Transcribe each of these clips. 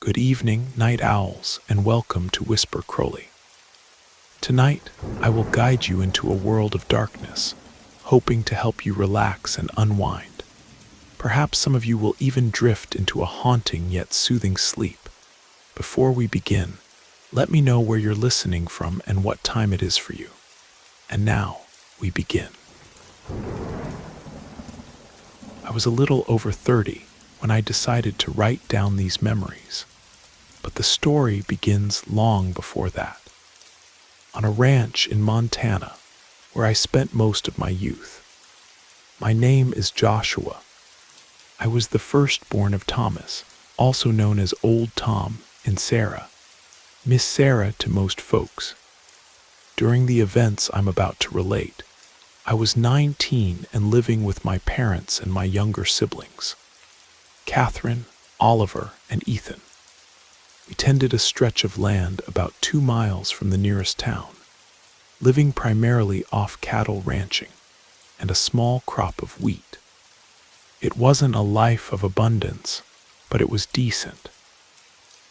Good evening, night owls, and welcome to Whisper Crowley. Tonight, I will guide you into a world of darkness, hoping to help you relax and unwind. Perhaps some of you will even drift into a haunting yet soothing sleep. Before we begin, let me know where you're listening from and what time it is for you. And now, we begin. I was a little over 30 when I decided to write down these memories. But the story begins long before that. On a ranch in Montana, where I spent most of my youth. My name is Joshua. I was the firstborn of Thomas, also known as Old Tom, and Sarah, Miss Sarah to most folks. During the events I'm about to relate, I was 19 and living with my parents and my younger siblings, Catherine, Oliver, and Ethan. We tended a stretch of land about 2 miles from the nearest town, living primarily off cattle ranching and a small crop of wheat. It wasn't a life of abundance, but it was decent.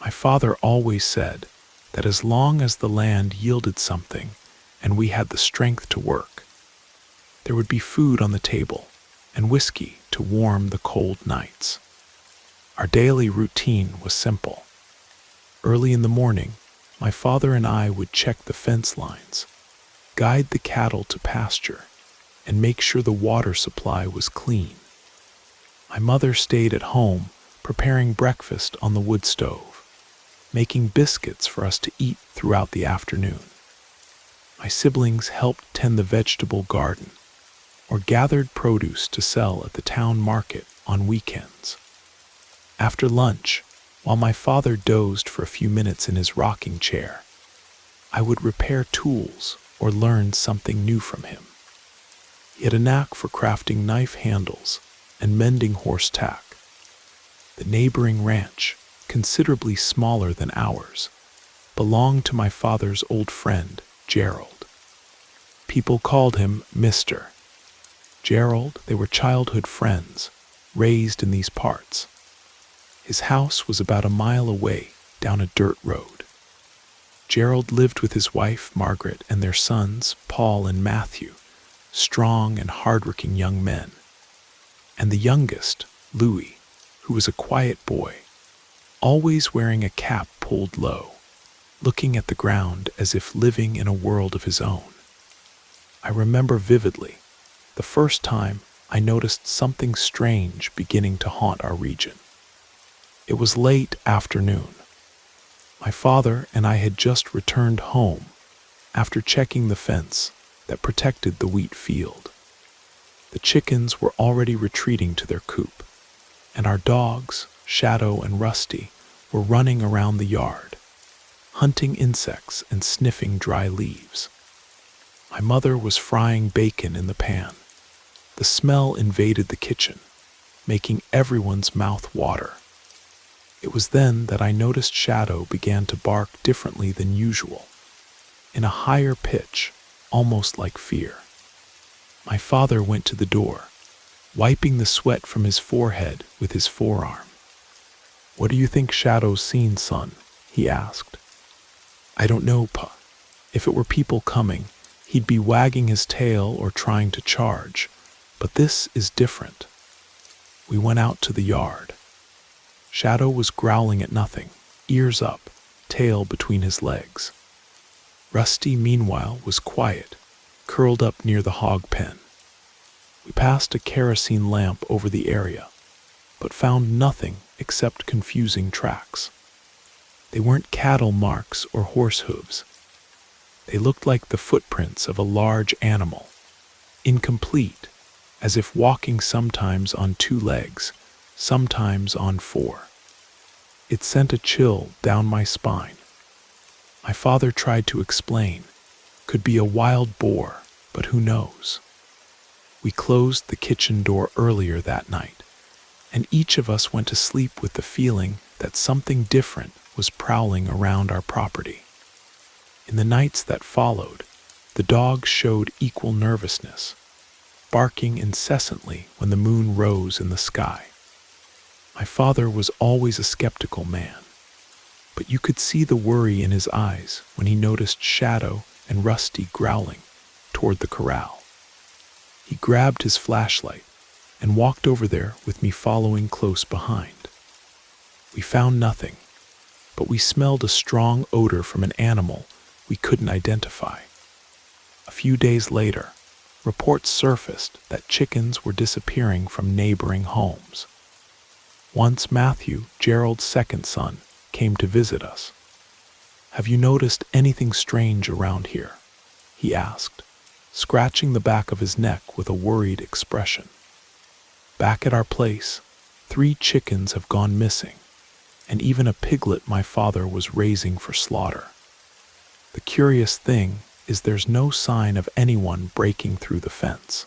My father always said that as long as the land yielded something and we had the strength to work, there would be food on the table and whiskey to warm the cold nights. Our daily routine was simple. Early in the morning, my father and I would check the fence lines, guide the cattle to pasture, and make sure the water supply was clean. My mother stayed at home, preparing breakfast on the wood stove, making biscuits for us to eat throughout the afternoon. My siblings helped tend the vegetable garden, or gathered produce to sell at the town market on weekends. After lunch, while my father dozed for a few minutes in his rocking chair, I would repair tools or learn something new from him. He had a knack for crafting knife handles and mending horse tack. The neighboring ranch, considerably smaller than ours, belonged to my father's old friend, Gerald. People called him Mr. Gerald. They were childhood friends, raised in these parts. His house was about a mile away down a dirt road. Gerald lived with his wife, Margaret, and their sons, Paul and Matthew, strong and hardworking young men. And the youngest, Louis, who was a quiet boy, always wearing a cap pulled low, looking at the ground as if living in a world of his own. I remember vividly the first time I noticed something strange beginning to haunt our region. It was late afternoon. My father and I had just returned home after checking the fence that protected the wheat field. The chickens were already retreating to their coop, and our dogs, Shadow and Rusty, were running around the yard, hunting insects and sniffing dry leaves. My mother was frying bacon in the pan. The smell invaded the kitchen, making everyone's mouth water. It was then that I noticed Shadow began to bark differently than usual, in a higher pitch, almost like fear. My father went to the door, wiping the sweat from his forehead with his forearm. "What do you think Shadow's seen, son?" he asked. "I don't know, Pa. If it were people coming, he'd be wagging his tail or trying to charge, but this is different." We went out to the yard. Shadow was growling at nothing, ears up, tail between his legs. Rusty, meanwhile, was quiet, curled up near the hog pen. We passed a kerosene lamp over the area, but found nothing except confusing tracks. They weren't cattle marks or horse hooves. They looked like the footprints of a large animal, incomplete, as if walking sometimes on 2 legs, sometimes on 4. It sent a chill down my spine. My father tried to explain. Could be a wild boar, but who knows? We closed the kitchen door earlier that night, and each of us went to sleep with the feeling that something different was prowling around our property. In the nights that followed, the dogs showed equal nervousness, barking incessantly when the moon rose in the sky. My father was always a skeptical man, but you could see the worry in his eyes when he noticed Shadow and Rusty growling toward the corral. He grabbed his flashlight and walked over there with me following close behind. We found nothing, but we smelled a strong odor from an animal we couldn't identify. A few days later, reports surfaced that chickens were disappearing from neighboring homes. Once Matthew, Gerald's second son, came to visit us. "Have you noticed anything strange around here?" he asked, scratching the back of his neck with a worried expression. "Back at our place, 3 chickens have gone missing, and even a piglet my father was raising for slaughter. The curious thing is there's no sign of anyone breaking through the fence."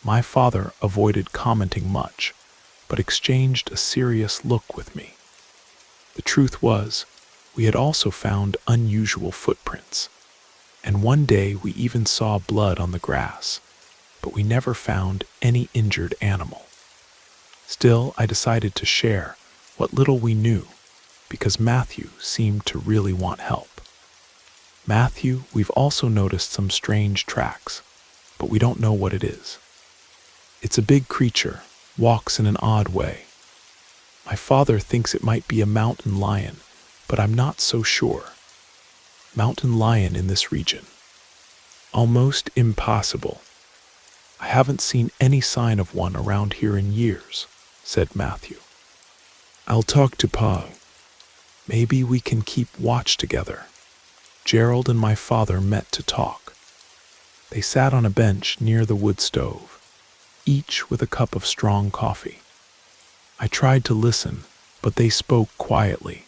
My father avoided commenting much, but exchanged a serious look with me. The truth was, we had also found unusual footprints, and one day we even saw blood on the grass, but we never found any injured animal. Still, I decided to share what little we knew, because Matthew seemed to really want help. "Matthew, we've also noticed some strange tracks, but we don't know what it is. It's a big creature, walks in an odd way. My father thinks it might be a mountain lion, but I'm not so sure. Mountain lion in this region? Almost impossible. I haven't seen any sign of one around here in years," said Matthew. "I'll talk to Pa. Maybe we can keep watch together." Gerald and my father met to talk. They sat on a bench near the wood stove, each with a cup of strong coffee. I tried to listen, but they spoke quietly.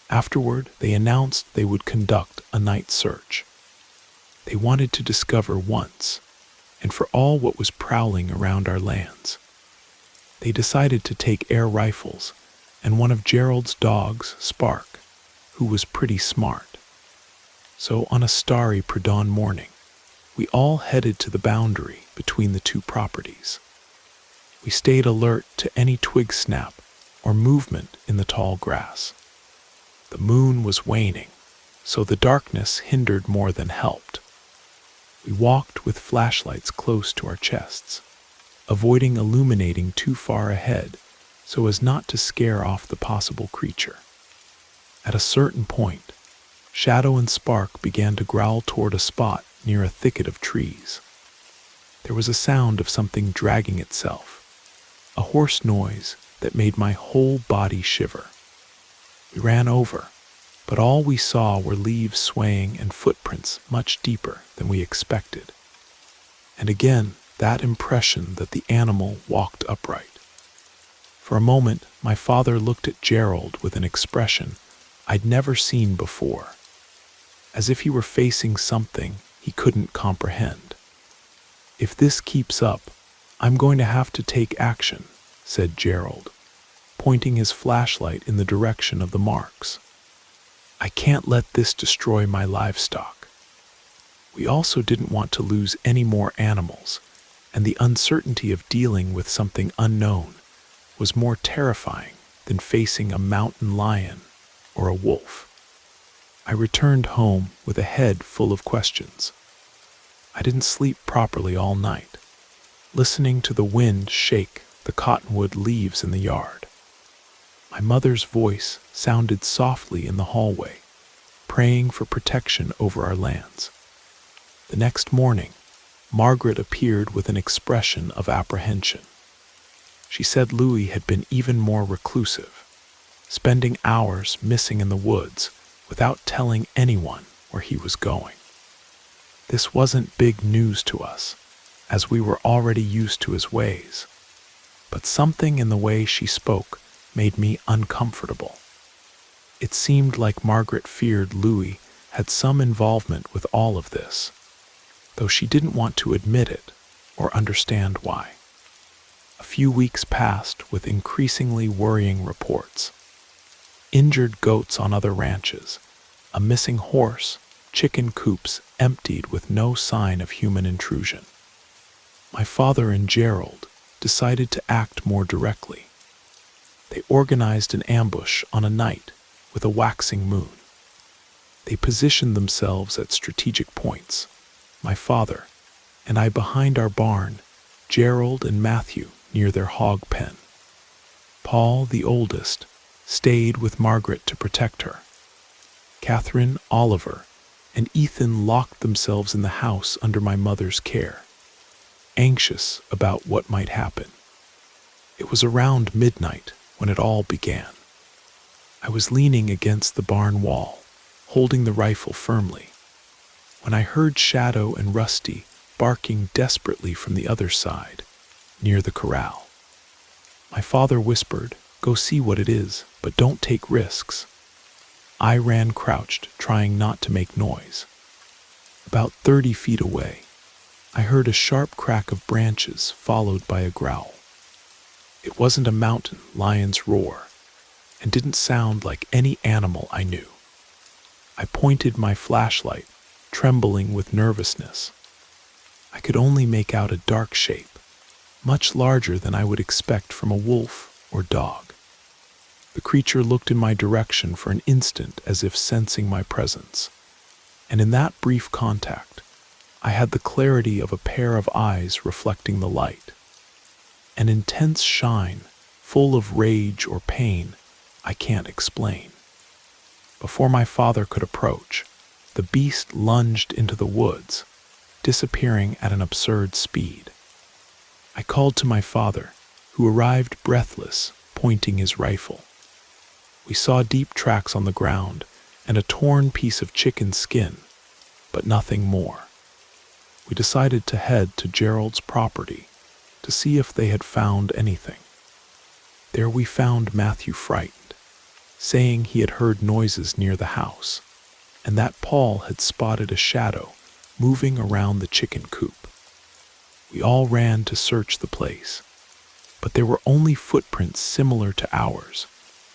Afterward, they announced they would conduct a night search. They wanted to discover once, and for all what was prowling around our lands. They decided to take air rifles and one of Gerald's dogs, Spark, who was pretty smart. So on a starry pre-dawn morning, we all headed to the boundary between the 2 properties. We stayed alert to any twig snap or movement in the tall grass. The moon was waning, so the darkness hindered more than helped. We walked with flashlights close to our chests, avoiding illuminating too far ahead so as not to scare off the possible creature. At a certain point, Shadow and Spark began to growl toward a spot near a thicket of trees. There was a sound of something dragging itself, a hoarse noise that made my whole body shiver. We ran over, but all we saw were leaves swaying and footprints much deeper than we expected. And again, that impression that the animal walked upright. For a moment, my father looked at Gerald with an expression I'd never seen before, as if he were facing something he couldn't comprehend. "If this keeps up, I'm going to have to take action," said Gerald, pointing his flashlight in the direction of the marks. "I can't let this destroy my livestock." We also didn't want to lose any more animals, and the uncertainty of dealing with something unknown was more terrifying than facing a mountain lion or a wolf. I returned home with a head full of questions. I didn't sleep properly all night, listening to the wind shake the cottonwood leaves in the yard. My mother's voice sounded softly in the hallway, praying for protection over our lands. The next morning, Margaret appeared with an expression of apprehension. She said Louis had been even more reclusive, spending hours missing in the woods without telling anyone where he was going. This wasn't big news to us, as we were already used to his ways, but something in the way she spoke made me uncomfortable. It seemed like Margaret feared Louis had some involvement with all of this, though she didn't want to admit it or understand why. A few weeks passed with increasingly worrying reports. Injured goats on other ranches, a missing horse, chicken coops emptied with no sign of human intrusion. My father and Gerald decided to act more directly. They organized an ambush on a night with a waxing moon. They positioned themselves at strategic points, my father and I behind our barn, Gerald and Matthew near their hog pen. Paul, the oldest, stayed with Margaret to protect her. Catherine, Oliver, and Ethan locked themselves in the house under my mother's care, anxious about what might happen. It was around midnight when it all began. I was leaning against the barn wall, holding the rifle firmly, when I heard Shadow and Rusty barking desperately from the other side, near the corral. My father whispered, "Go see what it is, but don't take risks." I ran crouched, trying not to make noise. About 30 feet away, I heard a sharp crack of branches followed by a growl. It wasn't a mountain lion's roar, and didn't sound like any animal I knew. I pointed my flashlight, trembling with nervousness. I could only make out a dark shape, much larger than I would expect from a wolf or dog. The creature looked in my direction for an instant as if sensing my presence, and in that brief contact, I had the clarity of a pair of eyes reflecting the light. An intense shine, full of rage or pain I can't explain. Before my father could approach, the beast lunged into the woods, disappearing at an absurd speed. I called to my father, who arrived breathless, pointing his rifle. We saw deep tracks on the ground and a torn piece of chicken skin, but nothing more. We decided to head to Gerald's property to see if they had found anything. There we found Matthew frightened, saying he had heard noises near the house, and that Paul had spotted a shadow moving around the chicken coop. We all ran to search the place, but there were only footprints similar to ours,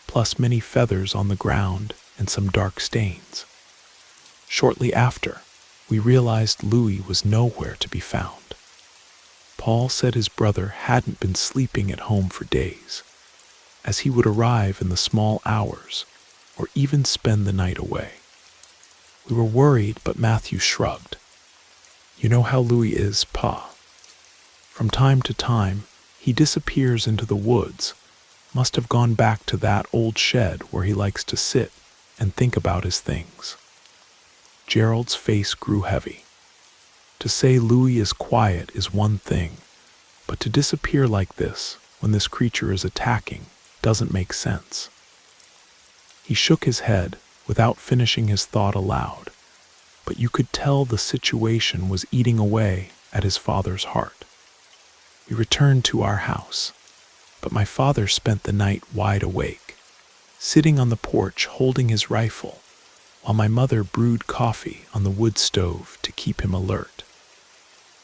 plus many feathers on the ground and some dark stains. Shortly after, we realized Louis was nowhere to be found. Paul said his brother hadn't been sleeping at home for days, as he would arrive in the small hours or even spend the night away. We were worried, but Matthew shrugged. "You know how Louis is, Pa. From time to time, he disappears into the woods, must have gone back to that old shed where he likes to sit and think about his things." Gerald's face grew heavy. To say Louis is quiet is one thing, but to disappear like this when this creature is attacking doesn't make sense. He shook his head without finishing his thought aloud, but you could tell the situation was eating away at his father's heart. We returned to our house, but my father spent the night wide awake, sitting on the porch holding his rifle, while my mother brewed coffee on the wood stove to keep him alert.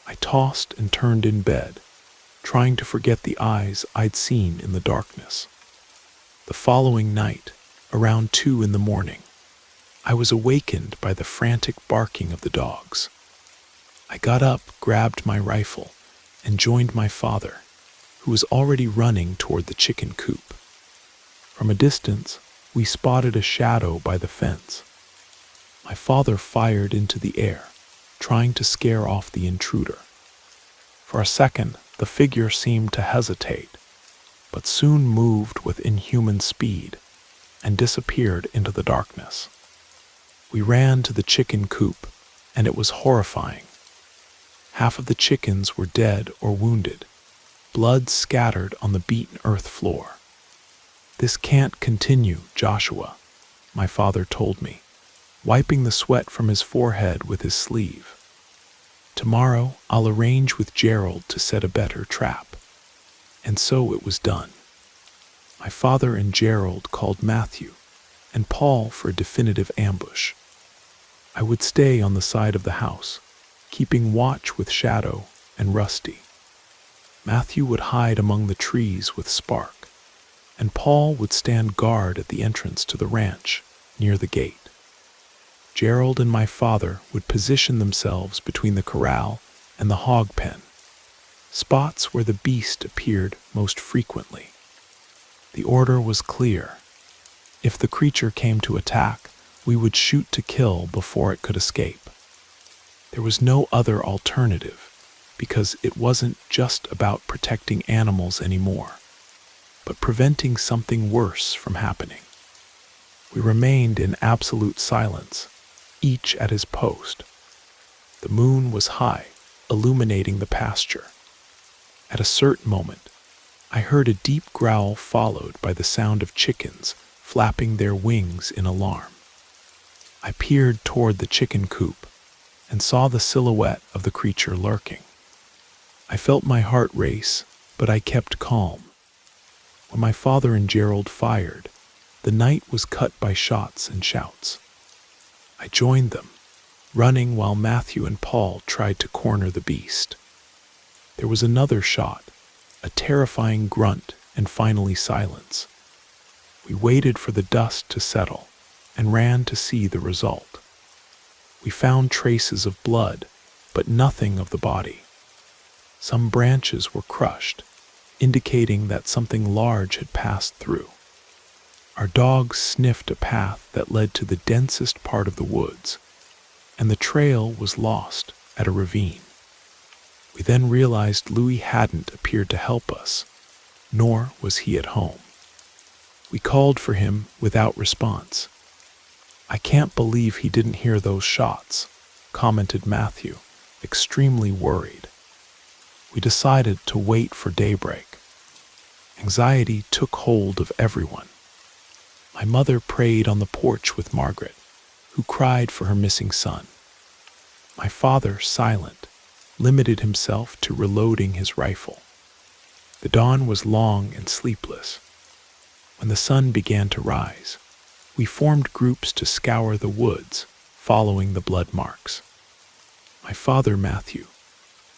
I tossed and turned in bed, trying to forget the eyes I'd seen in the darkness. The following night, around 2 in the morning, I was awakened by the frantic barking of the dogs. I got up, grabbed my rifle, and joined my father, who was already running toward the chicken coop. From a distance, we spotted a shadow by the fence. My father fired into the air, trying to scare off the intruder. For a second, the figure seemed to hesitate, but soon moved with inhuman speed and disappeared into the darkness. We ran to the chicken coop, and it was horrifying. Half of the chickens were dead or wounded, blood scattered on the beaten earth floor. "This can't continue, Joshua," my father told me, wiping the sweat from his forehead with his sleeve. "Tomorrow I'll arrange with Gerald to set a better trap." And so it was done. My father and Gerald called Matthew and Paul for a definitive ambush. I would stay on the side of the house, keeping watch with Shadow and Rusty. Matthew would hide among the trees with Spark, and Paul would stand guard at the entrance to the ranch, near the gate. Gerald and my father would position themselves between the corral and the hog pen, spots where the beast appeared most frequently. The order was clear: If the creature came to attack, we would shoot to kill before it could escape. There was no other alternative, because it wasn't just about protecting animals anymore, but preventing something worse from happening. We remained in absolute silence, each at his post. The moon was high, illuminating the pasture. At a certain moment, I heard a deep growl followed by the sound of chickens flapping their wings in alarm. I peered toward the chicken coop and saw the silhouette of the creature lurking. I felt my heart race, but I kept calm. When my father and Gerald fired, the night was cut by shots and shouts. I joined them, running while Matthew and Paul tried to corner the beast. There was another shot, a terrifying grunt, and finally silence. We waited for the dust to settle and ran to see the result. We found traces of blood, but nothing of the body. Some branches were crushed, indicating that something large had passed through. Our dogs sniffed a path that led to the densest part of the woods, and the trail was lost at a ravine. We then realized Louis hadn't appeared to help us, nor was he at home. We called for him without response. "I can't believe he didn't hear those shots," commented Matthew, extremely worried. We decided to wait for daybreak. Anxiety took hold of everyone. My mother prayed on the porch with Margaret, who cried for her missing son. My father, silent, limited himself to reloading his rifle. The dawn was long and sleepless. When the sun began to rise, we formed groups to scour the woods, following the blood marks. My father, Matthew,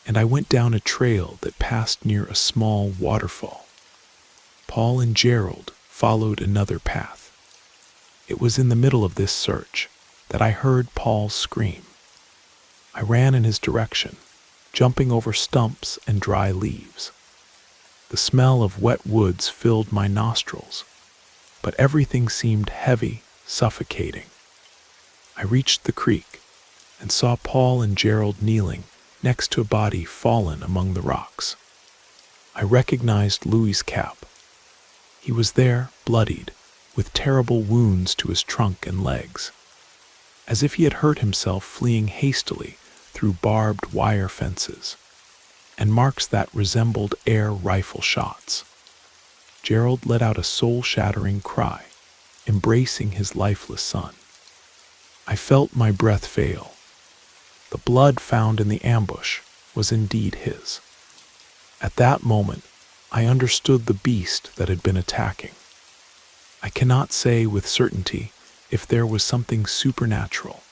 and I went down a trail that passed near a small waterfall. Paul and Gerald followed another path. It was in the middle of this search that I heard Paul scream. I ran in his direction, jumping over stumps and dry leaves. The smell of wet woods filled my nostrils, but everything seemed heavy, suffocating. I reached the creek and saw Paul and Gerald kneeling next to a body fallen among the rocks. I recognized Louis's cap. He was there, bloodied, with terrible wounds to his trunk and legs, as if he had hurt himself fleeing hastily through barbed wire fences, and marks that resembled air rifle shots. Gerald let out a soul-shattering cry, embracing his lifeless son. I felt my breath fail. The blood found in the ambush was indeed his. At that moment, I understood the beast that had been attacking. I cannot say with certainty if there was something supernatural,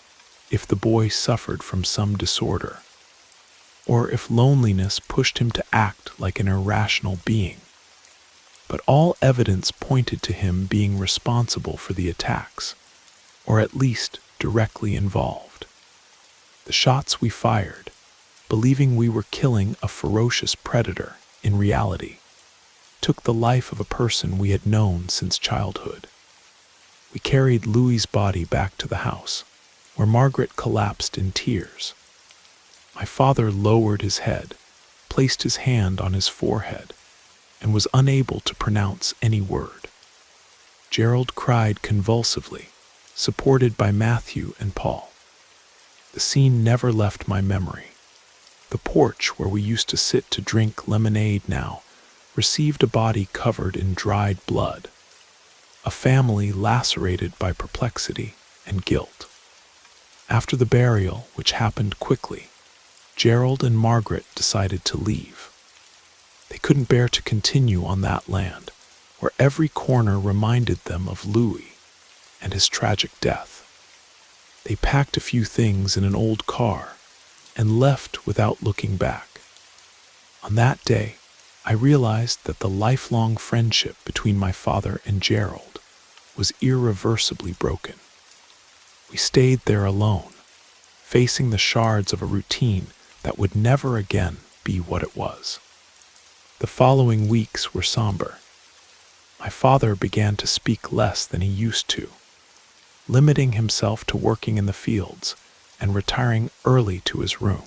if the boy suffered from some disorder, or if loneliness pushed him to act like an irrational being. But all evidence pointed to him being responsible for the attacks, or at least directly involved. The shots we fired, believing we were killing a ferocious predator, in reality, took the life of a person we had known since childhood. We carried Louis's body back to the house, where Margaret collapsed in tears. My father lowered his head, placed his hand on his forehead, and was unable to pronounce any word. Gerald cried convulsively, supported by Matthew and Paul. The scene never left my memory. The porch where we used to sit to drink lemonade now received a body covered in dried blood, a family lacerated by perplexity and guilt. After the burial, which happened quickly, Gerald and Margaret decided to leave. They couldn't bear to continue on that land, where every corner reminded them of Louis and his tragic death. They packed a few things in an old car and left without looking back. On that day, I realized that the lifelong friendship between my father and Gerald was irreversibly broken. We stayed there alone, facing the shards of a routine that would never again be what it was. The following weeks were somber. My father began to speak less than he used to, limiting himself to working in the fields and retiring early to his room.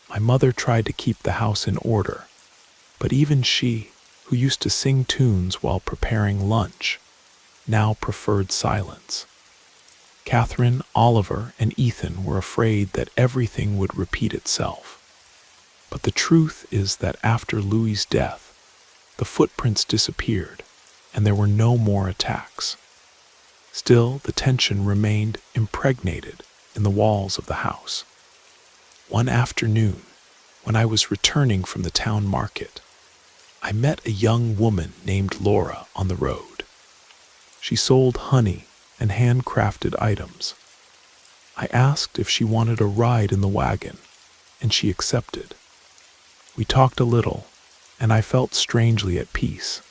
My mother tried to keep the house in order, but even she, who used to sing tunes while preparing lunch, now preferred silence. Catherine, Oliver, and Ethan were afraid that everything would repeat itself. But the truth is that after Louis's death, the footprints disappeared, and there were no more attacks. Still, the tension remained impregnated in the walls of the house. One afternoon, when I was returning from the town market, I met a young woman named Laura on the road. She sold honey and handcrafted items. I asked if she wanted a ride in the wagon, and she accepted. We talked a little, and I felt strangely at peace.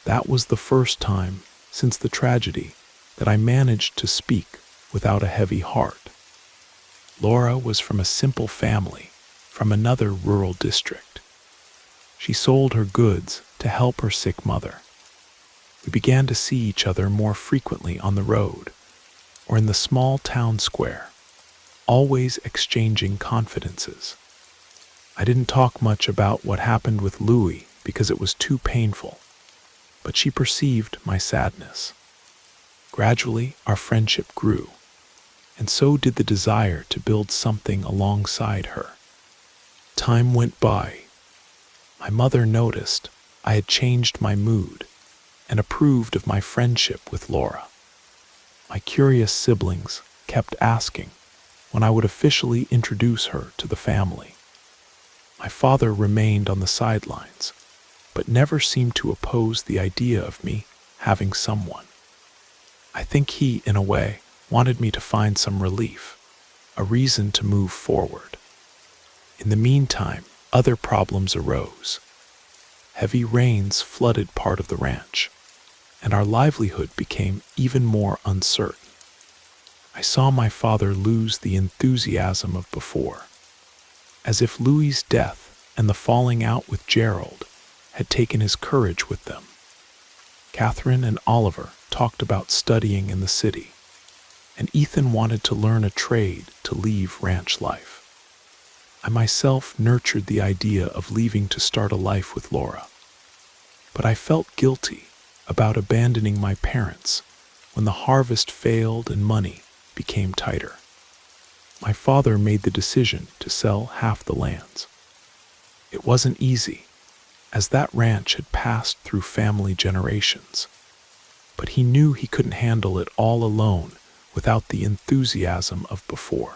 That was the first time since the tragedy that I managed to speak without a heavy heart. Laura was from a simple family from another rural district. She sold her goods to help her sick mother. We began to see each other more frequently on the road or in the small town square, always exchanging confidences. I didn't talk much about what happened with Louis because it was too painful, but she perceived my sadness. Gradually, our friendship grew, and so did the desire to build something alongside her. Time went by. My mother noticed I had changed my mood and approved of my friendship with Laura. My curious siblings kept asking when I would officially introduce her to the family. My father remained on the sidelines, but never seemed to oppose the idea of me having someone. I think he, in a way, wanted me to find some relief, a reason to move forward. In the meantime, other problems arose. Heavy rains flooded part of the ranch, and our livelihood became even more uncertain. I saw my father lose the enthusiasm of before, as if Louis's death and the falling out with Gerald had taken his courage with them. Catherine and Oliver talked about studying in the city, and Ethan wanted to learn a trade to leave ranch life. I myself nurtured the idea of leaving to start a life with Laura, but I felt guilty about abandoning my parents when the harvest failed and money became tighter. My father made the decision to sell half the lands. It wasn't easy, as that ranch had passed through family generations, but he knew he couldn't handle it all alone without the enthusiasm of before.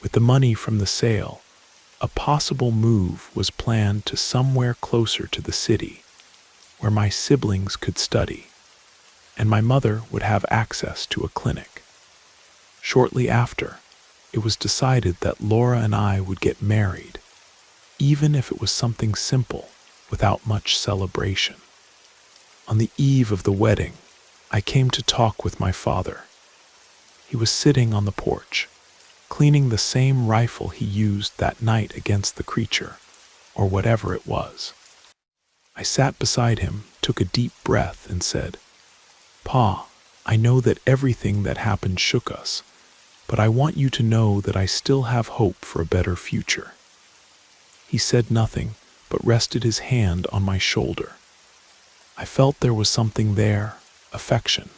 With the money from the sale, a possible move was planned to somewhere closer to the city, where my siblings could study, and my mother would have access to a clinic. Shortly after, it was decided that Laura and I would get married, even if it was something simple, without much celebration. On the eve of the wedding, I came to talk with my father. He was sitting on the porch, cleaning the same rifle he used that night against the creature, or whatever it was. I sat beside him, took a deep breath, and said, "Pa, I know that everything that happened shook us, but I want you to know that I still have hope for a better future." He said nothing, but rested his hand on my shoulder. I felt there was something there, affection,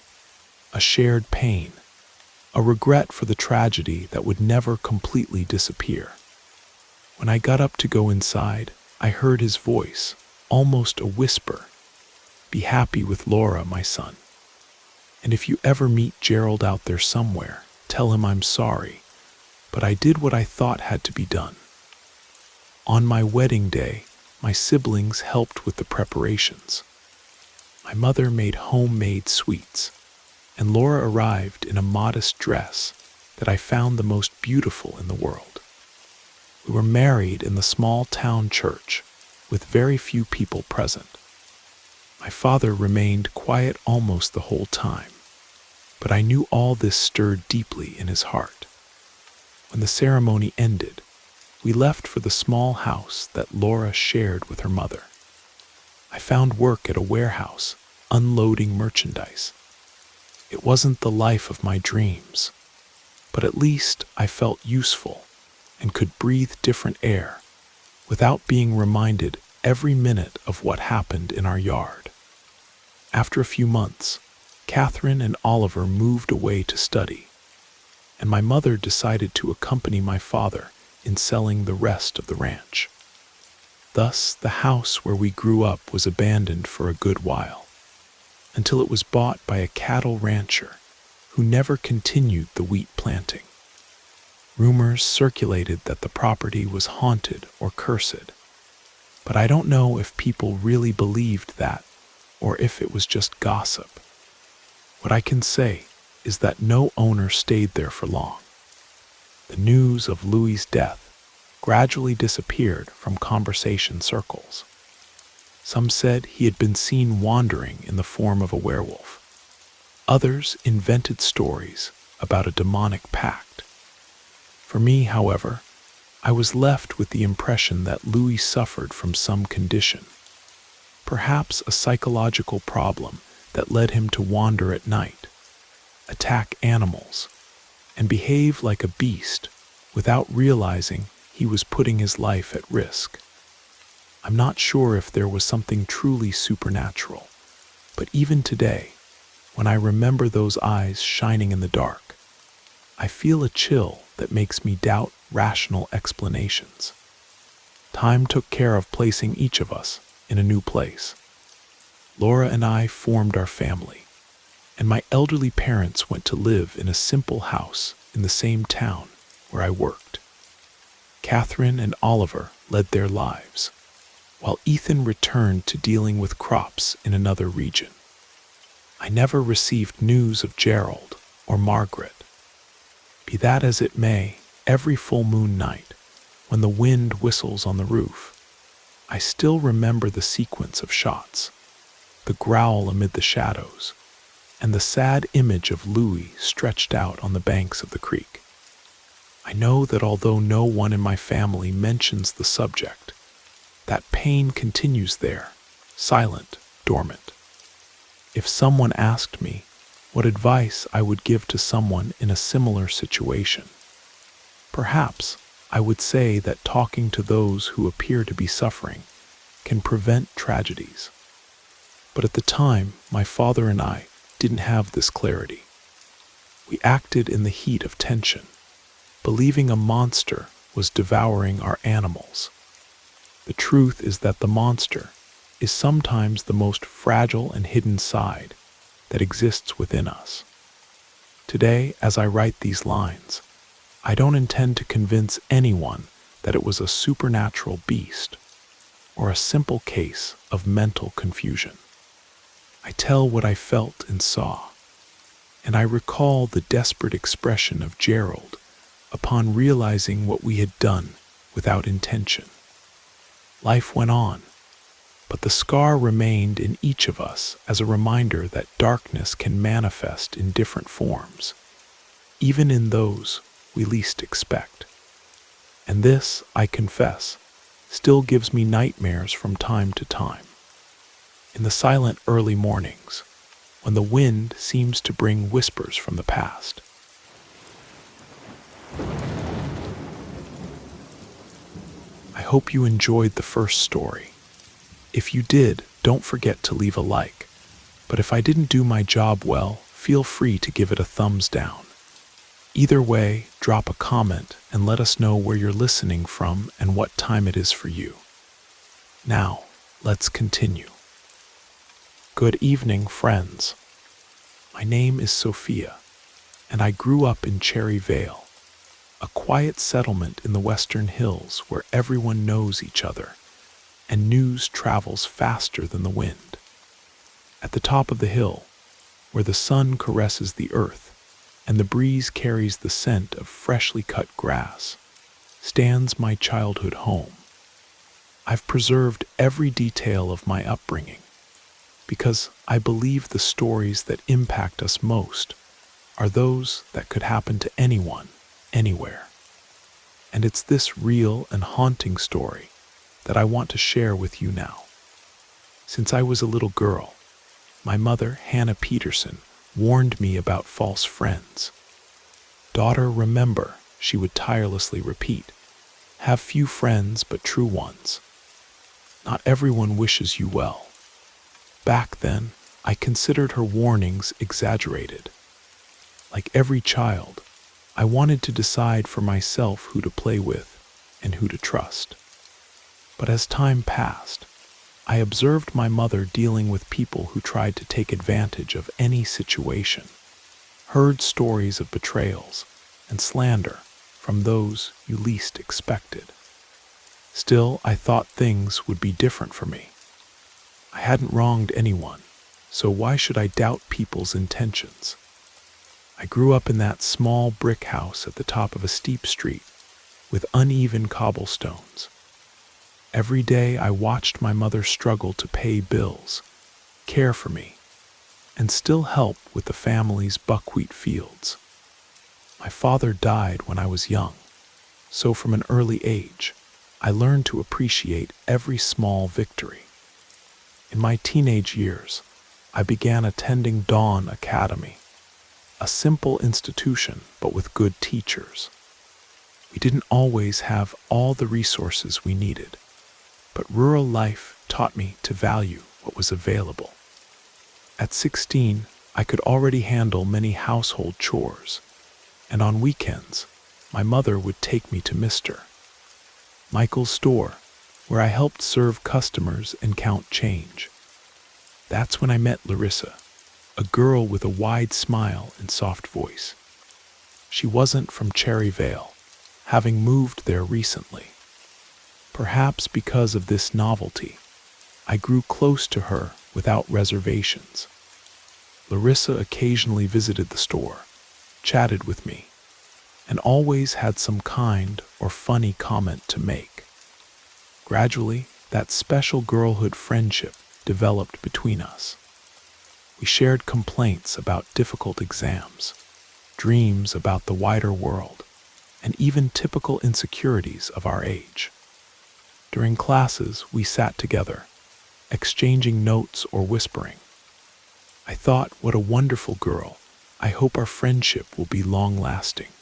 a shared pain, a regret for the tragedy that would never completely disappear. When I got up to go inside, I heard his voice, almost a whisper, "Be happy with Laura, my son. And if you ever meet Gerald out there somewhere, tell him I'm sorry, but I did what I thought had to be done." On my wedding day, my siblings helped with the preparations. My mother made homemade sweets, and Laura arrived in a modest dress that I found the most beautiful in the world. We were married in the small town church, with very few people present. My father remained quiet almost the whole time, but I knew all this stirred deeply in his heart. When the ceremony ended, we left for the small house that Laura shared with her mother. I found work at a warehouse, unloading merchandise. It wasn't the life of my dreams, but at least I felt useful and could breathe different air without being reminded every minute of what happened in our yard. After a few months, Catherine and Oliver moved away to study, and my mother decided to accompany my father in selling the rest of the ranch. Thus, the house where we grew up was abandoned for a good while, until it was bought by a cattle rancher who never continued the wheat planting. Rumors circulated that the property was haunted or cursed, but I don't know if people really believed that or if it was just gossip. What I can say is that no owner stayed there for long. The news of Louis's death gradually disappeared from conversation circles. Some said he had been seen wandering in the form of a werewolf. Others invented stories about a demonic pact. For me, however, I was left with the impression that Louis suffered from some condition, perhaps a psychological problem that led him to wander at night, attack animals, and behave like a beast without realizing he was putting his life at risk. I'm not sure if there was something truly supernatural, but even today, when I remember those eyes shining in the dark, I feel a chill that makes me doubt rational explanations. Time took care of placing each of us in a new place. Laura and I formed our family, and my elderly parents went to live in a simple house in the same town where I worked. Catherine and Oliver led their lives, while Ethan returned to dealing with crops in another region. I never received news of Gerald or Margaret. Be that as it may, every full moon night, when the wind whistles on the roof, I still remember the sequence of shots, the growl amid the shadows, and the sad image of Louis stretched out on the banks of the creek. I know that although no one in my family mentions the subject, that pain continues there, silent, dormant. If someone asked me what advice I would give to someone in a similar situation, perhaps I would say that talking to those who appear to be suffering can prevent tragedies. But at the time, my father and I didn't have this clarity. We acted in the heat of tension, believing a monster was devouring our animals. The truth is that the monster is sometimes the most fragile and hidden side that exists within us. Today, as I write these lines, I don't intend to convince anyone that it was a supernatural beast or a simple case of mental confusion. I tell what I felt and saw, and I recall the desperate expression of Gerald upon realizing what we had done without intention. Life went on, but the scar remained in each of us as a reminder that darkness can manifest in different forms, even in those we least expect. And this, I confess, still gives me nightmares from time to time. In the silent early mornings, when the wind seems to bring whispers from the past. I hope you enjoyed the first story. If you did, don't forget to leave a like. But if I didn't do my job well, feel free to give it a thumbs down. Either way, drop a comment and let us know where you're listening from and what time it is for you. Now, let's continue. Good evening, friends. My name is Sophia, and I grew up in Cherry Vale, a quiet settlement in the Western Hills where everyone knows each other, and news travels faster than the wind. At the top of the hill, where the sun caresses the earth and the breeze carries the scent of freshly cut grass, stands my childhood home. I've preserved every detail of my upbringing, because I believe the stories that impact us most are those that could happen to anyone, anywhere. And it's this real and haunting story that I want to share with you now. Since I was a little girl, my mother, Hannah Peterson, warned me about false friends. "Daughter, remember," she would tirelessly repeat, "have few friends but true ones. Not everyone wishes you well." Back then, I considered her warnings exaggerated. Like every child, I wanted to decide for myself who to play with and who to trust. But as time passed, I observed my mother dealing with people who tried to take advantage of any situation, heard stories of betrayals and slander from those you least expected. Still, I thought things would be different for me. I hadn't wronged anyone, so why should I doubt people's intentions? I grew up in that small brick house at the top of a steep street with uneven cobblestones. Every day I watched my mother struggle to pay bills, care for me, and still help with the family's buckwheat fields. My father died when I was young, so from an early age, I learned to appreciate every small victory. In my teenage years, I began attending Dawn Academy, a simple institution but with good teachers. We didn't always have all the resources we needed, but rural life taught me to value what was available. At 16, I could already handle many household chores, and on weekends, my mother would take me to Mr. Michael's store, where I helped serve customers and count change. That's when I met Larissa, a girl with a wide smile and soft voice. She wasn't from Cherryvale, having moved there recently. Perhaps because of this novelty, I grew close to her without reservations. Larissa occasionally visited the store, chatted with me, and always had some kind or funny comment to make. Gradually, that special girlhood friendship developed between us. We shared complaints about difficult exams, dreams about the wider world, and even typical insecurities of our age. During classes, we sat together, exchanging notes or whispering. I thought, what a wonderful girl. I hope our friendship will be long-lasting.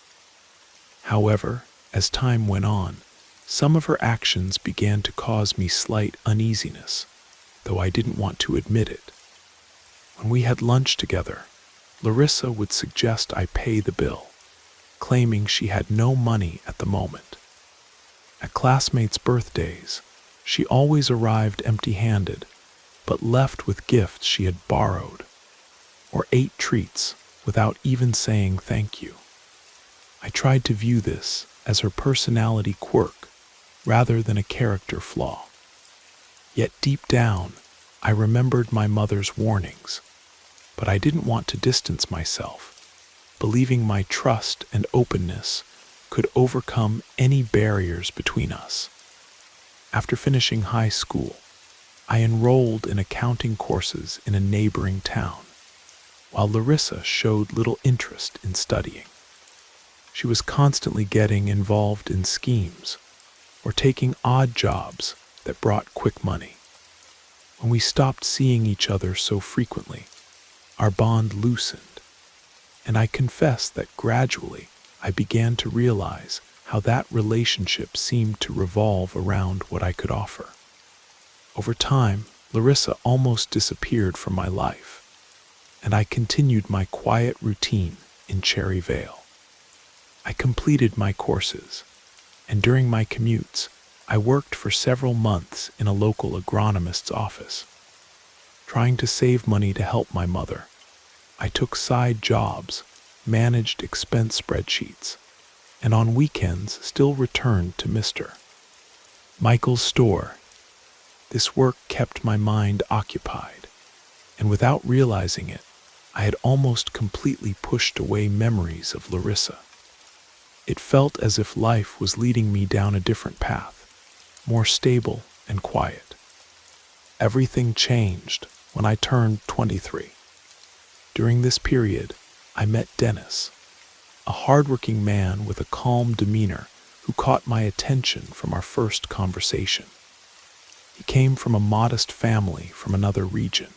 However, as time went on, some of her actions began to cause me slight uneasiness, though I didn't want to admit it. When we had lunch together, Larissa would suggest I pay the bill, claiming she had no money at the moment. At classmates' birthdays, she always arrived empty-handed, but left with gifts she had borrowed, or ate treats without even saying thank you. I tried to view this as her personality quirk rather than a character flaw. Yet deep down, I remembered my mother's warnings, but I didn't want to distance myself, believing my trust and openness could overcome any barriers between us. After finishing high school, I enrolled in accounting courses in a neighboring town, while Larissa showed little interest in studying. She was constantly getting involved in schemes or taking odd jobs that brought quick money. When we stopped seeing each other so frequently, our bond loosened, and I confess that gradually I began to realize how that relationship seemed to revolve around what I could offer. Over time, Larissa almost disappeared from my life, and I continued my quiet routine in Cherryvale. I completed my courses, and during my commutes, I worked for several months in a local agronomist's office. Trying to save money to help my mother, I took side jobs, managed expense spreadsheets, and on weekends still returned to Mr. Michael's store. This work kept my mind occupied, and without realizing it, I had almost completely pushed away memories of Larissa. It felt as if life was leading me down a different path, more stable and quiet. Everything changed when I turned 23. During this period, I met Dennis, a hardworking man with a calm demeanor who caught my attention from our first conversation. He came from a modest family from another region,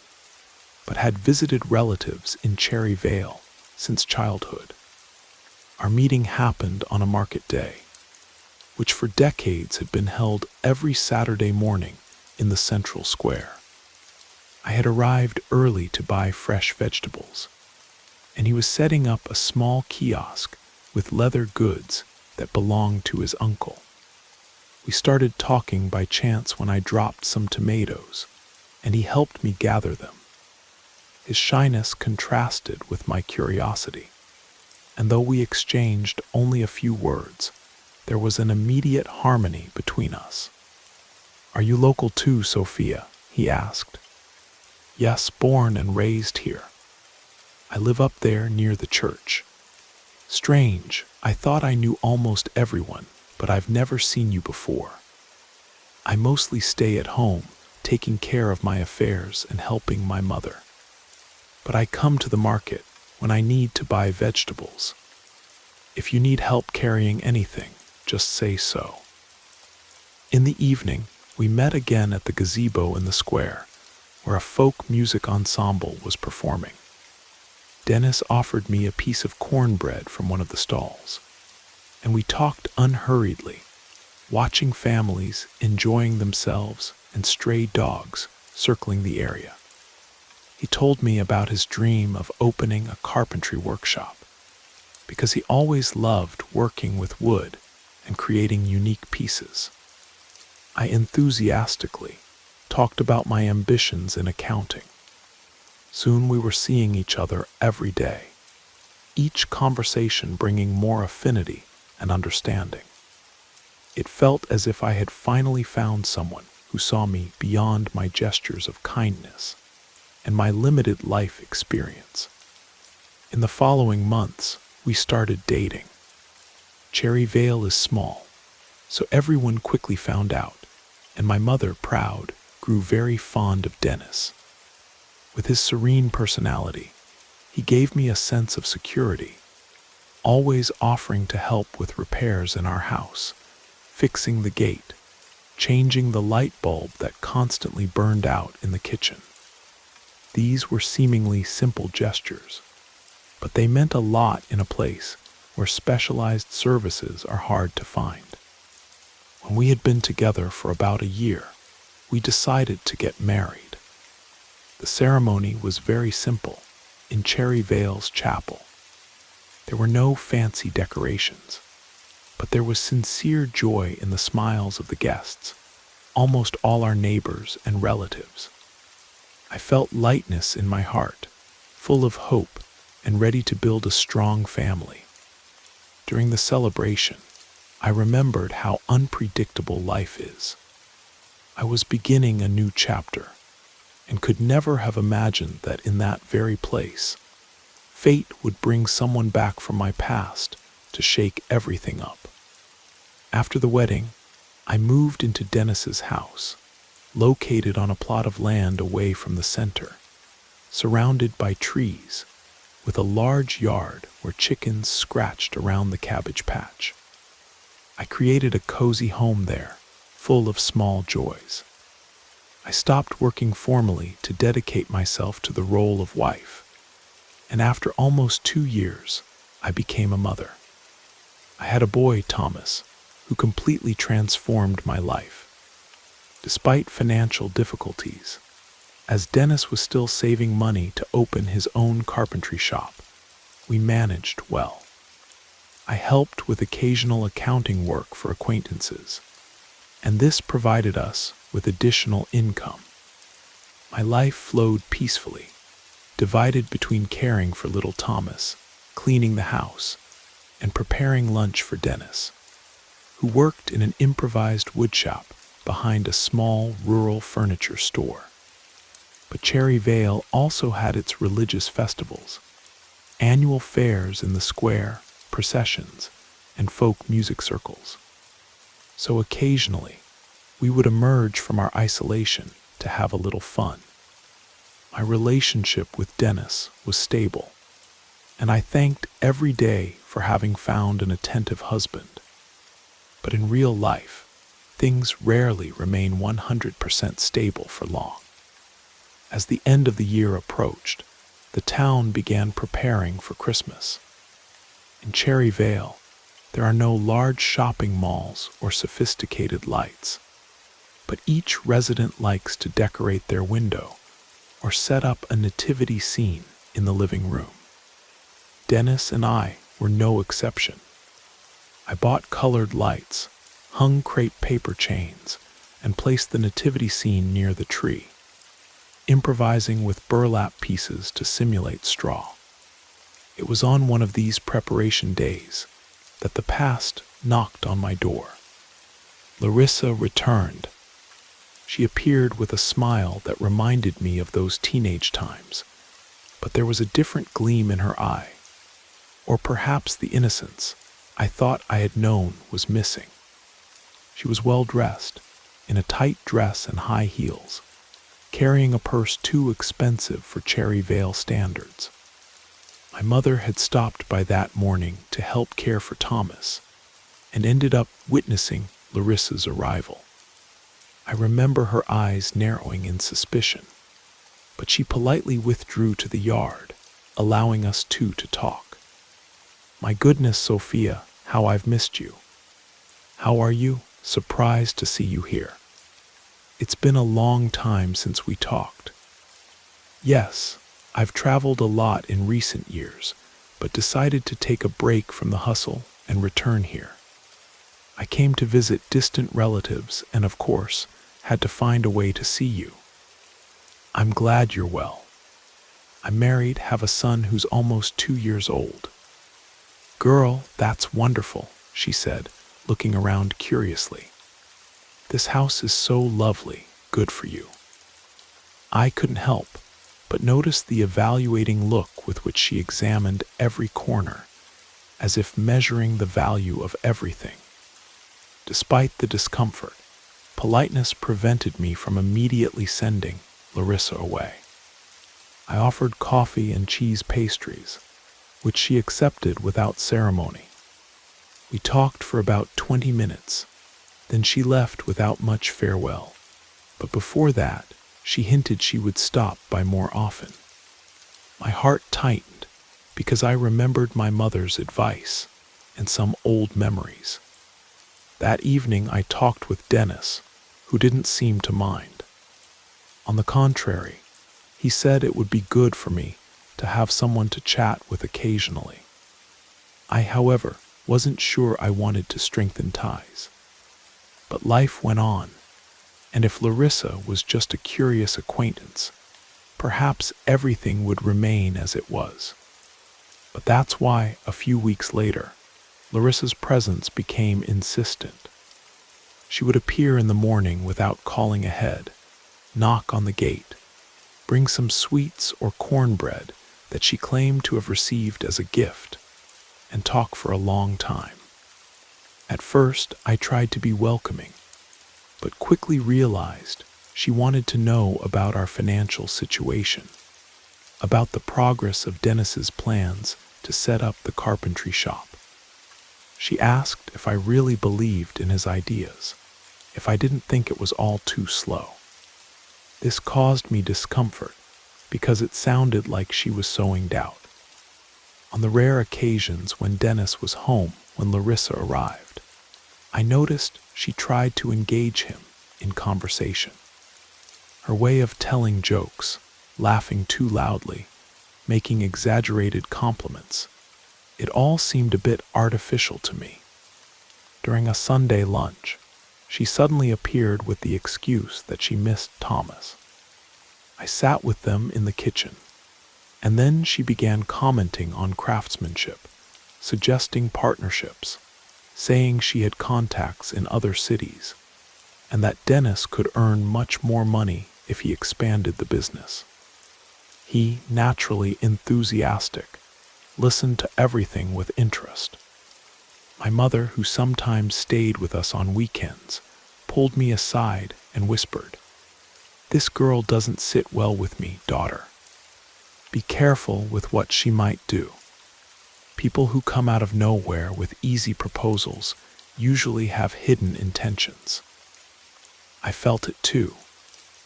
but had visited relatives in Cherry Vale since childhood. Our meeting happened on a market day, which for decades had been held every Saturday morning in the central square. I had arrived early to buy fresh vegetables, and he was setting up a small kiosk with leather goods that belonged to his uncle. We started talking by chance when I dropped some tomatoes, and he helped me gather them. His shyness contrasted with my curiosity, and though we exchanged only a few words, there was an immediate harmony between us. "Are you local too, Sophia?" he asked. "Yes, born and raised here. I live up there near the church." "Strange, I thought I knew almost everyone, but I've never seen you before." "I mostly stay at home, taking care of my affairs and helping my mother. But I come to the market when I need to buy vegetables. If you need help carrying anything, just say so." In the evening, we met again at the gazebo in the square, where a folk music ensemble was performing. Dennis offered me a piece of cornbread from one of the stalls, and we talked unhurriedly, watching families enjoying themselves and stray dogs circling the area. He told me about his dream of opening a carpentry workshop, because he always loved working with wood and creating unique pieces. I enthusiastically talked about my ambitions in accounting. Soon we were seeing each other every day, each conversation bringing more affinity and understanding. It felt as if I had finally found someone who saw me beyond my gestures of kindness and my limited life experience. In the following months, we started dating. Cherry Vale is small, so everyone quickly found out, and my mother, proud, grew very fond of Dennis. With his serene personality, he gave me a sense of security, always offering to help with repairs in our house, fixing the gate, changing the light bulb that constantly burned out in the kitchen. These were seemingly simple gestures, but they meant a lot in a place where specialized services are hard to find. When we had been together for about a year, we decided to get married. The ceremony was very simple, in Cherry Vale's chapel. There were no fancy decorations, but there was sincere joy in the smiles of the guests, almost all our neighbors and relatives. I felt lightness in my heart, full of hope and ready to build a strong family. During the celebration, I remembered how unpredictable life is. I was beginning a new chapter, and could never have imagined that in that very place, fate would bring someone back from my past to shake everything up. After the wedding, I moved into Dennis's house, located on a plot of land away from the center, surrounded by trees, with a large yard where chickens scratched around the cabbage patch. I created a cozy home there, full of small joys. I stopped working formally to dedicate myself to the role of wife, and after almost 2 years, I became a mother. I had a boy, Thomas, who completely transformed my life. Despite financial difficulties, as Dennis was still saving money to open his own carpentry shop, we managed well. I helped with occasional accounting work for acquaintances, and this provided us with additional income. My life flowed peacefully, divided between caring for little Thomas, cleaning the house, and preparing lunch for Dennis, who worked in an improvised woodshop behind a small rural furniture store. But Cherry Vale also had its religious festivals, annual fairs in the square, processions, and folk music circles. So occasionally, we would emerge from our isolation to have a little fun. My relationship with Dennis was stable, and I thanked every day for having found an attentive husband. But in real life, things rarely remain 100% stable for long. As the end of the year approached, the town began preparing for Christmas. In Cherry Vale, there are no large shopping malls or sophisticated lights, but each resident likes to decorate their window or set up a nativity scene in the living room. Dennis and I were no exception. I bought colored lights, hung crepe paper chains, and placed the nativity scene near the tree, improvising with burlap pieces to simulate straw. It was on one of these preparation days that the past knocked on my door. Larissa returned. She appeared with a smile that reminded me of those teenage times, but there was a different gleam in her eye, or perhaps the innocence I thought I had known was missing. She was well dressed, in a tight dress and high heels, carrying a purse too expensive for Cherry Vale standards. My mother had stopped by that morning to help care for Thomas, and ended up witnessing Larissa's arrival. I remember her eyes narrowing in suspicion, but she politely withdrew to the yard, allowing us two to talk. "My goodness, Sophia, how I've missed you. How are you? Surprised to see you here. It's been a long time since we talked." "Yes, I've traveled a lot in recent years, but decided to take a break from the hustle and return here. I came to visit distant relatives and, of course, had to find a way to see you. I'm glad you're well. I'm married, have a son who's almost 2 years old." "Girl, that's wonderful," she said, looking around curiously. "This house is so lovely, good for you." I couldn't help but notice the evaluating look with which she examined every corner, as if measuring the value of everything. Despite the discomfort, politeness prevented me from immediately sending Larissa away. I offered coffee and cheese pastries, which she accepted without ceremony. We talked for about 20 minutes, then she left without much farewell, but before that, she hinted she would stop by more often. My heart tightened because I remembered my mother's advice and some old memories. That evening I talked with Dennis, who didn't seem to mind. On the contrary, he said it would be good for me to have someone to chat with occasionally. I, however, wasn't sure I wanted to strengthen ties. But life went on, and if Larissa was just a curious acquaintance, perhaps everything would remain as it was. But that's why, a few weeks later, Larissa's presence became insistent. She would appear in the morning without calling ahead, knock on the gate, bring some sweets or cornbread that she claimed to have received as a gift, and talk for a long time. At first, I tried to be welcoming, but quickly realized she wanted to know about our financial situation, about the progress of Dennis's plans to set up the carpentry shop. She asked if I really believed in his ideas, if I didn't think it was all too slow. This caused me discomfort because it sounded like she was sowing doubt. On the rare occasions when Dennis was home when Larissa arrived, I noticed she tried to engage him in conversation. Her way of telling jokes, laughing too loudly, making exaggerated compliments, it all seemed a bit artificial to me. During a Sunday lunch, she suddenly appeared with the excuse that she missed Thomas. I sat with them in the kitchen, and then she began commenting on craftsmanship, suggesting partnerships, saying she had contacts in other cities, and that Dennis could earn much more money if he expanded the business. He, naturally enthusiastic, listened to everything with interest. My mother, who sometimes stayed with us on weekends, pulled me aside and whispered, "This girl doesn't sit well with me, daughter. Be careful with what she might do. People who come out of nowhere with easy proposals usually have hidden intentions." I felt it too,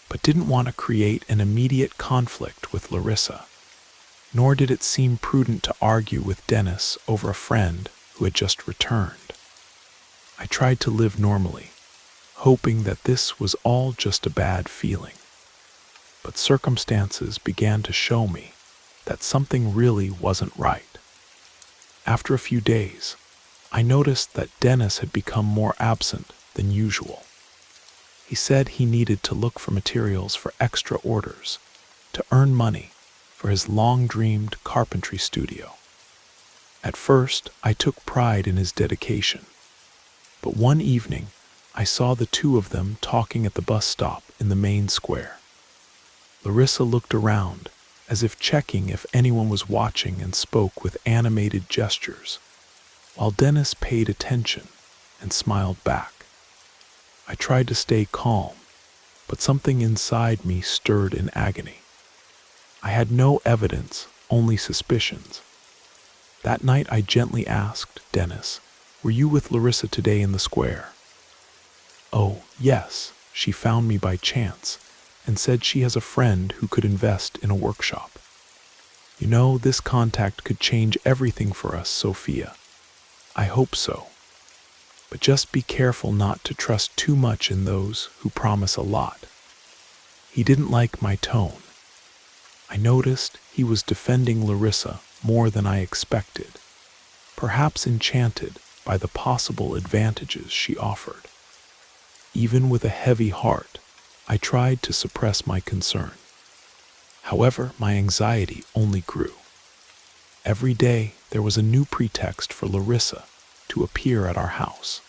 but didn't want to create an immediate conflict with Larissa. Nor did it seem prudent to argue with Dennis over a friend who had just returned. I tried to live normally, hoping that this was all just a bad feeling. But circumstances began to show me that something really wasn't right. After a few days, I noticed that Dennis had become more absent than usual. He said he needed to look for materials for extra orders to earn money for his long-dreamed carpentry studio. At first, I took pride in his dedication, but one evening, I saw the two of them talking at the bus stop in the main square. Larissa looked around, as if checking if anyone was watching, and spoke with animated gestures, while Dennis paid attention and smiled back. I tried to stay calm, but something inside me stirred in agony. I had no evidence, only suspicions. That night I gently asked Dennis, "Were you with Larissa today in the square?" "Oh, yes, she found me by chance and said she has a friend who could invest in a workshop. You know, this contact could change everything for us, Sophia." "I hope so. But just be careful not to trust too much in those who promise a lot." He didn't like my tone. I noticed he was defending Larissa more than I expected, perhaps enchanted by the possible advantages she offered. Even with a heavy heart, I tried to suppress my concern. However, my anxiety only grew. Every day there was a new pretext for Larissa to appear at our house.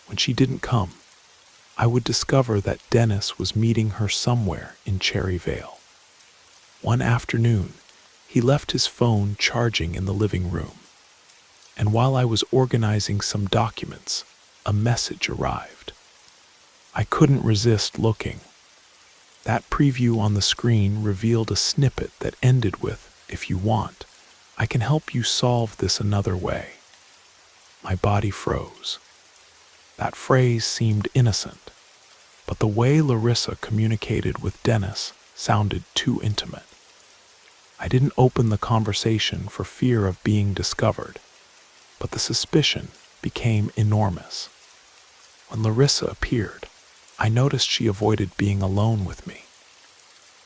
When she didn't come, I would discover that Dennis was meeting her somewhere in Cherry Vale. One afternoon, he left his phone charging in the living room, and while I was organizing some documents, a message arrived. I couldn't resist looking. That preview on the screen revealed a snippet that ended with, "If you want, I can help you solve this another way." My body froze. That phrase seemed innocent, but the way Larissa communicated with Dennis sounded too intimate. I didn't open the conversation for fear of being discovered, but the suspicion became enormous. When Larissa appeared, I noticed she avoided being alone with me.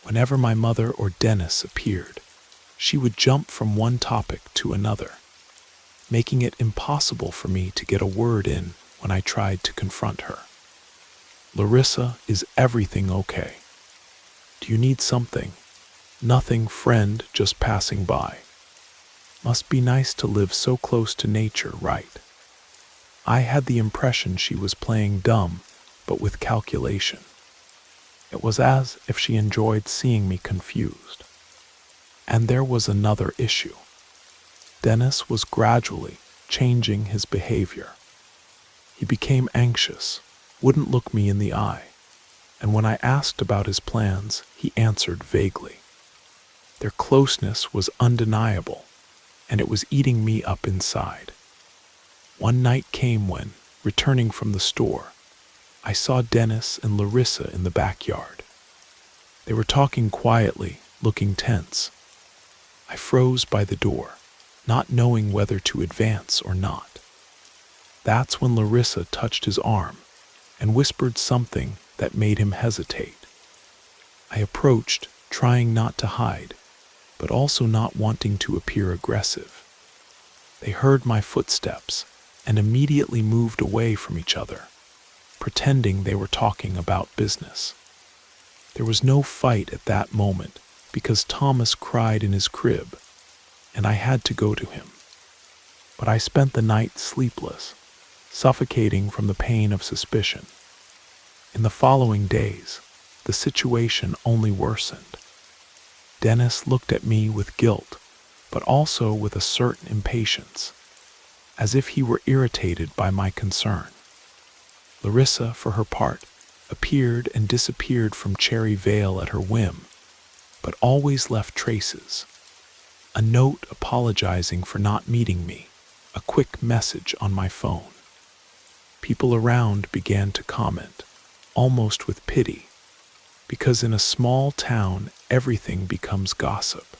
Whenever my mother or Dennis appeared, she would jump from one topic to another, making it impossible for me to get a word in when I tried to confront her. "Larissa, is everything okay? Do you need something?" "Nothing, friend, just passing by." Must be nice to live so close to nature, right? I had the impression she was playing dumb, but with calculation. It was as if she enjoyed seeing me confused. And there was another issue. Dennis was gradually changing his behavior. He became anxious, wouldn't look me in the eye, and when I asked about his plans, he answered vaguely. Their closeness was undeniable, and it was eating me up inside. One night came when, returning from the store, I saw Dennis and Larissa in the backyard. They were talking quietly, looking tense. I froze by the door, not knowing whether to advance or not. That's when Larissa touched his arm and whispered something that made him hesitate. I approached, trying not to hide, but also not wanting to appear aggressive. They heard my footsteps and immediately moved away from each other, pretending they were talking about business. There was no fight at that moment because Thomas cried in his crib, and I had to go to him. But I spent the night sleepless, suffocating from the pain of suspicion. In the following days, the situation only worsened. Dennis looked at me with guilt, but also with a certain impatience, as if he were irritated by my concern. Larissa, for her part, appeared and disappeared from Cherry Vale at her whim, but always left traces. A note apologizing for not meeting me, a quick message on my phone. People around began to comment, almost with pity, because in a small town, everything becomes gossip.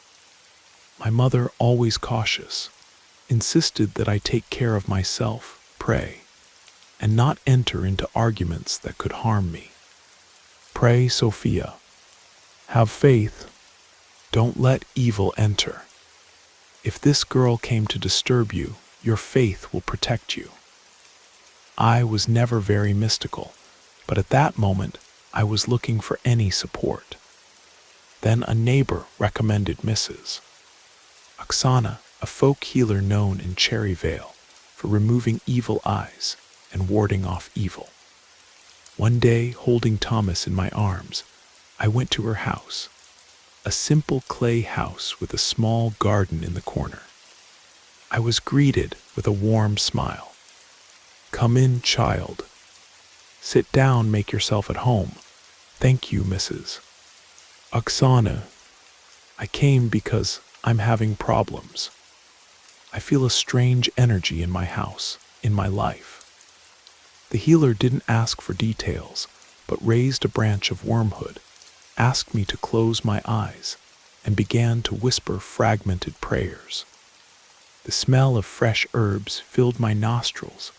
My mother, always cautious, insisted that I take care of myself, pray, and not enter into arguments that could harm me. Pray, Sophia. Have faith. Don't let evil enter. If this girl came to disturb you, your faith will protect you. I was never very mystical, but at that moment, I was looking for any support. Then a neighbor recommended Mrs. Oksana, a folk healer known in Cherryvale for removing evil eyes and warding off evil. One day, holding Thomas in my arms, I went to her house, a simple clay house with a small garden in the corner. I was greeted with a warm smile. "Come in, child. Sit down, make yourself at home. Thank you, Mrs. Oksana. I came because I'm having problems. I feel a strange energy in my house, in my life." The healer didn't ask for details, but raised a branch of wormwood, asked me to close my eyes, and began to whisper fragmented prayers. The smell of fresh herbs filled my nostrils,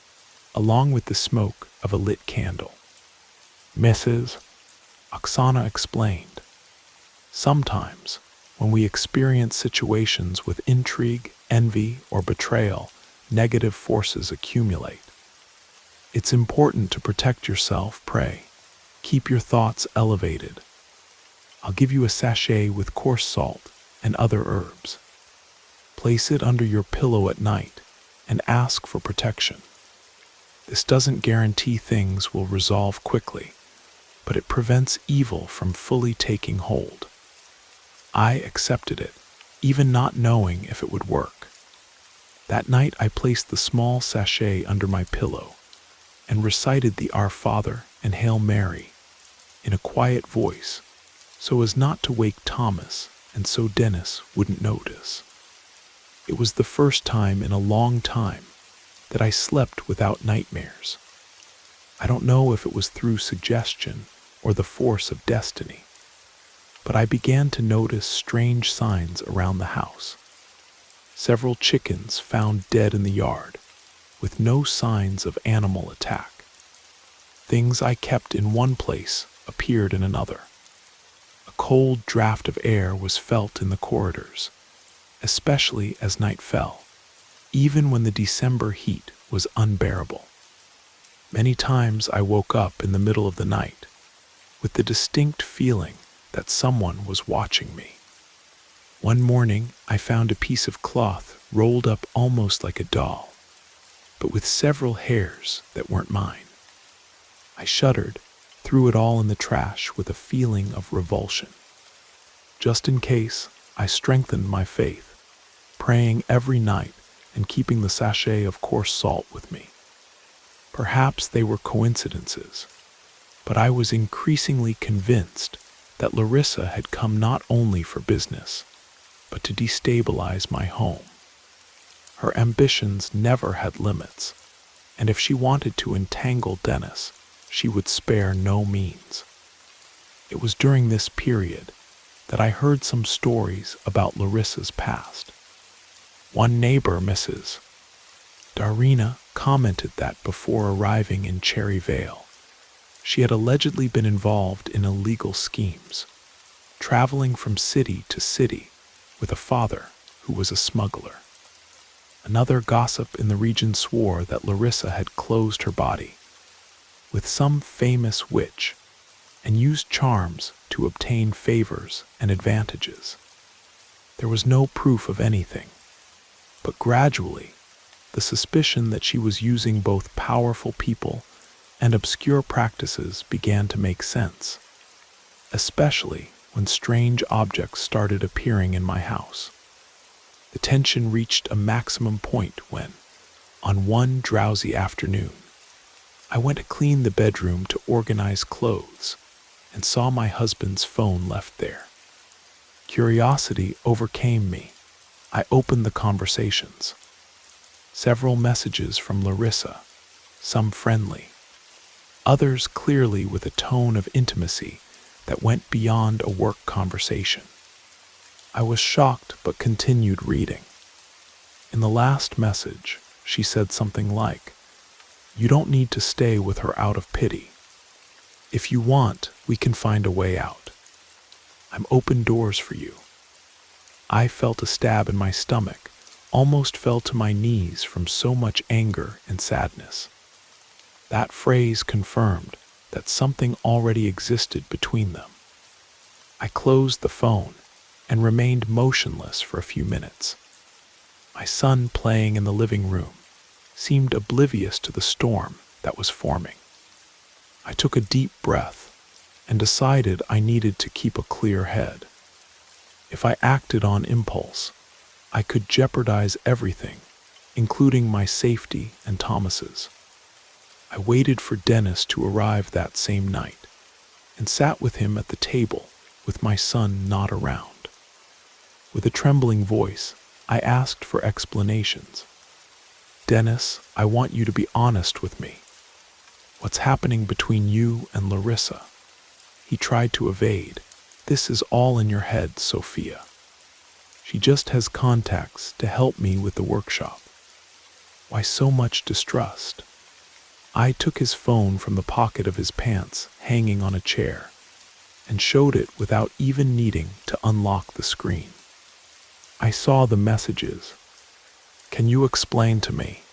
along with the smoke of a lit candle. Mrs. Oksana explained, "Sometimes, when we experience situations with intrigue, envy, or betrayal, negative forces accumulate. It's important to protect yourself, pray. Keep your thoughts elevated. I'll give you a sachet with coarse salt and other herbs. Place it under your pillow at night and ask for protection. This doesn't guarantee things will resolve quickly, but it prevents evil from fully taking hold." I accepted it, even not knowing if it would work. That night I placed the small sachet under my pillow and recited the Our Father and Hail Mary in a quiet voice so as not to wake Thomas and so Dennis wouldn't notice. It was the first time in a long time that I slept without nightmares. I don't know if it was through suggestion or the force of destiny, but I began to notice strange signs around the house. Several chickens found dead in the yard, with no signs of animal attack. Things I kept in one place appeared in another. A cold draft of air was felt in the corridors, especially as night fell, even when the December heat was unbearable. Many times I woke up in the middle of the night with the distinct feeling that someone was watching me. One morning I found a piece of cloth rolled up almost like a doll, but with several hairs that weren't mine. I shuddered, threw it all in the trash with a feeling of revulsion. Just in case, I strengthened my faith, praying every night and keeping the sachet of coarse salt with me. Perhaps they were coincidences, but I was increasingly convinced that Larissa had come not only for business, but to destabilize my home. Her ambitions never had limits, and if she wanted to entangle Dennis, she would spare no means. It was during this period that I heard some stories about Larissa's past. One neighbor, Mrs. Darina, commented that before arriving in Cherryvale, she had allegedly been involved in illegal schemes, traveling from city to city with a father who was a smuggler. Another gossip in the region swore that Larissa had closed her body with some famous witch and used charms to obtain favors and advantages. There was no proof of anything, but gradually the suspicion that she was using both powerful people and obscure practices began to make sense, especially when strange objects started appearing in my house. The tension reached a maximum point when, on one drowsy afternoon, I went to clean the bedroom to organize clothes and saw my husband's phone left there. Curiosity overcame me. I opened the conversations. Several messages from Larissa, some friendly, others clearly with a tone of intimacy that went beyond a work conversation. I was shocked but continued reading. In the last message, she said something like, "You don't need to stay with her out of pity. If you want, we can find a way out. I'm open doors for you." I felt a stab in my stomach, almost fell to my knees from so much anger and sadness. That phrase confirmed that something already existed between them. I closed the phone and remained motionless for a few minutes. My son, playing in the living room, seemed oblivious to the storm that was forming. I took a deep breath and decided I needed to keep a clear head. If I acted on impulse, I could jeopardize everything, including my safety and Thomas's. I waited for Dennis to arrive that same night and sat with him at the table with my son not around. With a trembling voice, I asked for explanations. "Dennis, I want you to be honest with me. What's happening between you and Larissa?" He tried to evade. "This is all in your head, Sophia. She just has contacts to help me with the workshop." Why so much distrust? I took his phone from the pocket of his pants, hanging on a chair, and showed it without even needing to unlock the screen. I saw the messages. "Can you explain to me?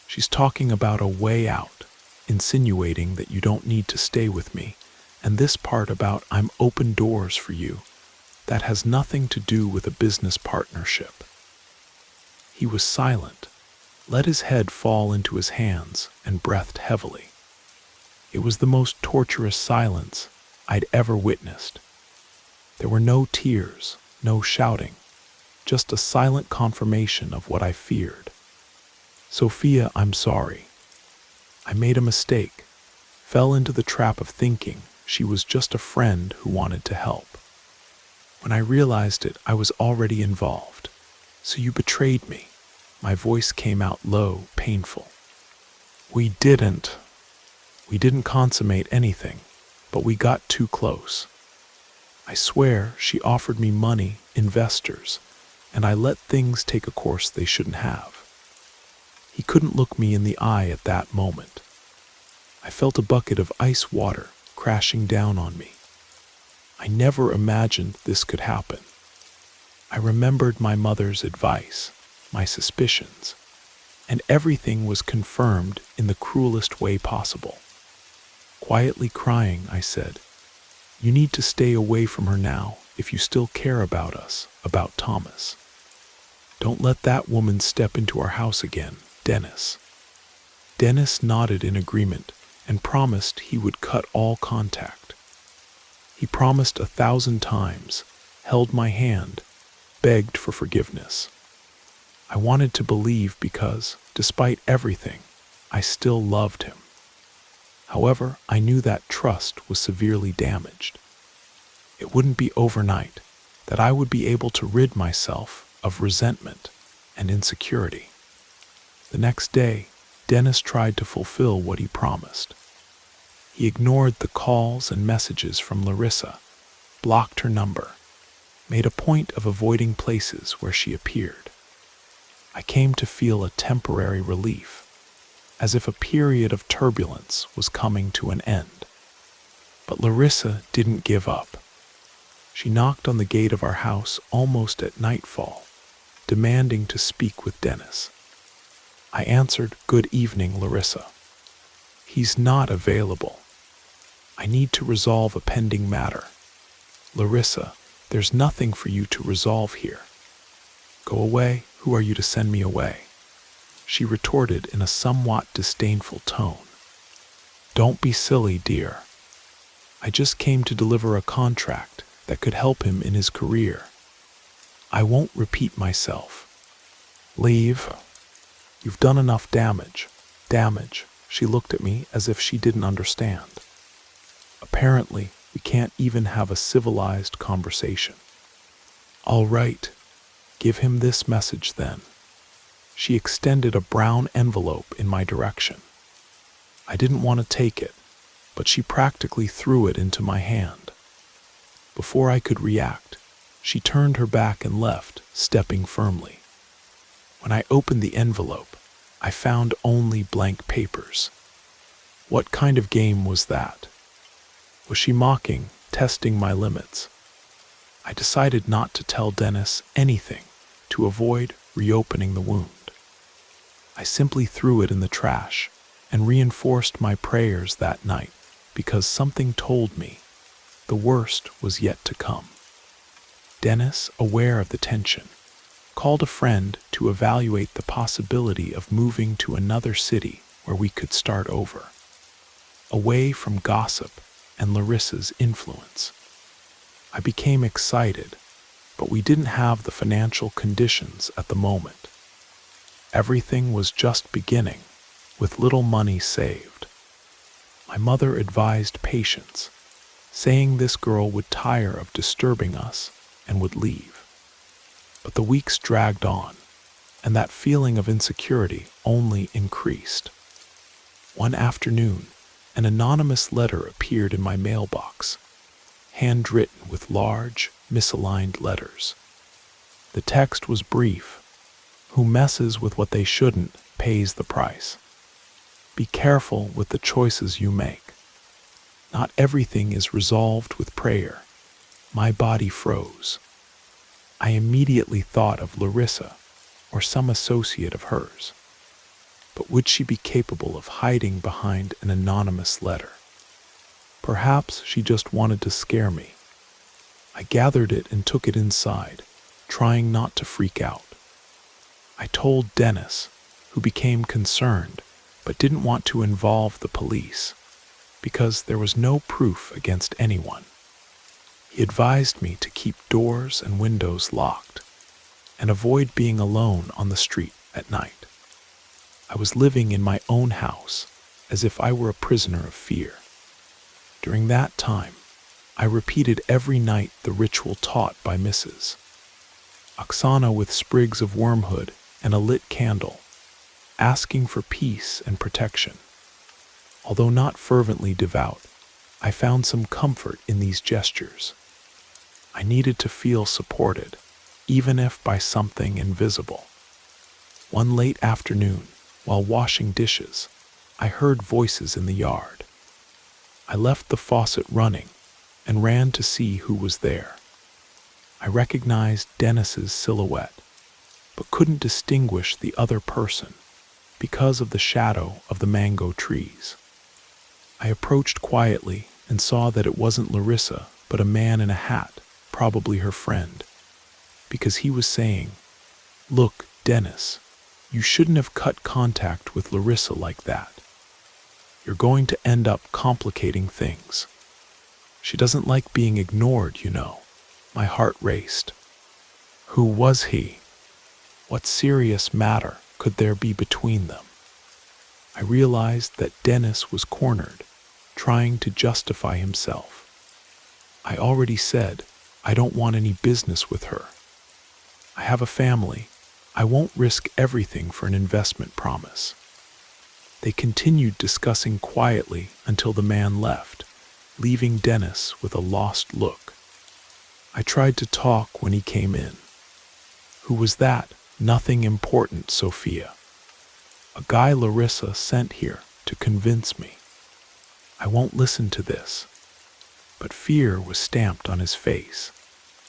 She's talking about a way out, insinuating that you don't need to stay with me, and this part about I'm open doors for you, that has nothing to do with a business partnership." He was silent, let his head fall into his hands, and breathed heavily. It was the most torturous silence I'd ever witnessed. There were no tears, no shouting, just a silent confirmation of what I feared. "Sophia, I'm sorry. I made a mistake, fell into the trap of thinking she was just a friend who wanted to help. When I realized it, I was already involved. So you betrayed me." My voice came out low, painful. We didn't consummate anything, but we got too close. I swear she offered me money, investors, and I let things take a course they shouldn't have. He couldn't look me in the eye at that moment. I felt a bucket of ice water crashing down on me. I never imagined this could happen. I remembered my mother's advice, my suspicions, and everything was confirmed in the cruelest way possible. Quietly crying, I said, "You need to stay away from her now if you still care about us, about Thomas. Don't let that woman step into our house again, Dennis." Dennis nodded in agreement and promised he would cut all contact. He promised 1,000 times, held my hand, begged for forgiveness. I wanted to believe because, despite everything, I still loved him. However, I knew that trust was severely damaged. It wouldn't be overnight that I would be able to rid myself of resentment and insecurity. The next day, Dennis tried to fulfill what he promised. He ignored the calls and messages from Larissa, blocked her number, made a point of avoiding places where she appeared. I came to feel a temporary relief, as if a period of turbulence was coming to an end. But Larissa didn't give up. She knocked on the gate of our house almost at nightfall, demanding to speak with Dennis. I answered, "Good evening, Larissa." "He's not available. I need to resolve a pending matter." "Larissa, there's nothing for you to resolve here." "Go away? Who are you to send me away?" She retorted in a somewhat disdainful tone. "Don't be silly, dear. I just came to deliver a contract that could help him in his career. I won't repeat myself. Leave. You've done enough damage." Damage. She looked at me as if she didn't understand. Apparently, we can't even have a civilized conversation. "All right. Give him this message then." She extended a brown envelope in my direction. I didn't want to take it, but she practically threw it into my hand. Before I could react, she turned her back and left, stepping firmly. When I opened the envelope, I found only blank papers. What kind of game was that? Was she mocking, testing my limits? I decided not to tell Dennis anything to avoid reopening the wound. I simply threw it in the trash and reinforced my prayers that night because something told me the worst was yet to come. Dennis, aware of the tension, called a friend to evaluate the possibility of moving to another city where we could start over, away from gossip and Larissa's influence. I became excited, but we didn't have the financial conditions at the moment. Everything was just beginning, with little money saved. My mother advised patience, saying this girl would tire of disturbing us and would leave. But the weeks dragged on, and that feeling of insecurity only increased. One afternoon, an anonymous letter appeared in my mailbox, handwritten with large, misaligned letters. The text was brief: "Who messes with what they shouldn't pays the price. Be careful with the choices you make. Not everything is resolved with prayer." My body froze. I immediately thought of Larissa or some associate of hers. But would she be capable of hiding behind an anonymous letter? Perhaps she just wanted to scare me. I gathered it and took it inside, trying not to freak out. I told Dennis, who became concerned but didn't want to involve the police because there was no proof against anyone. He advised me to keep doors and windows locked and avoid being alone on the street at night. I was living in my own house as if I were a prisoner of fear. During that time, I repeated every night the ritual taught by Mrs. Oksana with sprigs of wormwood and a lit candle, asking for peace and protection. Although not fervently devout, I found some comfort in these gestures. I needed to feel supported, even if by something invisible. One late afternoon, while washing dishes, I heard voices in the yard. I left the faucet running and ran to see who was there. I recognized Dennis's silhouette, but couldn't distinguish the other person because of the shadow of the mango trees. I approached quietly and saw that it wasn't Larissa, but a man in a hat, probably her friend, because he was saying, "Look, Dennis, you shouldn't have cut contact with Larissa like that. You're going to end up complicating things. She doesn't like being ignored, you know." My heart raced. Who was he? What serious matter could there be between them? I realized that Dennis was cornered, trying to justify himself. I already said, I don't want any business with her. I have a family. I won't risk everything for an investment promise. They continued discussing quietly until the man left, leaving Dennis with a lost look. I tried to talk when he came in. Who was that? Nothing important, Sophia. A guy Larissa sent here to convince me. I won't listen to this. But fear was stamped on his face,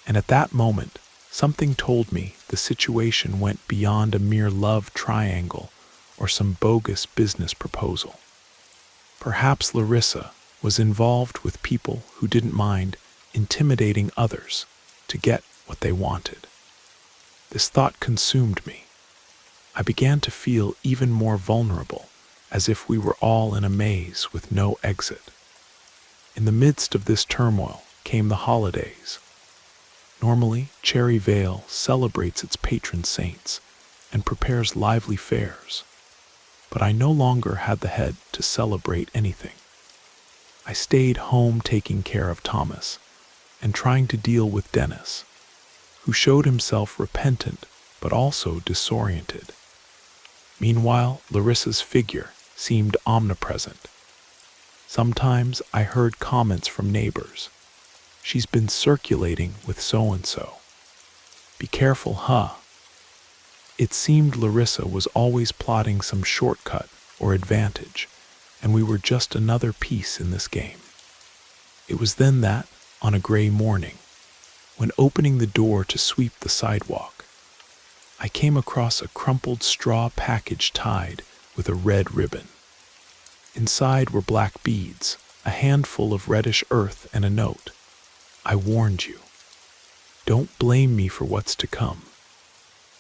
and at that moment, something told me the situation went beyond a mere love triangle or some bogus business proposal. Perhaps Larissa was involved with people who didn't mind intimidating others to get what they wanted. This thought consumed me. I began to feel even more vulnerable, as if we were all in a maze with no exit. In the midst of this turmoil came the holidays. Normally, Cherry Vale celebrates its patron saints and prepares lively fairs, but I no longer had the head to celebrate anything. I stayed home taking care of Thomas and trying to deal with Dennis, who showed himself repentant but also disoriented. Meanwhile, Larissa's figure seemed omnipresent. Sometimes I heard comments from neighbors. She's been circulating with so-and-so. Be careful, huh? It seemed Larissa was always plotting some shortcut or advantage, and we were just another piece in this game. It was then that, on a gray morning, when opening the door to sweep the sidewalk, I came across a crumpled straw package tied with a red ribbon. Inside were black beads, a handful of reddish earth, and a note. I warned you. Don't blame me for what's to come.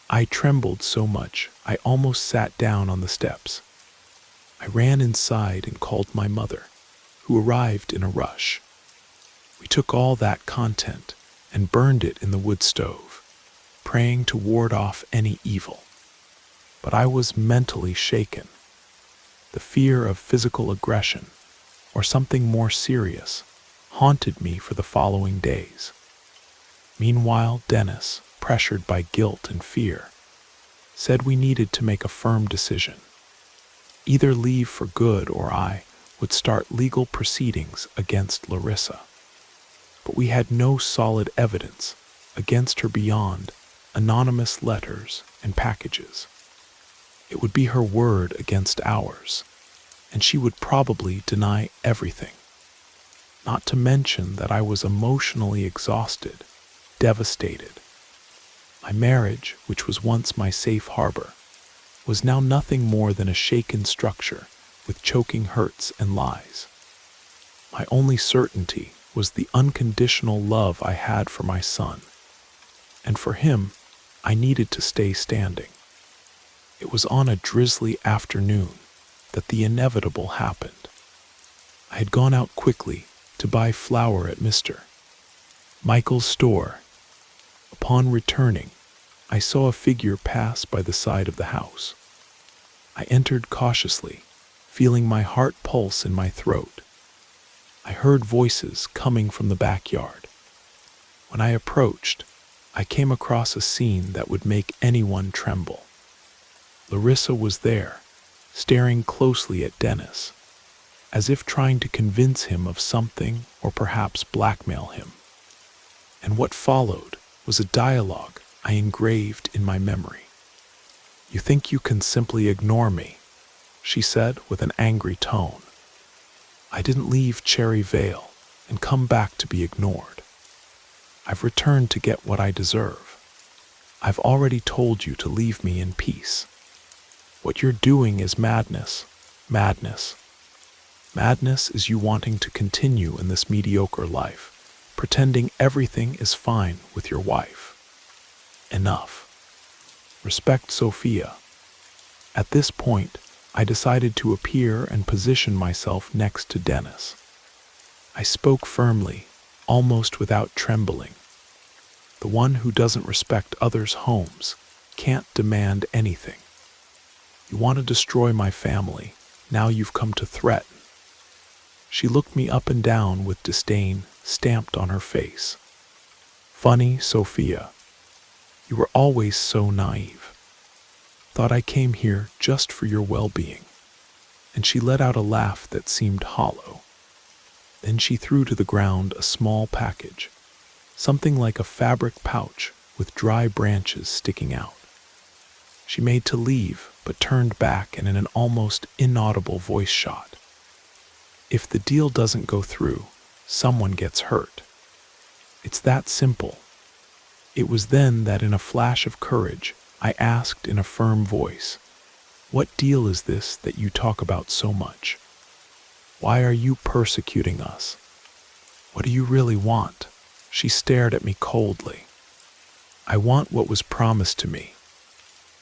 I trembled so much I almost sat down on the steps. I ran inside and called my mother, who arrived in a rush. We took all that content and burned it in the wood stove, praying to ward off any evil. But I was mentally shaken. The fear of physical aggression, or something more serious, haunted me for the following days. Meanwhile, Dennis, pressured by guilt and fear, said we needed to make a firm decision. Either leave for good or I would start legal proceedings against Larissa. But we had no solid evidence against her beyond anonymous letters and packages. It would be her word against ours, and she would probably deny everything. Not to mention that I was emotionally exhausted, devastated. My marriage, which was once my safe harbor, was now nothing more than a shaken structure with choking hurts and lies. My only certainty was the unconditional love I had for my son, and for him, I needed to stay standing. It was on a drizzly afternoon that the inevitable happened. I had gone out quickly to buy flour at Mr. Michael's store. Upon returning, I saw a figure pass by the side of the house. I entered cautiously, feeling my heart pulse in my throat. I heard voices coming from the backyard. When I approached, I came across a scene that would make anyone tremble. Larissa was there, staring closely at Dennis, as if trying to convince him of something or perhaps blackmail him. And what followed was a dialogue I engraved in my memory. "You think you can simply ignore me," she said with an angry tone. "I didn't leave Cherry Vale and come back to be ignored. I've returned to get what I deserve. I've already told you to leave me in peace. What you're doing is madness. Madness. Madness is you wanting to continue in this mediocre life, pretending everything is fine with your wife. Enough. Respect Sophia." At this point, I decided to appear and position myself next to Dennis. I spoke firmly, almost without trembling. The one who doesn't respect others' homes can't demand anything. You want to destroy my family, now you've come to threaten. She looked me up and down with disdain stamped on her face. "Funny, Sophia. You were always so naive. Thought I came here just for your well-being." And she let out a laugh that seemed hollow. Then she threw to the ground a small package, something like a fabric pouch with dry branches sticking out. She made to leave, but turned back and in an almost inaudible voice shot, "If the deal doesn't go through, someone gets hurt. It's that simple." It was then that in a flash of courage, I asked in a firm voice, "What deal is this that you talk about so much? Why are you persecuting us? What do you really want?" She stared at me coldly. "I want what was promised to me.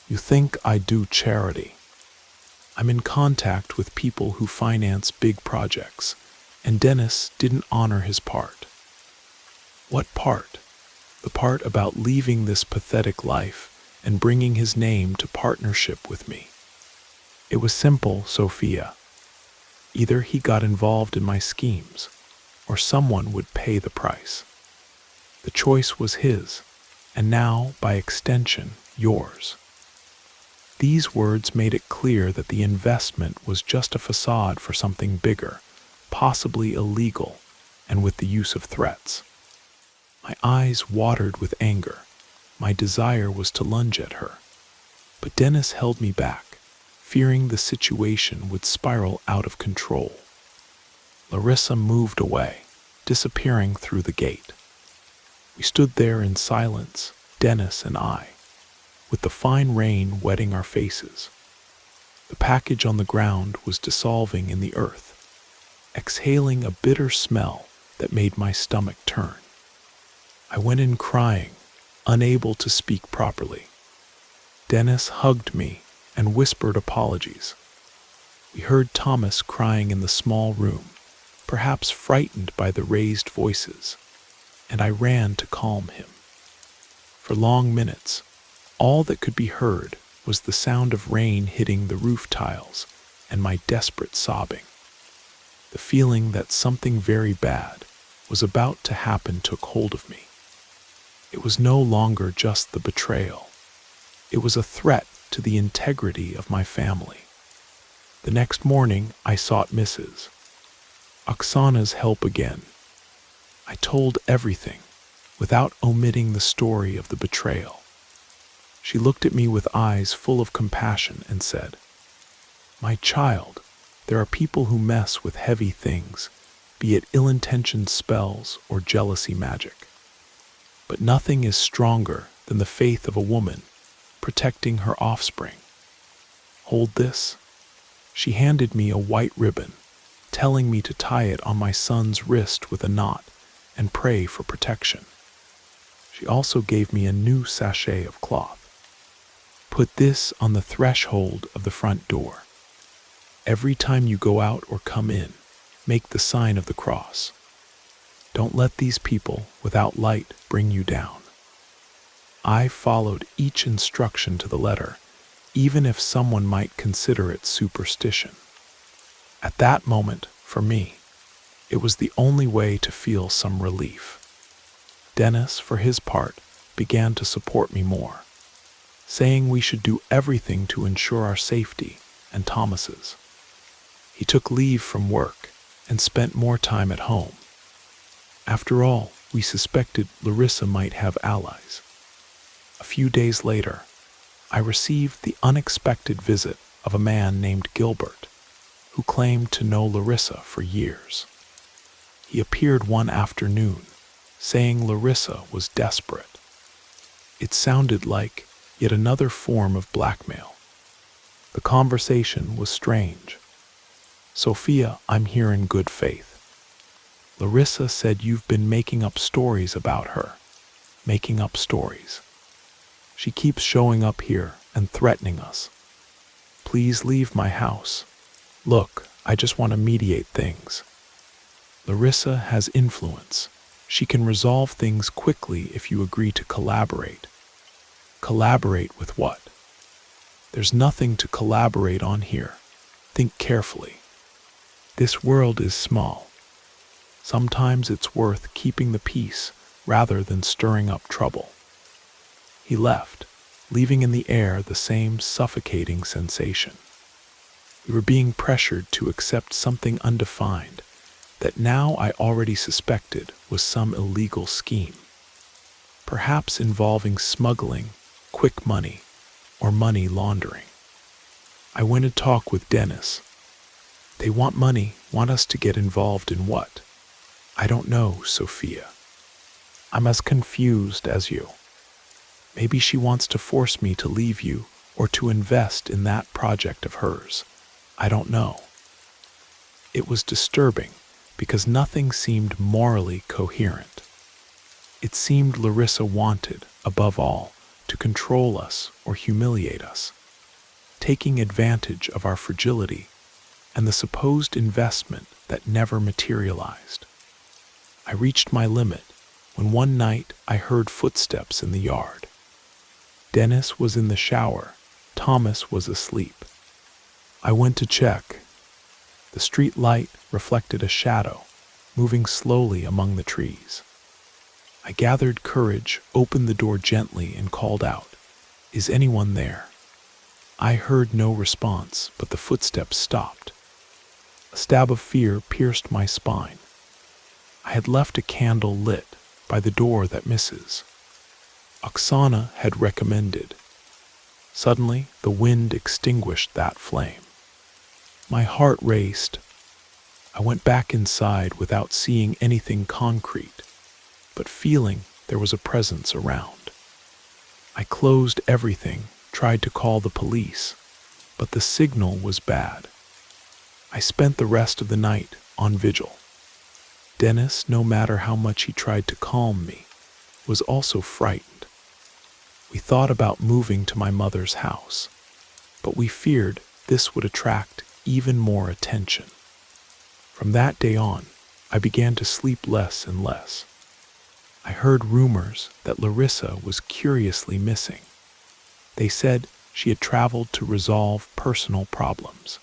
You think I do charity. I'm in contact with people who finance big projects, and Dennis didn't honor his part." "What part?" "The part about leaving this pathetic life and bringing his name to partnership with me. It was simple, Sophia. Either he got involved in my schemes, or someone would pay the price. The choice was his, and now, by extension, yours." These words made it clear that the investment was just a facade for something bigger, possibly illegal, and with the use of threats. My eyes watered with anger. My desire was to lunge at her. But Dennis held me back, fearing the situation would spiral out of control. Larissa moved away, disappearing through the gate. We stood there in silence, Dennis and I, with the fine rain wetting our faces. The package on the ground was dissolving in the earth, exhaling a bitter smell that made my stomach turn. I went in crying, unable to speak properly. Dennis hugged me and whispered apologies. We heard Thomas crying in the small room, perhaps frightened by the raised voices, and I ran to calm him. For long minutes, all that could be heard was the sound of rain hitting the roof tiles and my desperate sobbing. The feeling that something very bad was about to happen took hold of me. It was no longer just the betrayal. It was a threat to the integrity of my family. The next morning, I sought Mrs. Oksana's help again. I told everything, without omitting the story of the betrayal. She looked at me with eyes full of compassion and said, "My child, there are people who mess with heavy things, be it ill-intentioned spells or jealousy magic. But nothing is stronger than the faith of a woman protecting her offspring. Hold this." She handed me a white ribbon, telling me to tie it on my son's wrist with a knot and pray for protection. She also gave me a new sachet of cloth. "Put this on the threshold of the front door. Every time you go out or come in, make the sign of the cross. Don't let these people without light bring you down." I followed each instruction to the letter, even if someone might consider it superstition. At that moment, for me, it was the only way to feel some relief. Dennis, for his part, began to support me more, saying we should do everything to ensure our safety and Thomas's. He took leave from work and spent more time at home. After all, we suspected Larissa might have allies. A few days later, I received the unexpected visit of a man named Gilbert, who claimed to know Larissa for years. He appeared one afternoon, saying Larissa was desperate. It sounded like yet another form of blackmail. The conversation was strange. "Sophia, I'm here in good faith. Larissa said you've been making up stories about her. Making up stories. She keeps showing up here and threatening us. Please leave my house. Look, I just want to mediate things. Larissa has influence. She can resolve things quickly if you agree to collaborate." Collaborate with what? There's nothing to collaborate on here. Think carefully. This world is small. Sometimes it's worth keeping the peace rather than stirring up trouble. He left, leaving in the air the same suffocating sensation. We were being pressured to accept something undefined that now I already suspected was some illegal scheme, perhaps involving smuggling, quick money, or money laundering. I went to talk with Dennis. They want money, want us to get involved in what? I don't know, Sophia. I'm as confused as you. Maybe she wants to force me to leave you or to invest in that project of hers. I don't know. It was disturbing because nothing seemed morally coherent. It seemed Larissa wanted, above all, to control us or humiliate us, taking advantage of our fragility and the supposed investment that never materialized. I reached my limit when one night I heard footsteps in the yard. Dennis was in the shower. Thomas was asleep. I went to check. The street light reflected a shadow, moving slowly among the trees. I gathered courage, opened the door gently, and called out, "Is anyone there?" I heard no response, but the footsteps stopped. A A stab of fear pierced my spine. I had left a candle lit by the door that Mrs. Oksana had recommended. Suddenly, the wind extinguished that flame. My heart raced. I went back inside without seeing anything concrete, but feeling there was a presence around. I closed everything, tried to call the police, but the signal was bad. I spent the rest of the night on vigil. Dennis, no matter how much he tried to calm me, was also frightened. We thought about moving to my mother's house, but we feared this would attract even more attention. From that day on, I began to sleep less and less. I heard rumors that Larissa was curiously missing. They said she had traveled to resolve personal problems.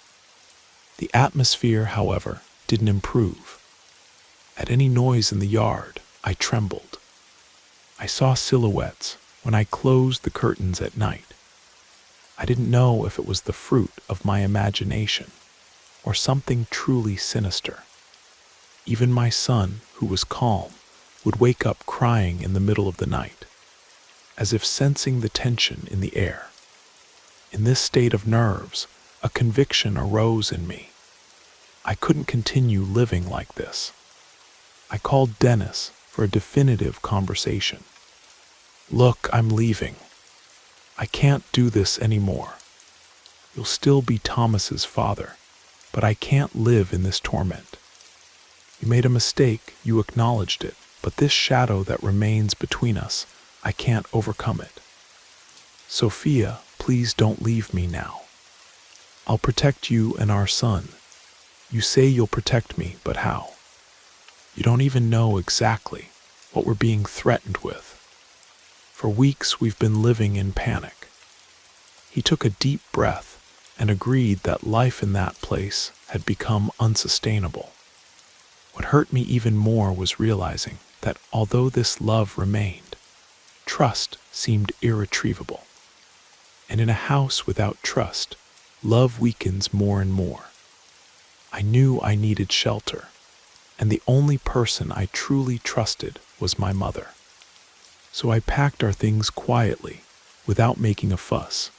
The atmosphere, however, didn't improve. At any noise in the yard, I trembled. I saw silhouettes when I closed the curtains at night. I didn't know if it was the fruit of my imagination or something truly sinister. Even my son, who was calm, would wake up crying in the middle of the night, as if sensing the tension in the air. In this state of nerves, a conviction arose in me. I couldn't continue living like this. I called Dennis for a definitive conversation. "Look, I'm leaving. I can't do this anymore. You'll still be Thomas's father, but I can't live in this torment. You made a mistake, you acknowledged it, but this shadow that remains between us, I can't overcome it. Sophia, please don't leave me now. I'll protect you and our son. You say you'll protect me, but how? You don't even know exactly what we're being threatened with. For weeks we've been living in panic." He took a deep breath and agreed that life in that place had become unsustainable. What hurt me even more was realizing that although this love remained, trust seemed irretrievable. And in a house without trust, love weakens more and more. I knew I needed shelter, and the only person I truly trusted was my mother. So I packed our things quietly, without making a fuss.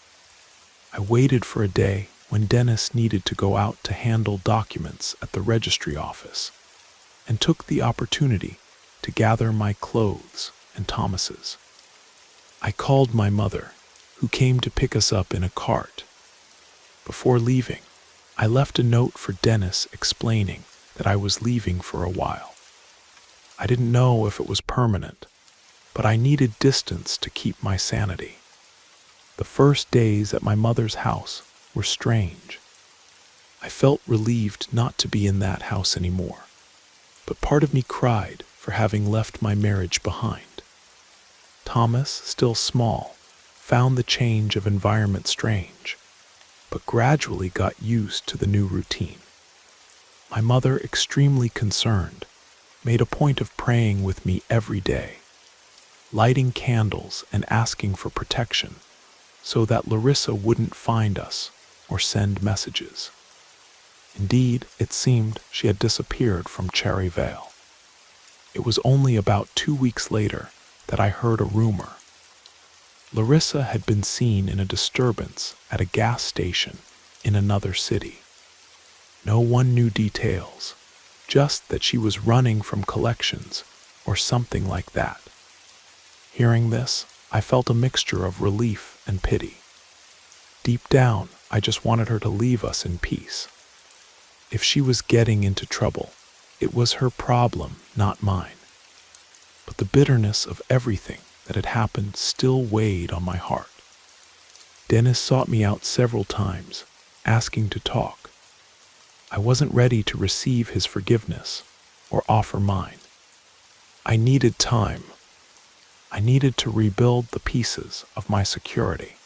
I waited for a day when Dennis needed to go out to handle documents at the registry office, and took the opportunity to gather my clothes and Thomas's. I called my mother, who came to pick us up in a cart. Before leaving, I left a note for Dennis explaining that I was leaving for a while. I didn't know if it was permanent, but I needed distance to keep my sanity. The first days at my mother's house were strange. I felt relieved not to be in that house anymore, but part of me cried for having left my marriage behind. Thomas, still small, found the change of environment strange, but gradually got used to the new routine. My mother, extremely concerned, made a point of praying with me every day, lighting candles and asking for protection so that Larissa wouldn't find us or send messages. Indeed, it seemed she had disappeared from Cherry Vale. It was only about 2 weeks later that I heard a rumor. Larissa had been seen in a disturbance at a gas station in another city. No one knew details, just that she was running from collections or something like that. Hearing this, I felt a mixture of relief and pity. Deep down, I just wanted her to leave us in peace. If she was getting into trouble, it was her problem, not mine. But the bitterness of everything that had happened still weighed on my heart. Dennis sought me out several times, asking to talk. I wasn't ready to receive his forgiveness or offer mine. I needed time. I needed to rebuild the pieces of my security.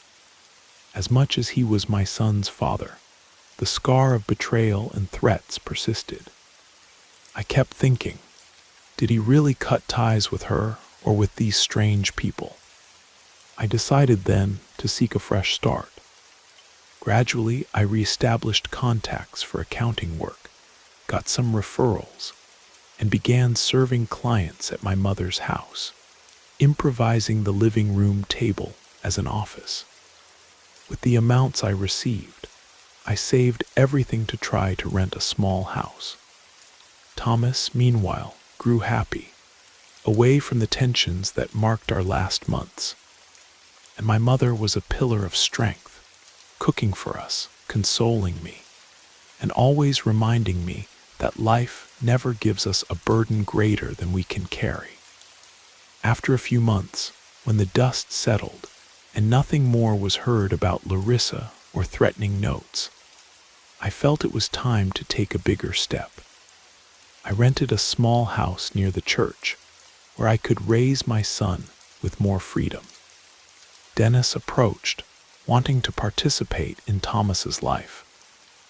As much as he was my son's father, the scar of betrayal and threats persisted. I kept thinking, did he really cut ties with her or with these strange people? I decided then to seek a fresh start. Gradually, I reestablished contacts for accounting work got some referrals, and began serving clients at my mother's house, improvising the living room table as an office. With the amounts I received, I saved everything to try to rent a small house. Thomas, meanwhile, grew happy, away from the tensions that marked our last months. And my mother was a pillar of strength, cooking for us, consoling me, and always reminding me that life never gives us a burden greater than we can carry. After a few months, when the dust settled and nothing more was heard about Larissa or threatening notes, I felt it was time to take a bigger step. I rented a small house near the church where I could raise my son with more freedom. Dennis approached, wanting to participate in Thomas's life,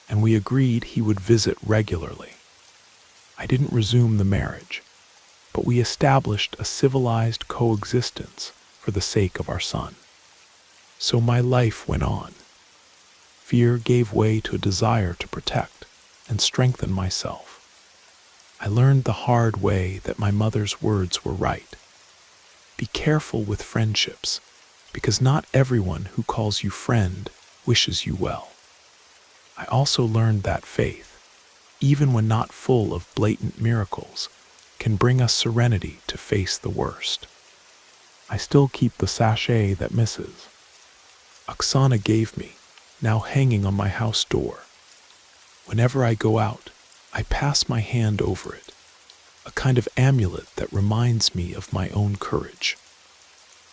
and we agreed he would visit regularly. I didn't resume the marriage, but we established a civilized coexistence for the sake of our son. So my life went on. Fear gave way to a desire to protect and strengthen myself. I learned the hard way that my mother's words were right. Be careful with friendships, because not everyone who calls you friend wishes you well. I also learned that faith, even when not full of blatant miracles, can bring us serenity to face the worst. I still keep the sachet that Mrs. Oksana gave me, now hanging on my house door. Whenever I go out, I pass my hand over it, a kind of amulet that reminds me of my own courage.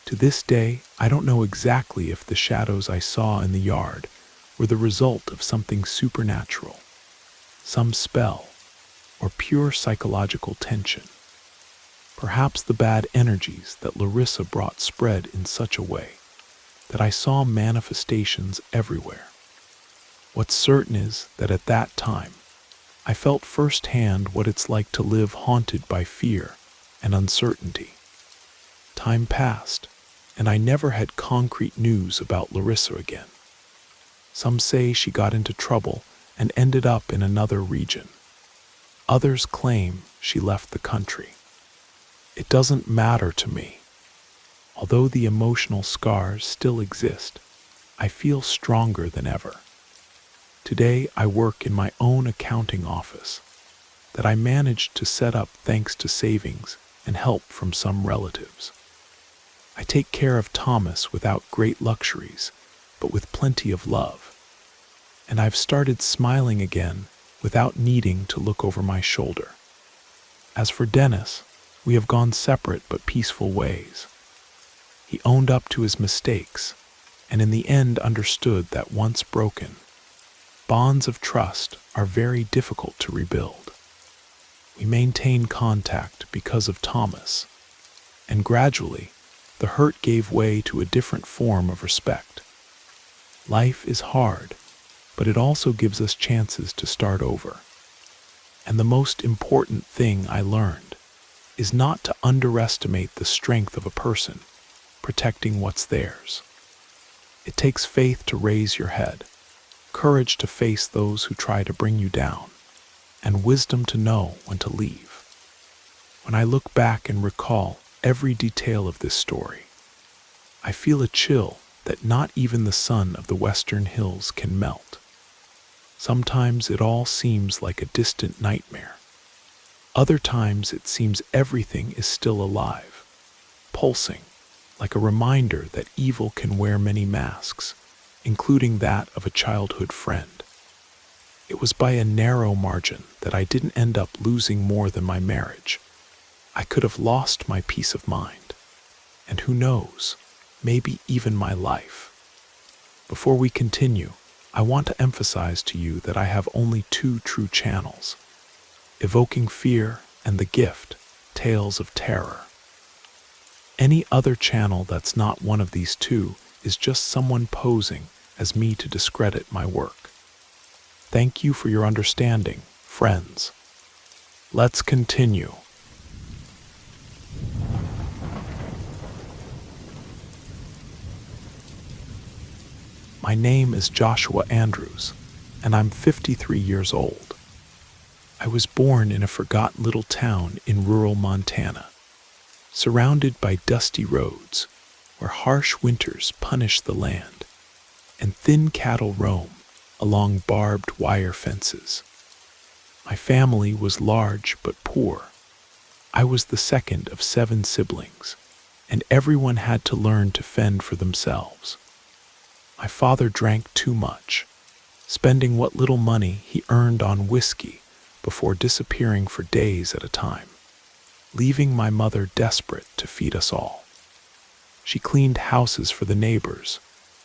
To this day, I don't know exactly if the shadows I saw in the yard were the result of something supernatural, some spell, or pure psychological tension. Perhaps the bad energies that Larissa brought spread in such a way that I saw manifestations everywhere. What's certain is that at that time, I felt firsthand what it's like to live haunted by fear and uncertainty. Time passed, and I never had concrete news about Larissa again. Some say she got into trouble and ended up in another region. Others claim she left the country. It doesn't matter to me. Although the emotional scars still exist, I feel stronger than ever. Today I work in my own accounting office that I managed to set up thanks to savings and help from some relatives. I take care of Thomas without great luxuries, but with plenty of love. And I've started smiling again without needing to look over my shoulder. As for Dennis, we have gone separate but peaceful ways. He owned up to his mistakes, and in the end understood that once broken, bonds of trust are very difficult to rebuild. We maintain contact because of Thomas, and gradually, the hurt gave way to a different form of respect. Life is hard, but it also gives us chances to start over. And the most important thing I learned is not to underestimate the strength of a person protecting what's theirs. It takes faith to raise your head, courage to face those who try to bring you down, and wisdom to know when to leave. When I look back and recall every detail of this story, I feel a chill that not even the sun of the western hills can melt. Sometimes it all seems like a distant nightmare. Other times it seems everything is still alive, pulsing, like a reminder that evil can wear many masks, including that of a childhood friend. It was by a narrow margin that I didn't end up losing more than my marriage. I could have lost my peace of mind, and who knows, maybe even my life. Before we continue, I want to emphasize to you that I have only two true channels: Evoking Fear and The Gift, Tales of Terror. Any other channel that's not one of these two is just someone posing as me to discredit my work. Thank you for your understanding, friends. Let's continue. My name is Joshua Andrews, and I'm 53 years old. I was born in a forgotten little town in rural Montana, surrounded by dusty roads where harsh winters punish the land and thin cattle roam along barbed wire fences. My family was large but poor. I was the second of 7 siblings, and everyone had to learn to fend for themselves. My father drank too much, spending what little money he earned on whiskey before disappearing for days at a time, leaving my mother desperate to feed us all. She cleaned houses for the neighbors,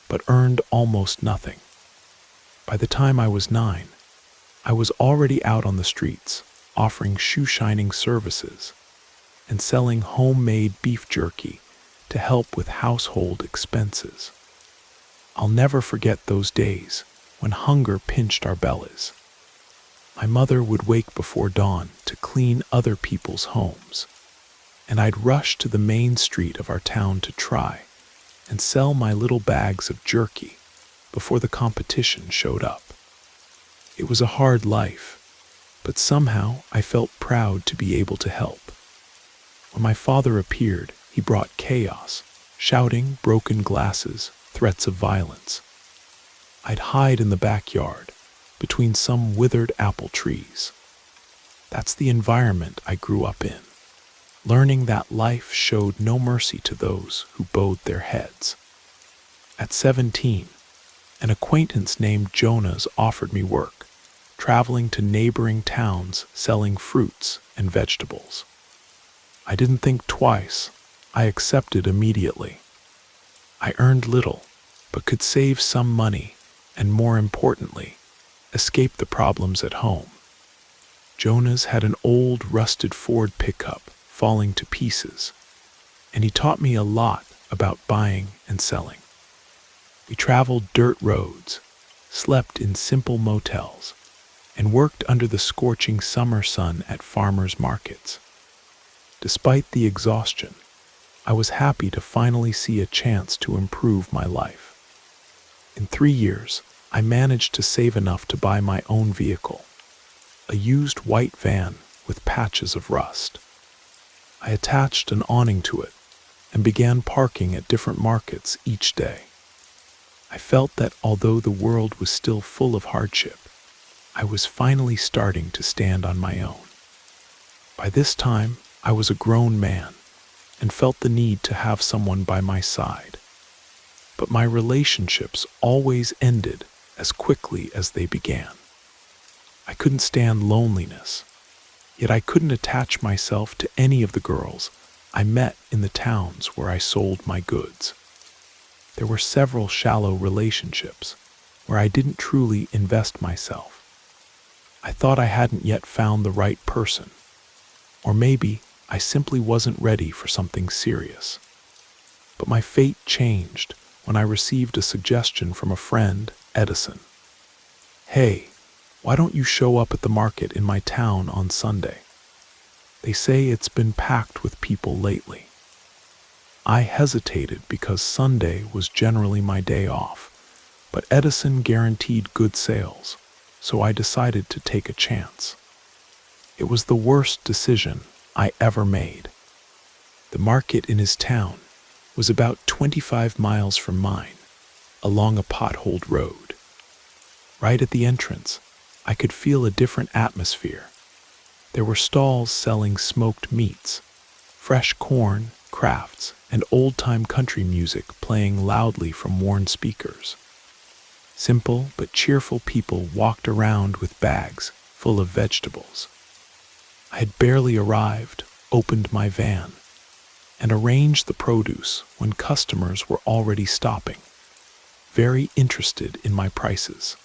but earned almost nothing. By the time I was 9, I was already out on the streets, offering shoe-shining services and selling homemade beef jerky to help with household expenses. I'll never forget those days when hunger pinched our bellies. My mother would wake before dawn to clean other people's homes, and I'd rush to the main street of our town to try and sell my little bags of jerky before the competition showed up. It was a hard life, but somehow I felt proud to be able to help. When my father appeared, he brought chaos, shouting, broken glasses, threats of violence. I'd hide in the backyard, between some withered apple trees. That's the environment I grew up in, learning that life showed no mercy to those who bowed their heads. At 17, an acquaintance named Jonas offered me work, traveling to neighboring towns selling fruits and vegetables. I didn't think twice. I accepted immediately. I earned little, but could save some money and, more importantly, escape the problems at home. Jonas had an old, rusted Ford pickup falling to pieces, and he taught me a lot about buying and selling. We traveled dirt roads, slept in simple motels, and worked under the scorching summer sun at farmers' markets. Despite the exhaustion, I was happy to finally see a chance to improve my life. In 3 years, I managed to save enough to buy my own vehicle, a used white van with patches of rust. I attached an awning to it and began parking at different markets each day. I felt that although the world was still full of hardship, I was finally starting to stand on my own. By this time, I was a grown man and felt the need to have someone by my side. But my relationships always ended as quickly as they began. I couldn't stand loneliness, yet I couldn't attach myself to any of the girls I met in the towns where I sold my goods. There were several shallow relationships where I didn't truly invest myself. I thought I hadn't yet found the right person, or maybe I simply wasn't ready for something serious. But my fate changed when I received a suggestion from a friend, Edison. "Hey, why don't you show up at the market in my town on Sunday? They say it's been packed with people lately." I hesitated because Sunday was generally my day off, but Edison guaranteed good sales, so I decided to take a chance. It was the worst decision I ever made. The market in his town was about 25 miles from mine, along a potholed road. Right at the entrance, I could feel a different atmosphere. There were stalls selling smoked meats, fresh corn, crafts, and old-time country music playing loudly from worn speakers. Simple but cheerful people walked around with bags full of vegetables. I had barely arrived, opened my van, and arranged the produce when customers were already stopping, very interested in my prices.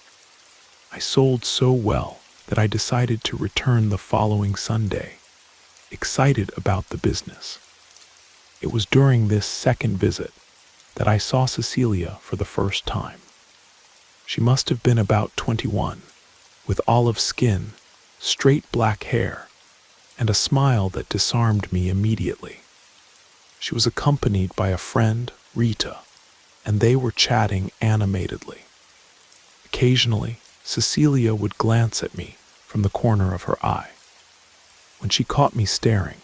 I sold so well that I decided to return the following Sunday, excited about the business. It was during this second visit that I saw Cecilia for the first time. She must have been about 21, with olive skin, straight black hair, and a smile that disarmed me immediately. She was accompanied by a friend, Rita, and they were chatting animatedly. Occasionally, Cecilia would glance at me from the corner of her eye. When she caught me staring,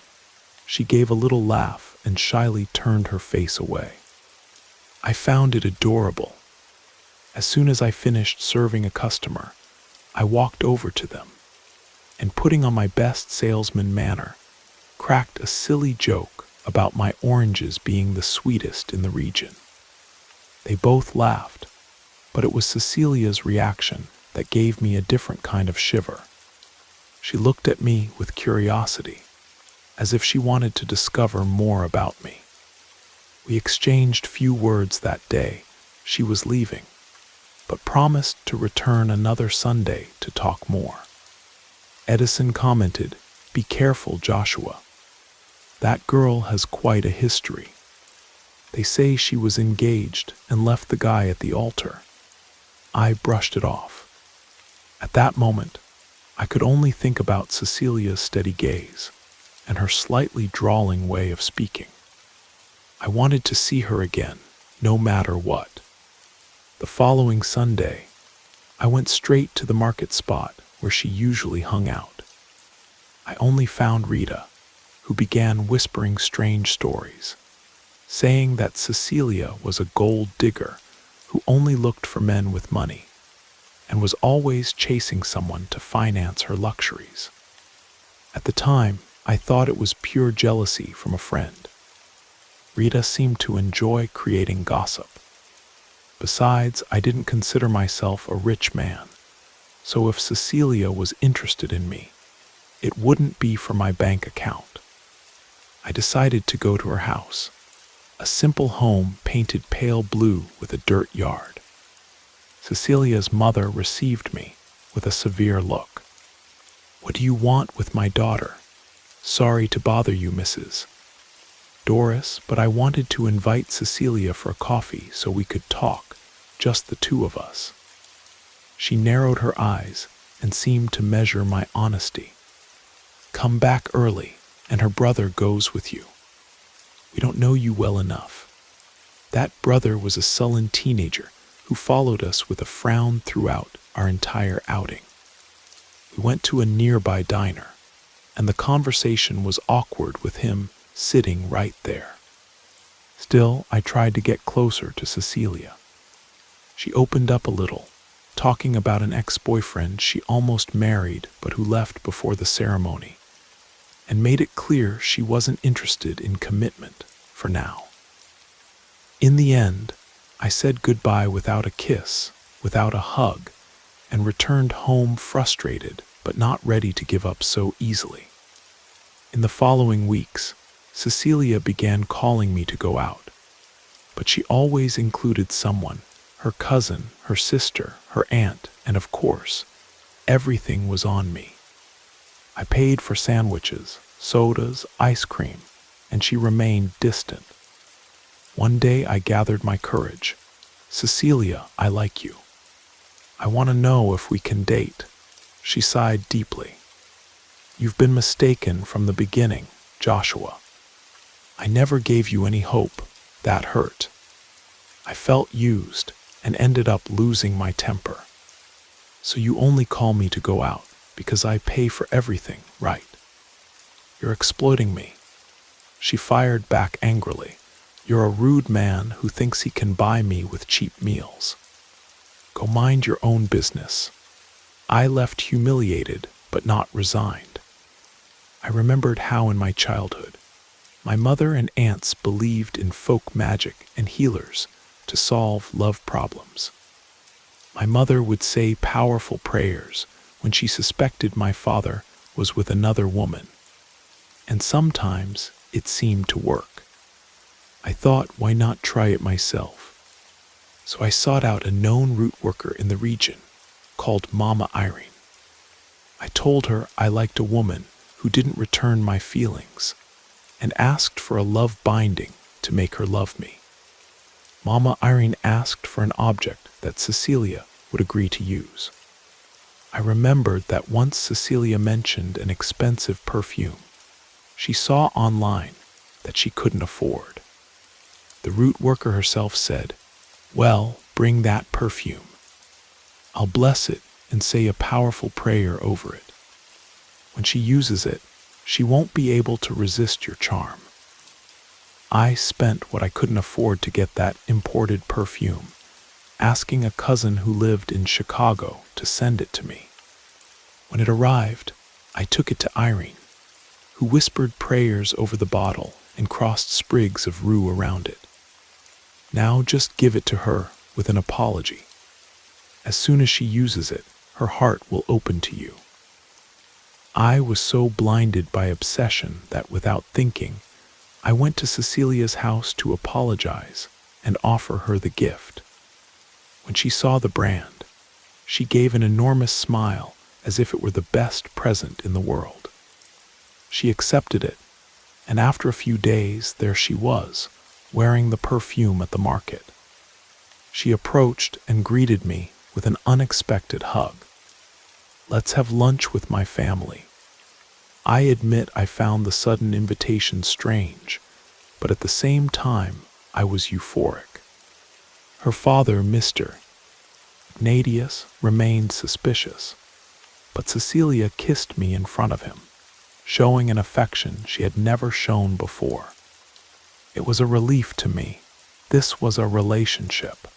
she gave a little laugh and shyly turned her face away. I found it adorable. As soon as I finished serving a customer, I walked over to them and, putting on my best salesman manner, cracked a silly joke about my oranges being the sweetest in the region. They both laughed, but it was Cecilia's reaction that gave me a different kind of shiver. She looked at me with curiosity, as if she wanted to discover more about me. We exchanged few words that day. She was leaving, but promised to return another Sunday to talk more. Edison commented, "Be careful, Joshua. That girl has quite a history. They say she was engaged and left the guy at the altar." I brushed it off. At that moment, I could only think about Cecilia's steady gaze and her slightly drawling way of speaking. I wanted to see her again, no matter what. The following Sunday, I went straight to the market spot where she usually hung out. I only found Rita, who began whispering strange stories, saying that Cecilia was a gold digger who only looked for men with money and was always chasing someone to finance her luxuries. At the time, I thought it was pure jealousy from a friend. Rita seemed to enjoy creating gossip. Besides, I didn't consider myself a rich man, so if Cecilia was interested in me, it wouldn't be for my bank account. I decided to go to her house, a simple home painted pale blue with a dirt yard. Cecilia's mother received me with a severe look. "What do you want with my daughter? Sorry to bother you, Mrs. Doris, but I wanted to invite Cecilia for a coffee so we could talk, just the two of us." She narrowed her eyes and seemed to measure my honesty. "Come back early, and her brother goes with you. We don't know you well enough." That brother was a sullen teenager who followed us with a frown throughout our entire outing. We went to a nearby diner, and the conversation was awkward with him sitting right there. Still, I tried to get closer to Cecilia. She opened up a little, talking about an ex-boyfriend she almost married but who left before the ceremony, and made it clear she wasn't interested in commitment for now. In the end, I said goodbye without a kiss, without a hug, and returned home frustrated but not ready to give up so easily. In the following weeks, Cecilia began calling me to go out, but she always included someone, her cousin, her sister, her aunt, and of course, everything was on me. I paid for sandwiches, sodas, ice cream, and she remained distant. One day I gathered my courage. "Cecilia, I like you. I want to know if we can date." She sighed deeply. "You've been mistaken from the beginning, Joshua. I never gave you any hope. That hurt. I felt used and ended up losing my temper. So you only call me to go out because I pay for everything, right? You're exploiting me." She fired back angrily. "You're a rude man who thinks he can buy me with cheap meals. Go mind your own business." I left humiliated but not resigned. I remembered how in my childhood, my mother and aunts believed in folk magic and healers to solve love problems. My mother would say powerful prayers when she suspected my father was with another woman, and sometimes it seemed to work. I thought, why not try it myself? So I sought out a known root worker in the region called Mama Irene. I told her I liked a woman who didn't return my feelings and asked for a love binding to make her love me. Mama Irene asked for an object that Cecilia would agree to use. I remembered that once Cecilia mentioned an expensive perfume she saw online that she couldn't afford. The root worker herself said, "Well, bring that perfume. I'll bless it and say a powerful prayer over it. When she uses it, she won't be able to resist your charm. I spent what I couldn't afford to get that imported perfume, asking a cousin who lived in Chicago to send it to me. When it arrived, I took it to Irene, who whispered prayers over the bottle and crossed sprigs of rue around it. Now just give it to her with an apology. As soon as she uses it, her heart will open to you. I was so blinded by obsession that without thinking, I went to Cecilia's house to apologize and offer her the gift. When she saw the brand, she gave an enormous smile as if it were the best present in the world. She accepted it, and after a few days, there she was, wearing the perfume at the market. She approached and greeted me with an unexpected hug. "Let's have lunch with my family." I admit I found the sudden invitation strange, but at the same time, I was euphoric. Her father, Mr. Ignatius, remained suspicious, but Cecilia kissed me in front of him, showing an affection she had never shown before. It was a relief to me. This was a relationship.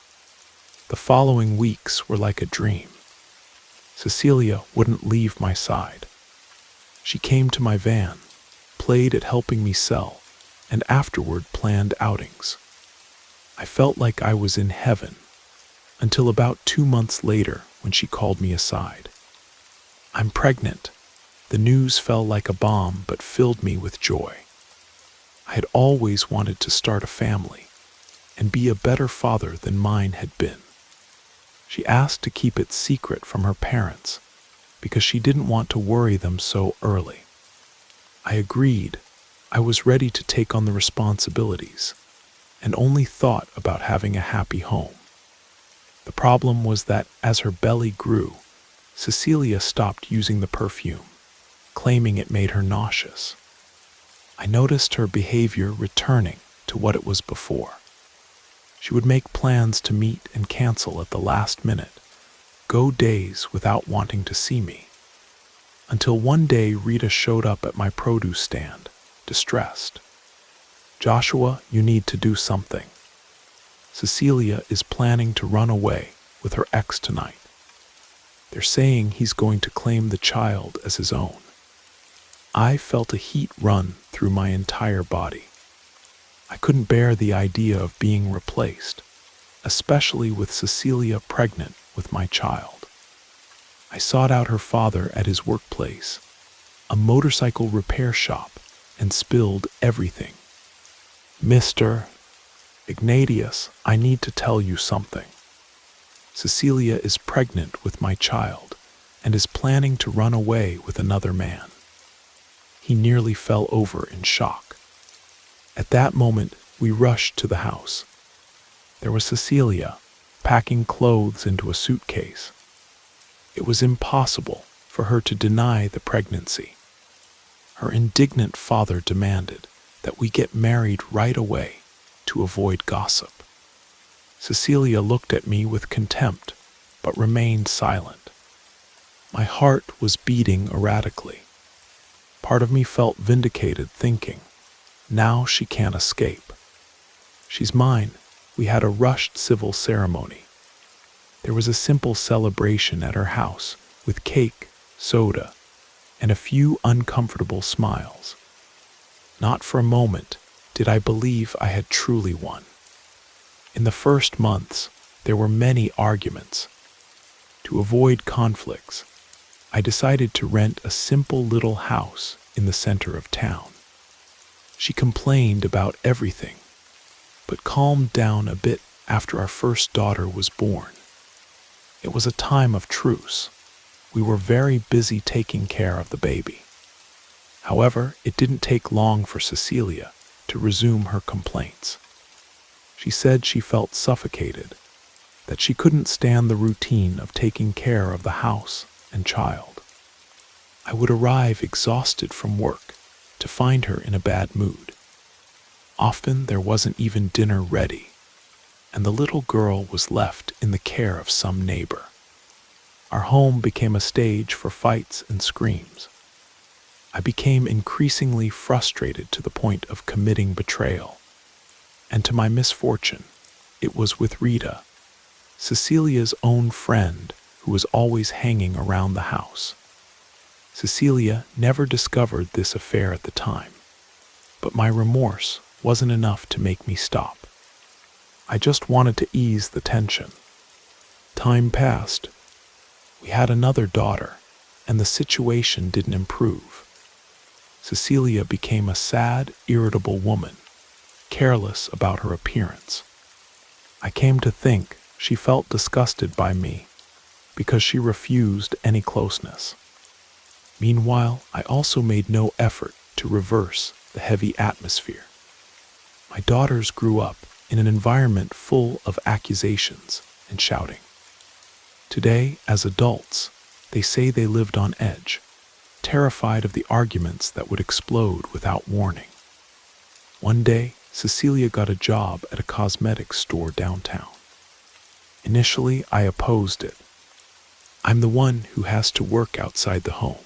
The following weeks were like a dream. Cecilia wouldn't leave my side. She came to my van, played at helping me sell, and afterward planned outings. I felt like I was in heaven, until about 2 months later when she called me aside. "I'm pregnant." The news fell like a bomb but filled me with joy. I had always wanted to start a family and be a better father than mine had been. She asked to keep it secret from her parents because she didn't want to worry them so early. I agreed. I was ready to take on the responsibilities and only thought about having a happy home. The problem was that as her belly grew, Cecilia stopped using the perfume, claiming it made her nauseous. I noticed her behavior returning to what it was before. She would make plans to meet and cancel at the last minute, go days without wanting to see me. Until one day Rita showed up at my produce stand, distressed. "Joshua, you need to do something. Cecilia is planning to run away with her ex tonight. They're saying he's going to claim the child as his own." I felt a heat run through my entire body. I couldn't bear the idea of being replaced, especially with Cecilia pregnant with my child. I sought out her father at his workplace, a motorcycle repair shop, and spilled everything. "Mr. Ignatius, I need to tell you something. Cecilia is pregnant with my child and is planning to run away with another man." He nearly fell over in shock. At that moment, we rushed to the house. There was Cecilia, packing clothes into a suitcase. It was impossible for her to deny the pregnancy. Her indignant father demanded that we get married right away to avoid gossip. Cecilia looked at me with contempt, but remained silent. My heart was beating erratically. Part of me felt vindicated, thinking, now she can't escape. She's mine. We had a rushed civil ceremony. There was a simple celebration at her house with cake, soda, and a few uncomfortable smiles. Not for a moment did I believe I had truly won. In the first months, there were many arguments. To avoid conflicts, I decided to rent a simple little house in the center of town. She complained about everything, but calmed down a bit after our first daughter was born. It was a time of truce. We were very busy taking care of the baby. However, it didn't take long for Cecilia to resume her complaints. She said she felt suffocated, that she couldn't stand the routine of taking care of the house and child. I would arrive exhausted from work to find her in a bad mood. Often there wasn't even dinner ready, and the little girl was left in the care of some neighbor. Our home became a stage for fights and screams. I became increasingly frustrated to the point of committing betrayal. And to my misfortune, it was with Rita, Cecilia's own friend, who was always hanging around the house. Cecilia never discovered this affair at the time, but my remorse wasn't enough to make me stop. I just wanted to ease the tension. Time passed. We had another daughter, and the situation didn't improve. Cecilia became a sad, irritable woman, careless about her appearance. I came to think she felt disgusted by me because she refused any closeness. Meanwhile, I also made no effort to reverse the heavy atmosphere. My daughters grew up in an environment full of accusations and shouting. Today, as adults, they say they lived on edge, terrified of the arguments that would explode without warning. One day, Cecilia got a job at a cosmetics store downtown. Initially, I opposed it. I'm the one who has to work outside the home.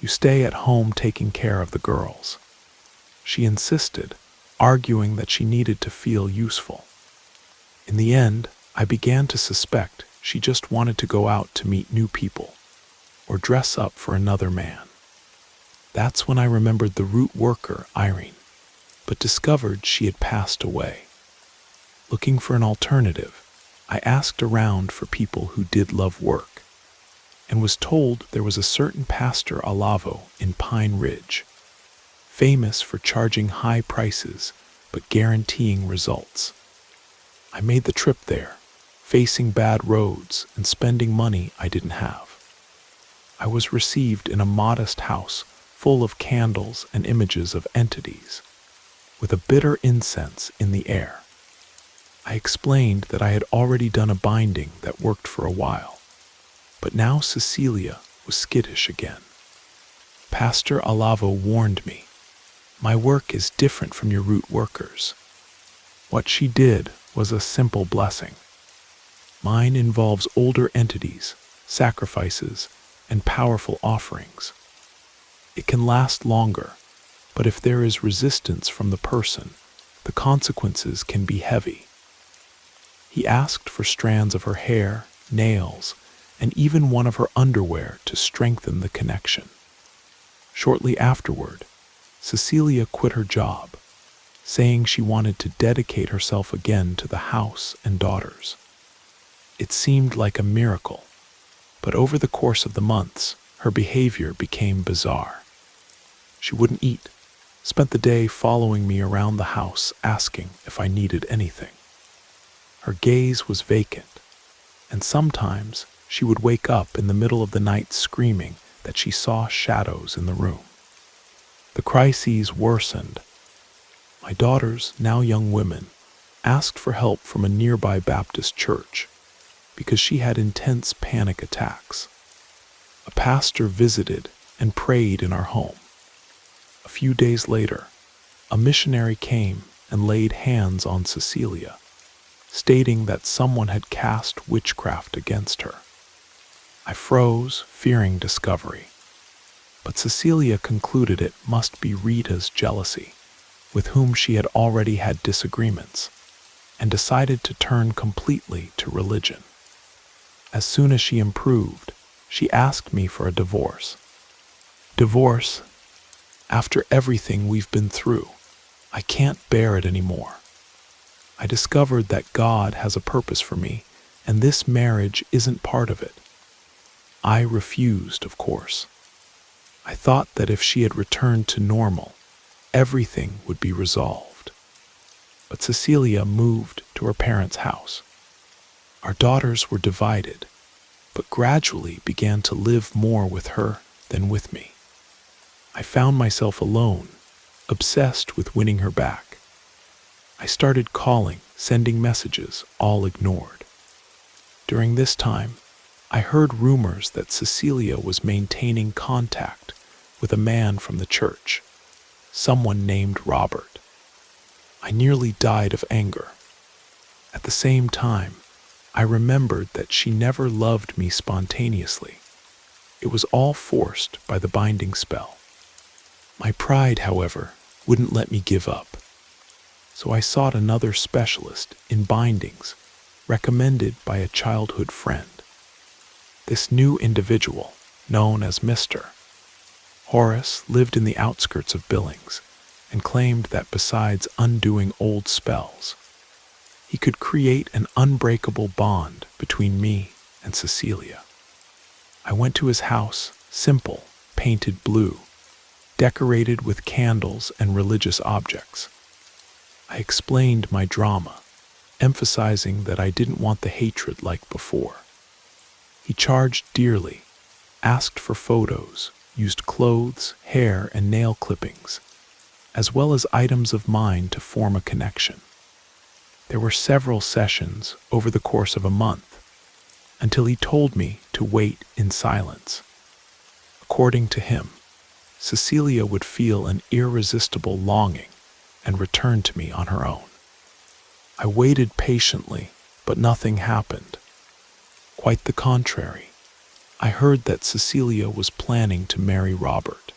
You stay at home taking care of the girls. She insisted, arguing that she needed to feel useful. In the end, I began to suspect she just wanted to go out to meet new people or dress up for another man. That's when I remembered the root worker, Irene, but discovered she had passed away. Looking for an alternative, I asked around for people who did love work, and was told there was a certain Pastor Alavo in Pine Ridge, famous for charging high prices but guaranteeing results. I made the trip there, facing bad roads and spending money I didn't have. I was received in a modest house full of candles and images of entities, with a bitter incense in the air. I explained that I had already done a binding that worked for a while, but now Cecilia was skittish again. Pastor Alavo warned me, "My work is different from your root workers." What she did was a simple blessing. Mine involves older entities, sacrifices, and powerful offerings. It can last longer, but if there is resistance from the person, the consequences can be heavy. He asked for strands of her hair, nails, and even one of her underwear to strengthen the connection. Shortly afterward, Cecilia quit her job, saying she wanted to dedicate herself again to the house and daughters. It seemed like a miracle, but over the course of the months, her behavior became bizarre. She wouldn't eat, spent the day following me around the house asking if I needed anything. Her gaze was vacant, and sometimes she would wake up in the middle of the night screaming that she saw shadows in the room. The crises worsened. My daughters, now young women, asked for help from a nearby Baptist church because she had intense panic attacks. A pastor visited and prayed in our home. A few days later, a missionary came and laid hands on Cecilia, stating that someone had cast witchcraft against her. I froze, fearing discovery. But Cecilia concluded it must be Rita's jealousy, with whom she had already had disagreements, and decided to turn completely to religion. As soon as she improved, she asked me for a divorce. Divorce? After everything we've been through, I can't bear it anymore. I discovered that God has a purpose for me, and this marriage isn't part of it. I refused, of course. I thought that if she had returned to normal, everything would be resolved. But Cecilia moved to her parents' house. Our daughters were divided, but gradually began to live more with her than with me. I found myself alone, obsessed with winning her back. I started calling, sending messages, all ignored. During this time, I heard rumors that Cecilia was maintaining contact with a man from the church, someone named Robert. I nearly died of anger. At the same time, I remembered that she never loved me spontaneously. It was all forced by the binding spell. My pride, however, wouldn't let me give up, so I sought another specialist in bindings recommended by a childhood friend. This new individual, known as Mr. Horace, lived in the outskirts of Billings and claimed that besides undoing old spells, he could create an unbreakable bond between me and Cecilia. I went to his house, simple, painted blue, decorated with candles and religious objects. I explained my drama, emphasizing that I didn't want the hatred like before. He charged dearly, asked for photos, used clothes, hair, and nail clippings, as well as items of mine to form a connection. There were several sessions over the course of a month, until he told me to wait in silence. According to him, Cecilia would feel an irresistible longing and return to me on her own. I waited patiently, but nothing happened. Quite the contrary. I heard that Cecilia was planning to marry Robert.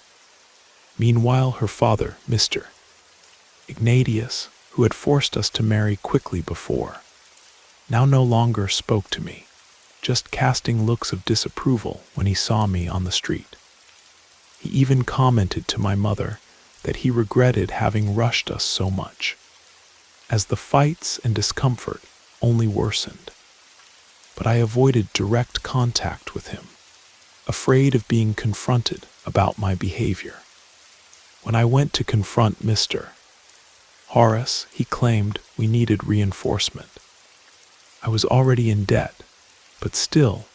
Meanwhile, her father, Mr. Ignatius, who had forced us to marry quickly before, now no longer spoke to me, just casting looks of disapproval when he saw me on the street. He even commented to my mother that he regretted having rushed us so much, as the fights and discomfort only worsened. But I avoided direct contact with him, afraid of being confronted about my behavior. When I went to confront Mr. Horace, he claimed we needed reinforcement. I was already in debt, but still,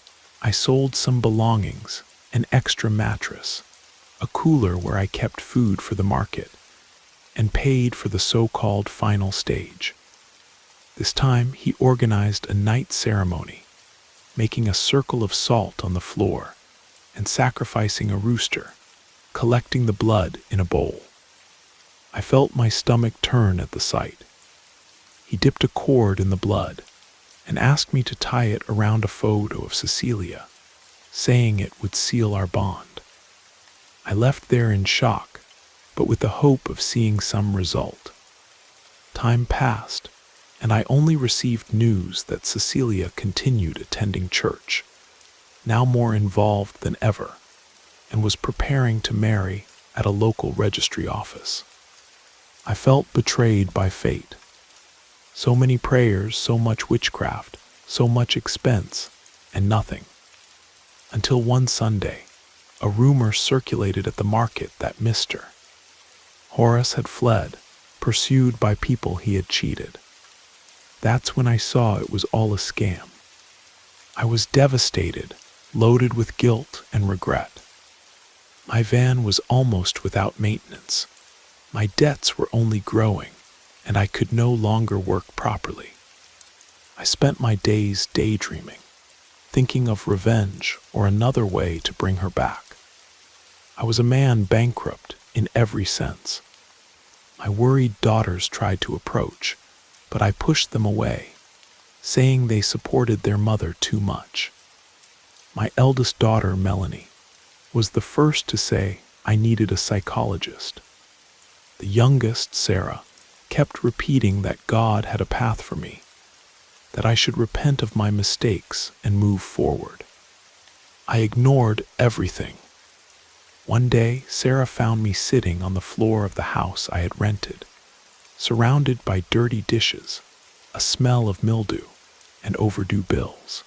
I sold some belongings, an extra mattress, a cooler where I kept food for the market, and paid for the so-called final stage. This time, he organized a night ceremony, making a circle of salt on the floor and sacrificing a rooster, collecting the blood in a bowl. I felt my stomach turn at the sight. He dipped a cord in the blood and asked me to tie it around a photo of Cecilia, saying it would seal our bond. I left there in shock, but with the hope of seeing some result. Time passed, and I only received news that Cecilia continued attending church, now more involved than ever, and was preparing to marry at a local registry office. I felt betrayed by fate. So many prayers, so much witchcraft, so much expense, and nothing. Until one Sunday, a rumor circulated at the market that Mr. Horace had fled, pursued by people he had cheated. That's when I saw it was all a scam. I was devastated, loaded with guilt and regret. My van was almost without maintenance. My debts were only growing, and I could no longer work properly. I spent my days daydreaming, thinking of revenge or another way to bring her back. I was a man bankrupt in every sense. My worried daughters tried to approach, but I pushed them away, saying they supported their mother too much. My eldest daughter, Melanie, was the first to say I needed a psychologist. The youngest, Sarah, kept repeating that God had a path for me, that I should repent of my mistakes and move forward. I ignored everything. One day, Sarah found me sitting on the floor of the house I had rented, surrounded by dirty dishes, a smell of mildew, and overdue bills.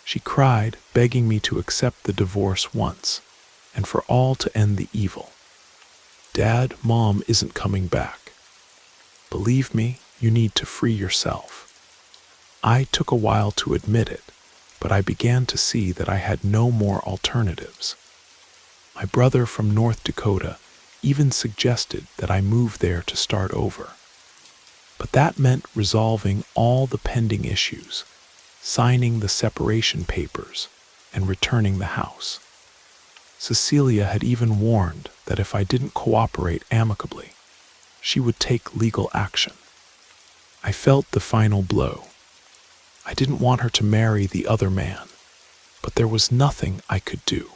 She cried, begging me to accept the divorce once, and for all to end the evil. Dad, Mom isn't coming back. Believe me, you need to free yourself. I took a while to admit it, but I began to see that I had no more alternatives. My brother from North Dakota even suggested that I move there to start over. But that meant resolving all the pending issues, signing the separation papers, and returning the house. Cecilia had even warned that if I didn't cooperate amicably, she would take legal action. I felt the final blow. I didn't want her to marry the other man, but there was nothing I could do.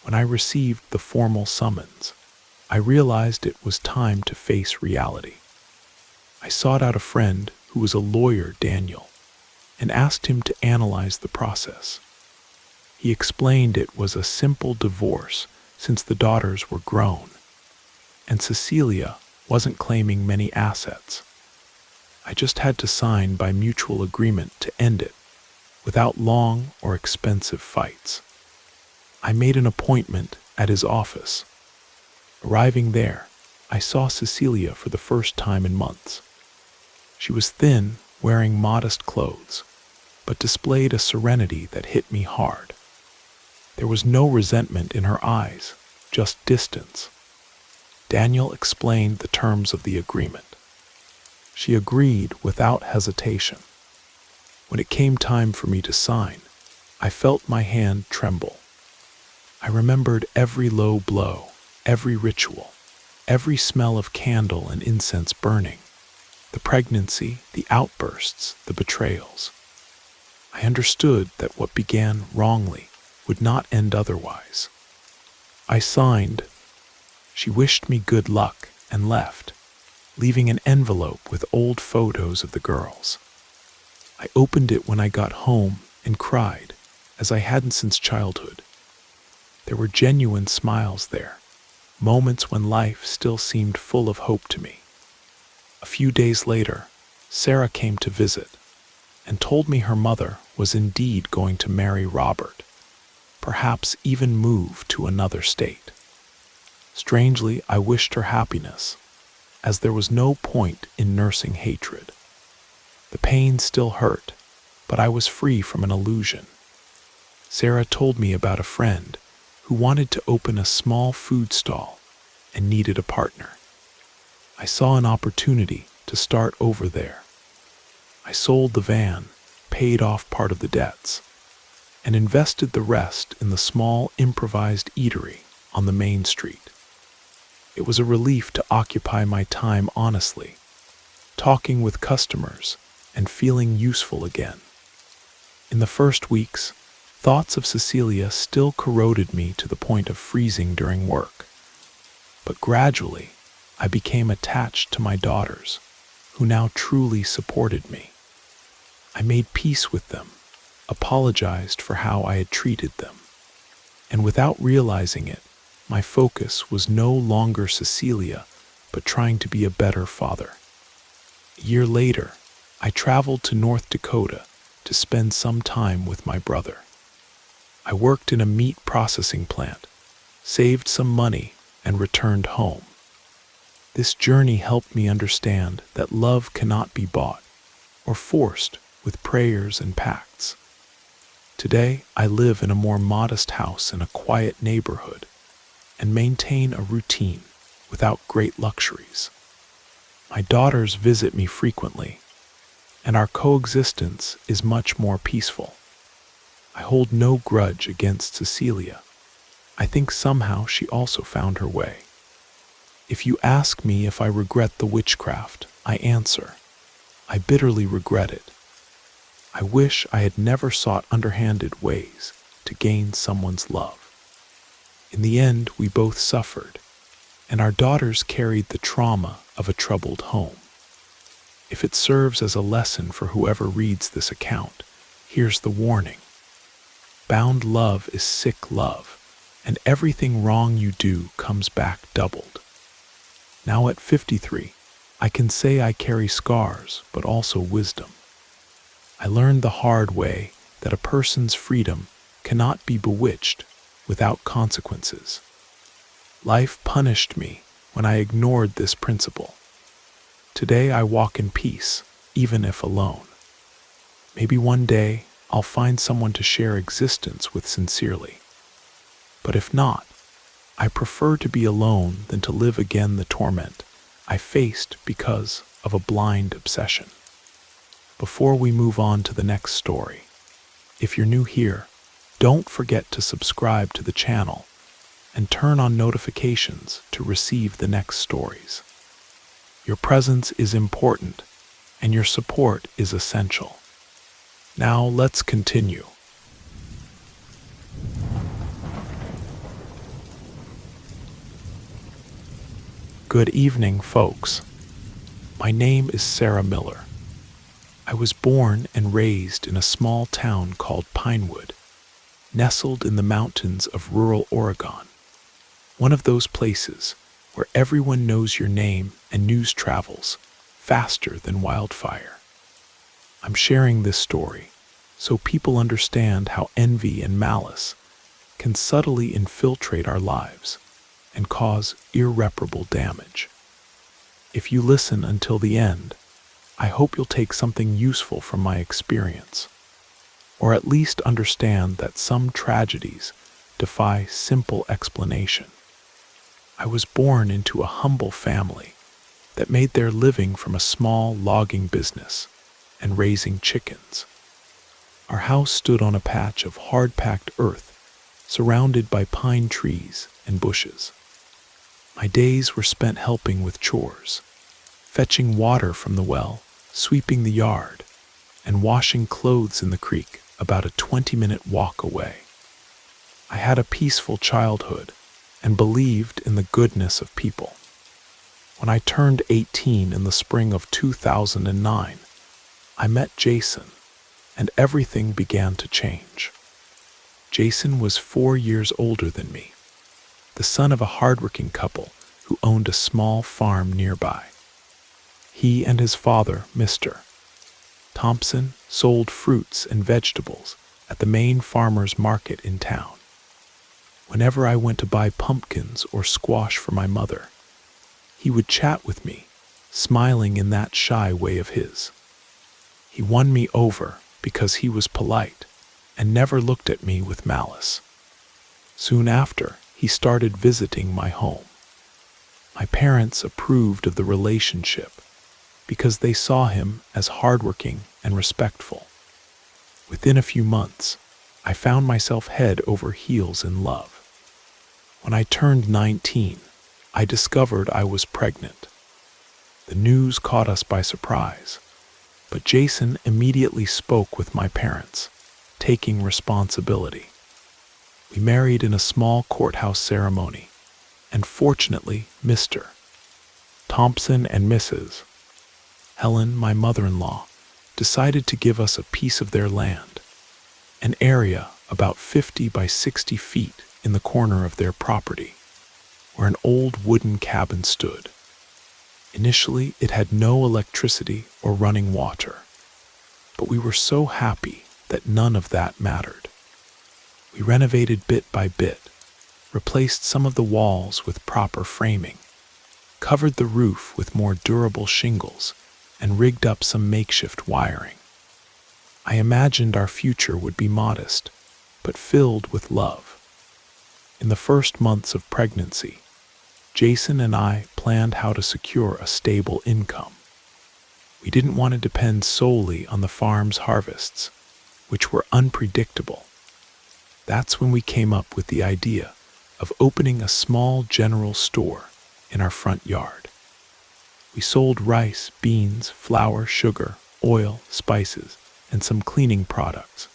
When I received the formal summons, I realized it was time to face reality. I sought out a friend who was a lawyer, Daniel, and asked him to analyze the process. He explained it was a simple divorce since the daughters were grown, and Cecilia wasn't claiming many assets. I just had to sign by mutual agreement to end it, without long or expensive fights. I made an appointment at his office. Arriving there, I saw Cecilia for the first time in months. She was thin, wearing modest clothes, but displayed a serenity that hit me hard. There was no resentment in her eyes, just distance. Daniel explained the terms of the agreement. She agreed without hesitation. When it came time for me to sign, I felt my hand tremble. I remembered every low blow, every ritual, every smell of candle and incense burning, the pregnancy, the outbursts, the betrayals. I understood that what began wrongly would not end otherwise. I signed. She wished me good luck and left, leaving an envelope with old photos of the girls. I opened it when I got home and cried, as I hadn't since childhood. There were genuine smiles there, moments when life still seemed full of hope to me. A few days later, Sarah came to visit and told me her mother was indeed going to marry Robert, perhaps even move to another state. Strangely, I wished her happiness, as there was no point in nursing hatred. The pain still hurt, but I was free from an illusion. Sarah told me about a friend who wanted to open a small food stall and needed a partner. I saw an opportunity to start over there. I sold the van, paid off part of the debts, and invested the rest in the small improvised eatery on the main street. It was a relief to occupy my time honestly, talking with customers and feeling useful again. In the first weeks, thoughts of Cecilia still corroded me to the point of freezing during work. But gradually, I became attached to my daughters, who now truly supported me. I made peace with them, apologized for how I had treated them, and without realizing it, my focus was no longer Cecilia, but trying to be a better father. A year later, I traveled to North Dakota to spend some time with my brother. I worked in a meat processing plant, saved some money, and returned home. This journey helped me understand that love cannot be bought or forced with prayers and pacts. Today, I live in a more modest house in a quiet neighborhood and maintain a routine without great luxuries. My daughters visit me frequently, and our coexistence is much more peaceful. I hold no grudge against Cecilia. I think somehow she also found her way. If you ask me if I regret the witchcraft, I answer, I bitterly regret it. I wish I had never sought underhanded ways to gain someone's love. In the end, we both suffered, and our daughters carried the trauma of a troubled home. If it serves as a lesson for whoever reads this account, here's the warning. Bound love is sick love, and everything wrong you do comes back doubled. Now at 53, I can say I carry scars, but also wisdom. I learned the hard way that a person's freedom cannot be bewitched without consequences. Life punished me when I ignored this principle. Today I walk in peace, even if alone. Maybe one day I'll find someone to share existence with sincerely. But if not, I prefer to be alone than to live again the torment I faced because of a blind obsession. Before we move on to the next story, if you're new here, don't forget to subscribe to the channel and turn on notifications to receive the next stories. Your presence is important, and your support is essential. Now let's continue. Good evening, folks. My name is Sarah Miller. I was born and raised in a small town called Pinewood, nestled in the mountains of rural Oregon. One of those places where everyone knows your name and news travels faster than wildfire. I'm sharing this story so people understand how envy and malice can subtly infiltrate our lives and cause irreparable damage. If you listen until the end, I hope you'll take something useful from my experience, or at least understand that some tragedies defy simple explanation. I was born into a humble family that made their living from a small logging business and raising chickens. Our house stood on a patch of hard-packed earth surrounded by pine trees and bushes. My days were spent helping with chores, fetching water from the well, sweeping the yard, and washing clothes in the creek about a 20-minute walk away. I had a peaceful childhood and believed in the goodness of people. When I turned 18 in the spring of 2009, I met Jason, and everything began to change. Jason was 4 years older than me, the son of a hardworking couple who owned a small farm nearby. He and his father, Mr. Thompson, sold fruits and vegetables at the main farmer's market in town. Whenever I went to buy pumpkins or squash for my mother, he would chat with me, smiling in that shy way of his. He won me over because he was polite and never looked at me with malice. Soon after, he started visiting my home. My parents approved of the relationship because they saw him as hardworking and respectful. Within a few months, I found myself head over heels in love. When I turned 19, I discovered I was pregnant. The news caught us by surprise, but Jason immediately spoke with my parents, taking responsibility. We married in a small courthouse ceremony, and fortunately, Mr. Thompson and Mrs. Helen, my mother-in-law, decided to give us a piece of their land, an area about 50 by 60 feet in the corner of their property, where an old wooden cabin stood. Initially, it had no electricity or running water, but we were so happy that none of that mattered. We renovated bit by bit, replaced some of the walls with proper framing, covered the roof with more durable shingles, and rigged up some makeshift wiring. I imagined our future would be modest, but filled with love. In the first months of pregnancy, Jason and I planned how to secure a stable income. We didn't want to depend solely on the farm's harvests, which were unpredictable. That's when we came up with the idea of opening a small general store in our front yard. We sold rice, beans, flour, sugar, oil, spices, and some cleaning products.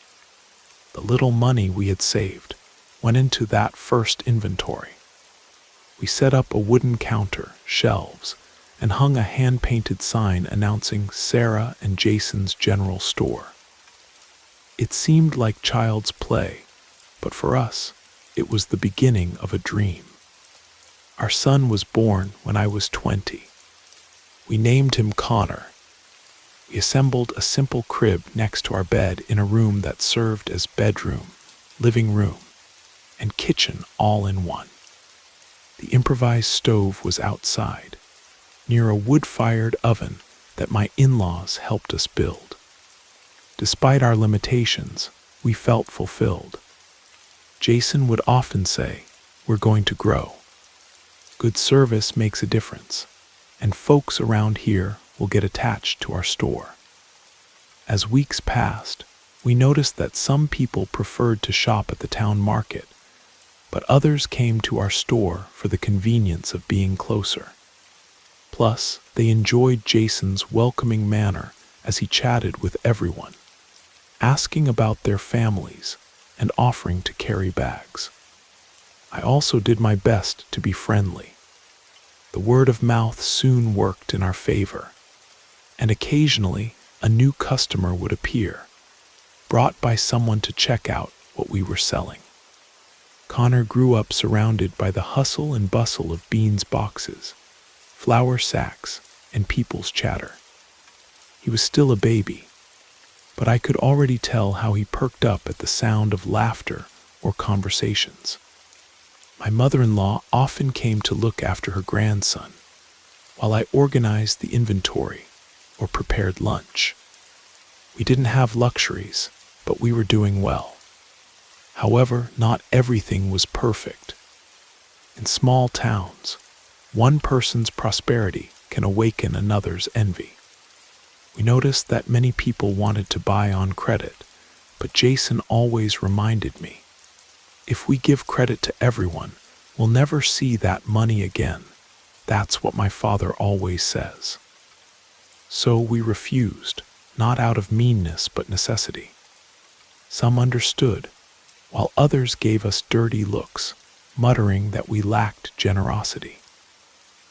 The little money we had saved went into that first inventory. We set up a wooden counter, shelves, and hung a hand-painted sign announcing Sarah and Jason's General Store. It seemed like child's play, but for us, it was the beginning of a dream. Our son was born when I was 20. We named him Connor. We assembled a simple crib next to our bed in a room that served as bedroom, living room, and kitchen all in one. The improvised stove was outside, near a wood-fired oven that my in-laws helped us build. Despite our limitations, we felt fulfilled. Jason would often say, "We're going to grow. Good service makes a difference, and folks around here will get attached to our store." As weeks passed, we noticed that some people preferred to shop at the town market, but others came to our store for the convenience of being closer. Plus, they enjoyed Jason's welcoming manner as he chatted with everyone, asking about their families and offering to carry bags. I also did my best to be friendly. The word of mouth soon worked in our favor, and occasionally a new customer would appear, brought by someone to check out what we were selling. Connor grew up surrounded by the hustle and bustle of beans boxes, flour sacks, and people's chatter. He was still a baby, but I could already tell how he perked up at the sound of laughter or conversations. My mother-in-law often came to look after her grandson, while I organized the inventory or prepared lunch. We didn't have luxuries, but we were doing well. However, not everything was perfect. In small towns, one person's prosperity can awaken another's envy. We noticed that many people wanted to buy on credit, but Jason always reminded me, if we give credit to everyone, we'll never see that money again. That's what my father always says. So we refused, not out of meanness but necessity. Some understood, while others gave us dirty looks, muttering that we lacked generosity.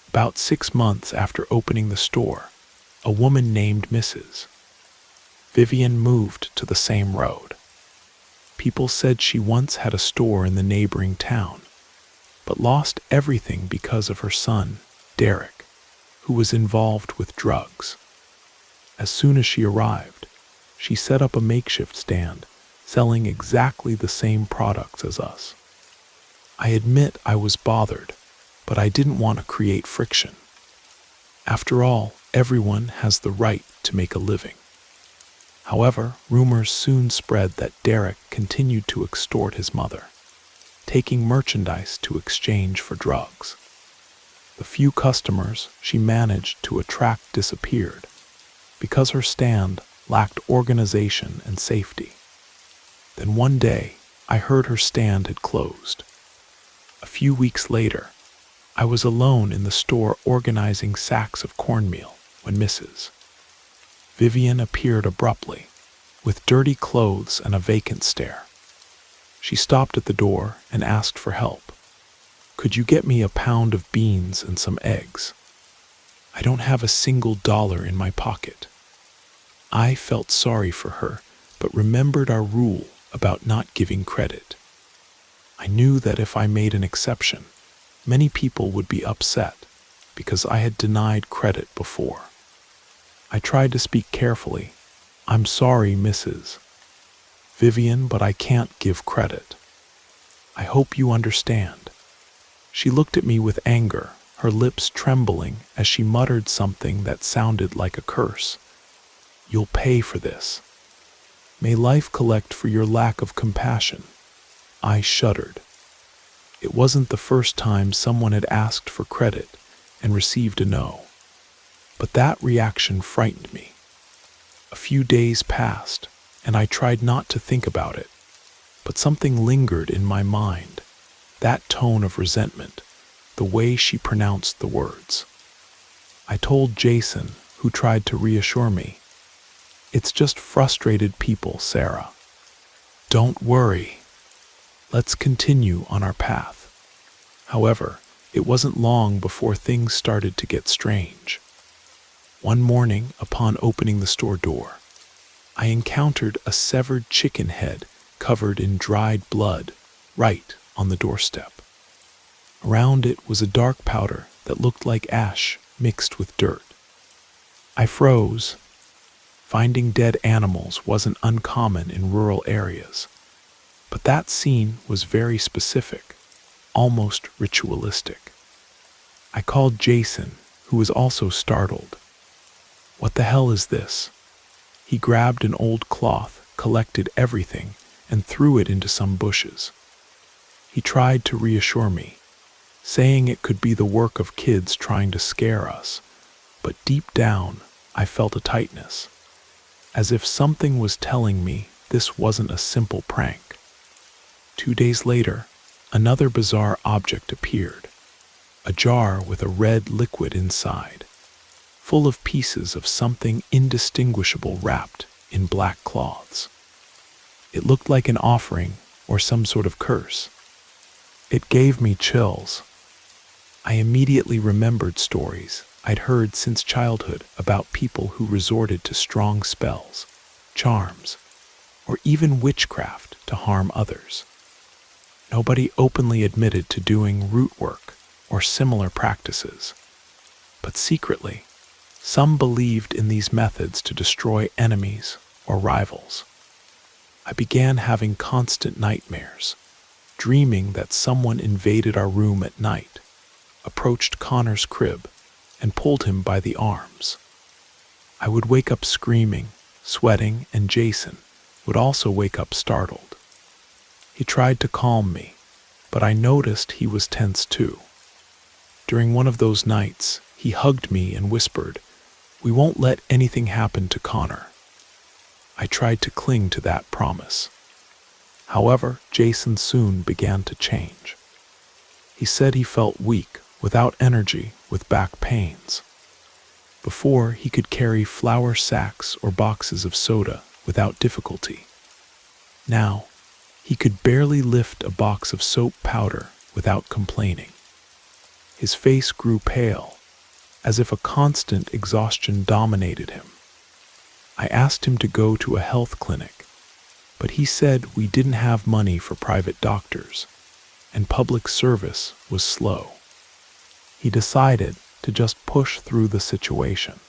About 6 months after opening the store, a woman named Mrs. Vivian moved to the same road. People said she once had a store in the neighboring town, but lost everything because of her son, Derek, who was involved with drugs. As soon as she arrived, she set up a makeshift stand, selling exactly the same products as us. I admit I was bothered, but I didn't want to create friction. After all, everyone has the right to make a living. However, rumors soon spread that Derek continued to extort his mother, taking merchandise to exchange for drugs. The few customers she managed to attract disappeared because her stand lacked organization and safety. Then one day, I heard her stand had closed. A few weeks later, I was alone in the store organizing sacks of cornmeal when Mrs. Vivian appeared abruptly, with dirty clothes and a vacant stare. She stopped at the door and asked for help. "Could you get me a pound of beans and some eggs? I don't have a single dollar in my pocket." I felt sorry for her, but remembered our rule about not giving credit. I knew that if I made an exception, many people would be upset because I had denied credit before. I tried to speak carefully. "I'm sorry, Mrs. Vivian, but I can't give credit. I hope you understand." She looked at me with anger, her lips trembling as she muttered something that sounded like a curse. "You'll pay for this. May life collect for your lack of compassion." I shuddered. It wasn't the first time someone had asked for credit and received a no. But that reaction frightened me. A few days passed, and I tried not to think about it, but something lingered in my mind, that tone of resentment, the way she pronounced the words. I told Jason, who tried to reassure me, "It's just frustrated people, Sarah. Don't worry. Let's continue on our path." However, it wasn't long before things started to get strange. One morning, upon opening the store door, I encountered a severed chicken head covered in dried blood right on the doorstep. Around it was a dark powder that looked like ash mixed with dirt. I froze. Finding dead animals wasn't uncommon in rural areas, but that scene was very specific, almost ritualistic. I called Jason, who was also startled. "What the hell is this?" He grabbed an old cloth, collected everything, and threw it into some bushes. He tried to reassure me, saying it could be the work of kids trying to scare us, but deep down, I felt a tightness, as if something was telling me this wasn't a simple prank. 2 days later, another bizarre object appeared, a jar with a red liquid inside, full of pieces of something indistinguishable wrapped in black cloths. It looked like an offering or some sort of curse. It gave me chills. I immediately remembered stories I'd heard since childhood about people who resorted to strong spells, charms, or even witchcraft to harm others. Nobody openly admitted to doing root work or similar practices, but secretly, some believed in these methods to destroy enemies or rivals. I began having constant nightmares, dreaming that someone invaded our room at night, approached Connor's crib, and pulled him by the arms. I would wake up screaming, sweating, and Jason would also wake up startled. He tried to calm me, but I noticed he was tense too. During one of those nights, he hugged me and whispered, "We won't let anything happen to Connor." I tried to cling to that promise. However, Jason soon began to change. He said he felt weak, without energy, with back pains. Before, he could carry flour sacks or boxes of soda without difficulty. Now, he could barely lift a box of soap powder without complaining. His face grew pale, as if a constant exhaustion dominated him. I asked him to go to a health clinic, but he said we didn't have money for private doctors, and public service was slow. He decided to just push through the situation.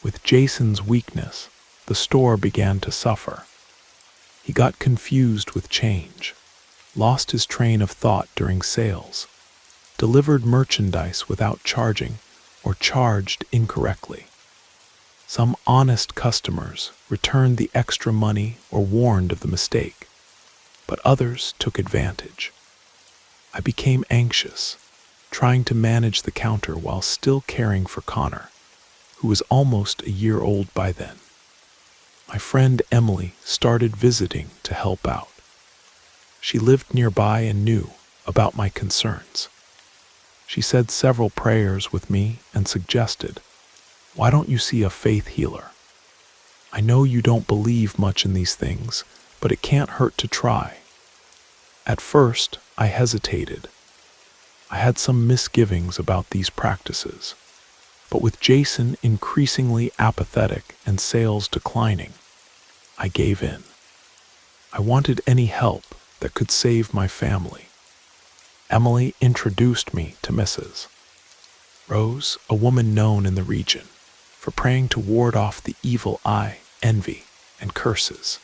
With Jason's weakness, the store began to suffer. He got confused with change, lost his train of thought during sales, delivered merchandise without charging, or charged incorrectly. Some honest customers returned the extra money or warned of the mistake, but others took advantage. I became anxious, trying to manage the counter while still caring for Connor, who was almost a year old by then. My friend Emily started visiting to help out. She lived nearby and knew about my concerns. She said several prayers with me and suggested, "Why don't you see a faith healer? I know you don't believe much in these things, but it can't hurt to try." At first, I hesitated. I had some misgivings about these practices, but with Jason increasingly apathetic and sales declining, I gave in. I wanted any help that could save my family. Emily introduced me to Mrs. Rose, a woman known in the region for praying to ward off the evil eye, envy, and curses.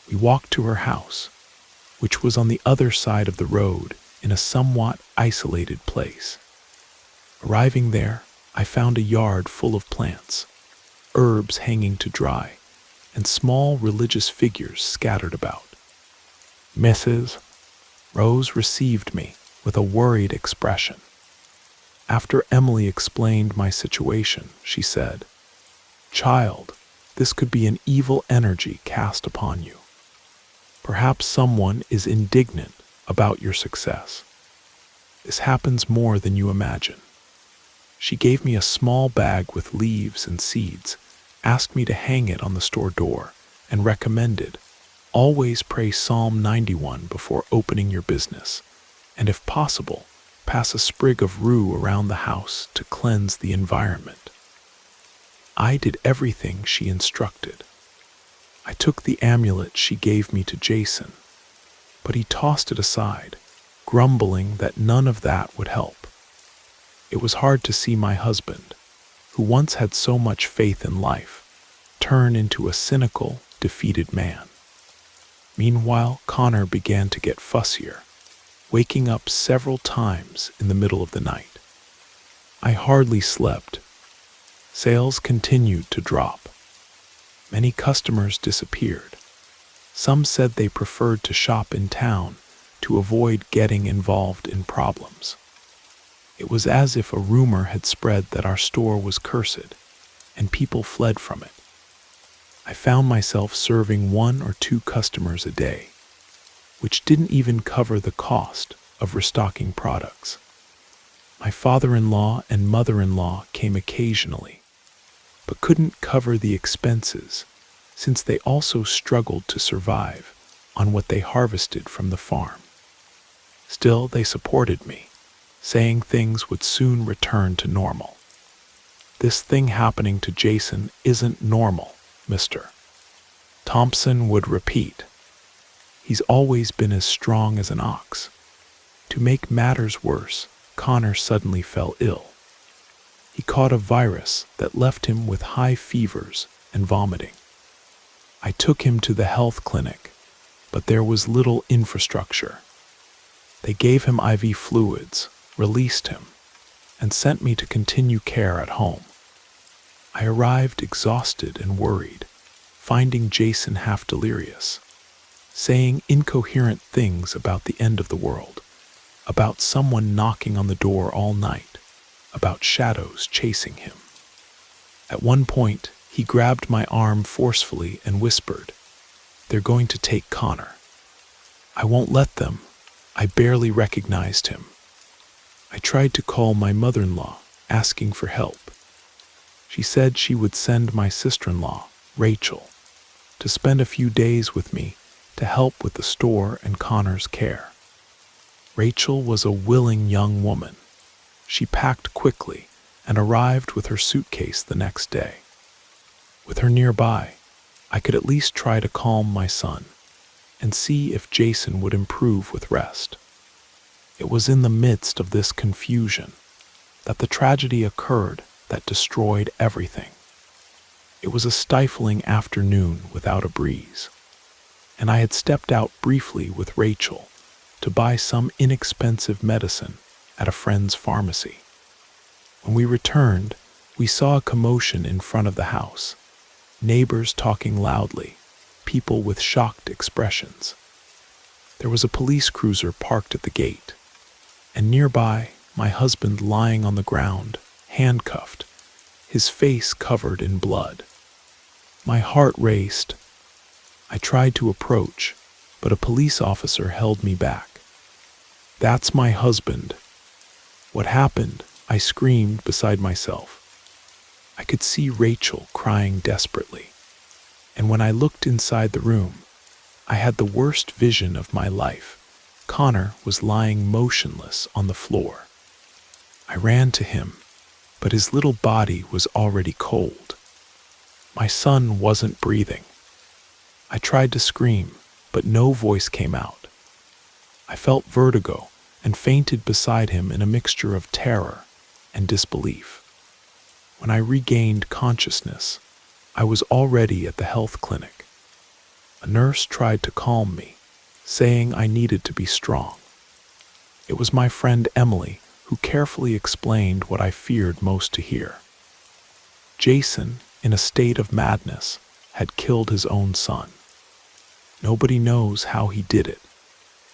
We walked to her house, which was on the other side of the road in a somewhat isolated place. Arriving there, I found a yard full of plants, herbs hanging to dry, and small religious figures scattered about. Mrs. Rose received me with a worried expression. After Emily explained my situation, she said, "Child, this could be an evil energy cast upon you. Perhaps someone is indignant about your success. This happens more than you imagine." She gave me a small bag with leaves and seeds, asked me to hang it on the store door, and recommended, "Always pray Psalm 91 before opening your business, and if possible, pass a sprig of rue around the house to cleanse the environment." I did everything she instructed. I took the amulet she gave me to Jason, but he tossed it aside, grumbling that none of that would help. It was hard to see my husband, who once had so much faith in life, turn into a cynical, defeated man. Meanwhile, Connor began to get fussier, waking up several times in the middle of the night. I hardly slept. Sales continued to drop. Many customers disappeared. Some said they preferred to shop in town to avoid getting involved in problems. It was as if a rumor had spread that our store was cursed, and people fled from it. I found myself serving 1 or 2 customers a day, which didn't even cover the cost of restocking products. My father-in-law and mother-in-law came occasionally, but couldn't cover the expenses since they also struggled to survive on what they harvested from the farm. Still, they supported me, saying things would soon return to normal. "This thing happening to Jason isn't normal, Mr. Thompson would repeat. "He's always been as strong as an ox." To make matters worse, Connor suddenly fell ill. He caught a virus that left him with high fevers and vomiting. I took him to the health clinic, but there was little infrastructure. They gave him IV fluids, released him, and sent me to continue care at home. I arrived exhausted and worried, finding Jason half delirious, saying incoherent things about the end of the world, about someone knocking on the door all night, about shadows chasing him. At one point, he grabbed my arm forcefully and whispered, "They're going to take Connor." "I won't let them." I barely recognized him. I tried to call my mother-in-law, asking for help. She said she would send my sister-in-law, Rachel, to spend a few days with me to help with the store and Connor's care. Rachel was a willing young woman. She packed quickly and arrived with her suitcase the next day. With her nearby, I could at least try to calm my son and see if Jason would improve with rest. It was in the midst of this confusion that the tragedy occurred that destroyed everything. It was a stifling afternoon without a breeze, and I had stepped out briefly with Rachel to buy some inexpensive medicine at a friend's pharmacy. When we returned, we saw a commotion in front of the house, neighbors talking loudly, people with shocked expressions. There was a police cruiser parked at the gate, and nearby, my husband lying on the ground, handcuffed, his face covered in blood. My heart raced. I tried to approach, but a police officer held me back. "That's my husband." "What happened?" I screamed beside myself. I could see Rachel crying desperately, and when I looked inside the room, I had the worst vision of my life. Connor was lying motionless on the floor. I ran to him, but his little body was already cold. My son wasn't breathing. I tried to scream, but no voice came out. I felt vertigo and fainted beside him in a mixture of terror and disbelief. When I regained consciousness, I was already at the health clinic. A nurse tried to calm me, saying I needed to be strong. It was my friend Emily who carefully explained what I feared most to hear. Jason, in a state of madness, had killed his own son. Nobody knows how he did it,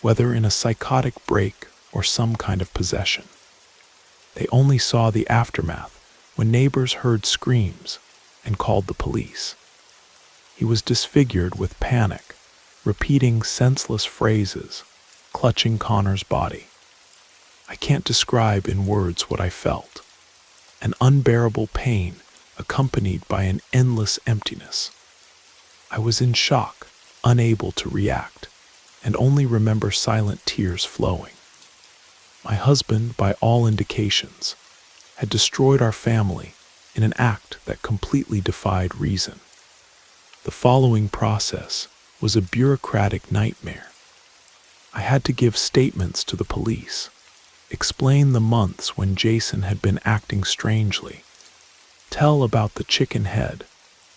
whether in a psychotic break or some kind of possession. They only saw the aftermath when neighbors heard screams and called the police. He was disfigured with panic, repeating senseless phrases, clutching Connor's body. I can't describe in words what I felt. An unbearable pain accompanied by an endless emptiness. I was in shock, unable to react, and only remember silent tears flowing. My husband, by all indications, had destroyed our family in an act that completely defied reason. The following process was a bureaucratic nightmare. I had to give statements to the police, explain the months when Jason had been acting strangely, tell about the chicken head,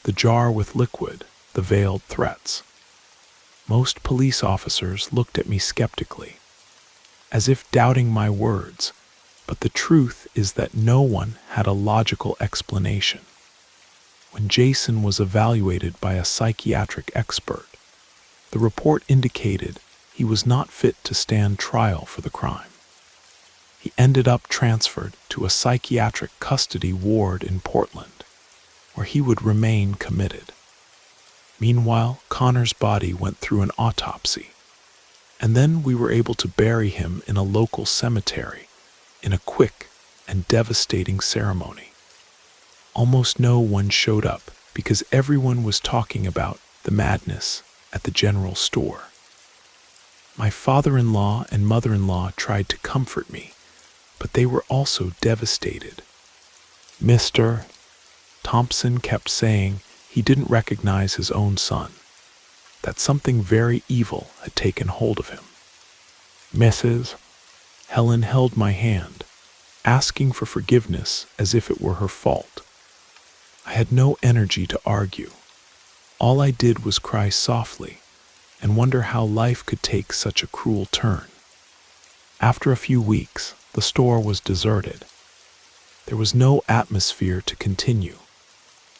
the jar with liquid, the veiled threats. Most police officers looked at me skeptically, as if doubting my words, but the truth is that no one had a logical explanation. When Jason was evaluated by a psychiatric expert, the report indicated he was not fit to stand trial for the crime. He ended up transferred to a psychiatric custody ward in Portland, where he would remain committed. Meanwhile, Connor's body went through an autopsy, and then we were able to bury him in a local cemetery in a quick and devastating ceremony. Almost no one showed up because everyone was talking about the madness at the general store. My father-in-law and mother-in-law tried to comfort me, but they were also devastated. Mr. Thompson kept saying he didn't recognize his own son, that something very evil had taken hold of him. Mrs. Helen held my hand, asking for forgiveness as if it were her fault. I had no energy to argue. All I did was cry softly and wonder how life could take such a cruel turn. After a few weeks, the store was deserted. There was no atmosphere to continue,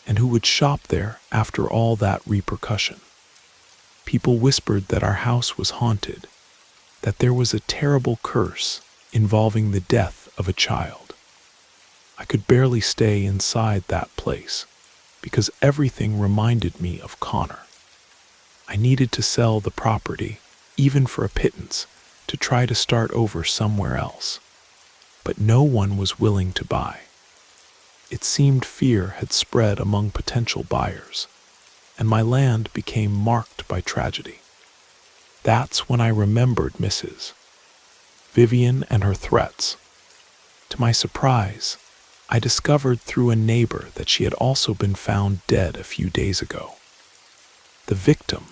and who would shop there after all that repercussion? People whispered that our house was haunted, that there was a terrible curse involving the death of a child. I could barely stay inside that place because everything reminded me of Connor. I needed to sell the property, even for a pittance, to try to start over somewhere else. But no one was willing to buy. It seemed fear had spread among potential buyers, and my land became marked by tragedy. That's when I remembered Mrs. Vivian and her threats. To my surprise, I discovered through a neighbor that she had also been found dead a few days ago. The victim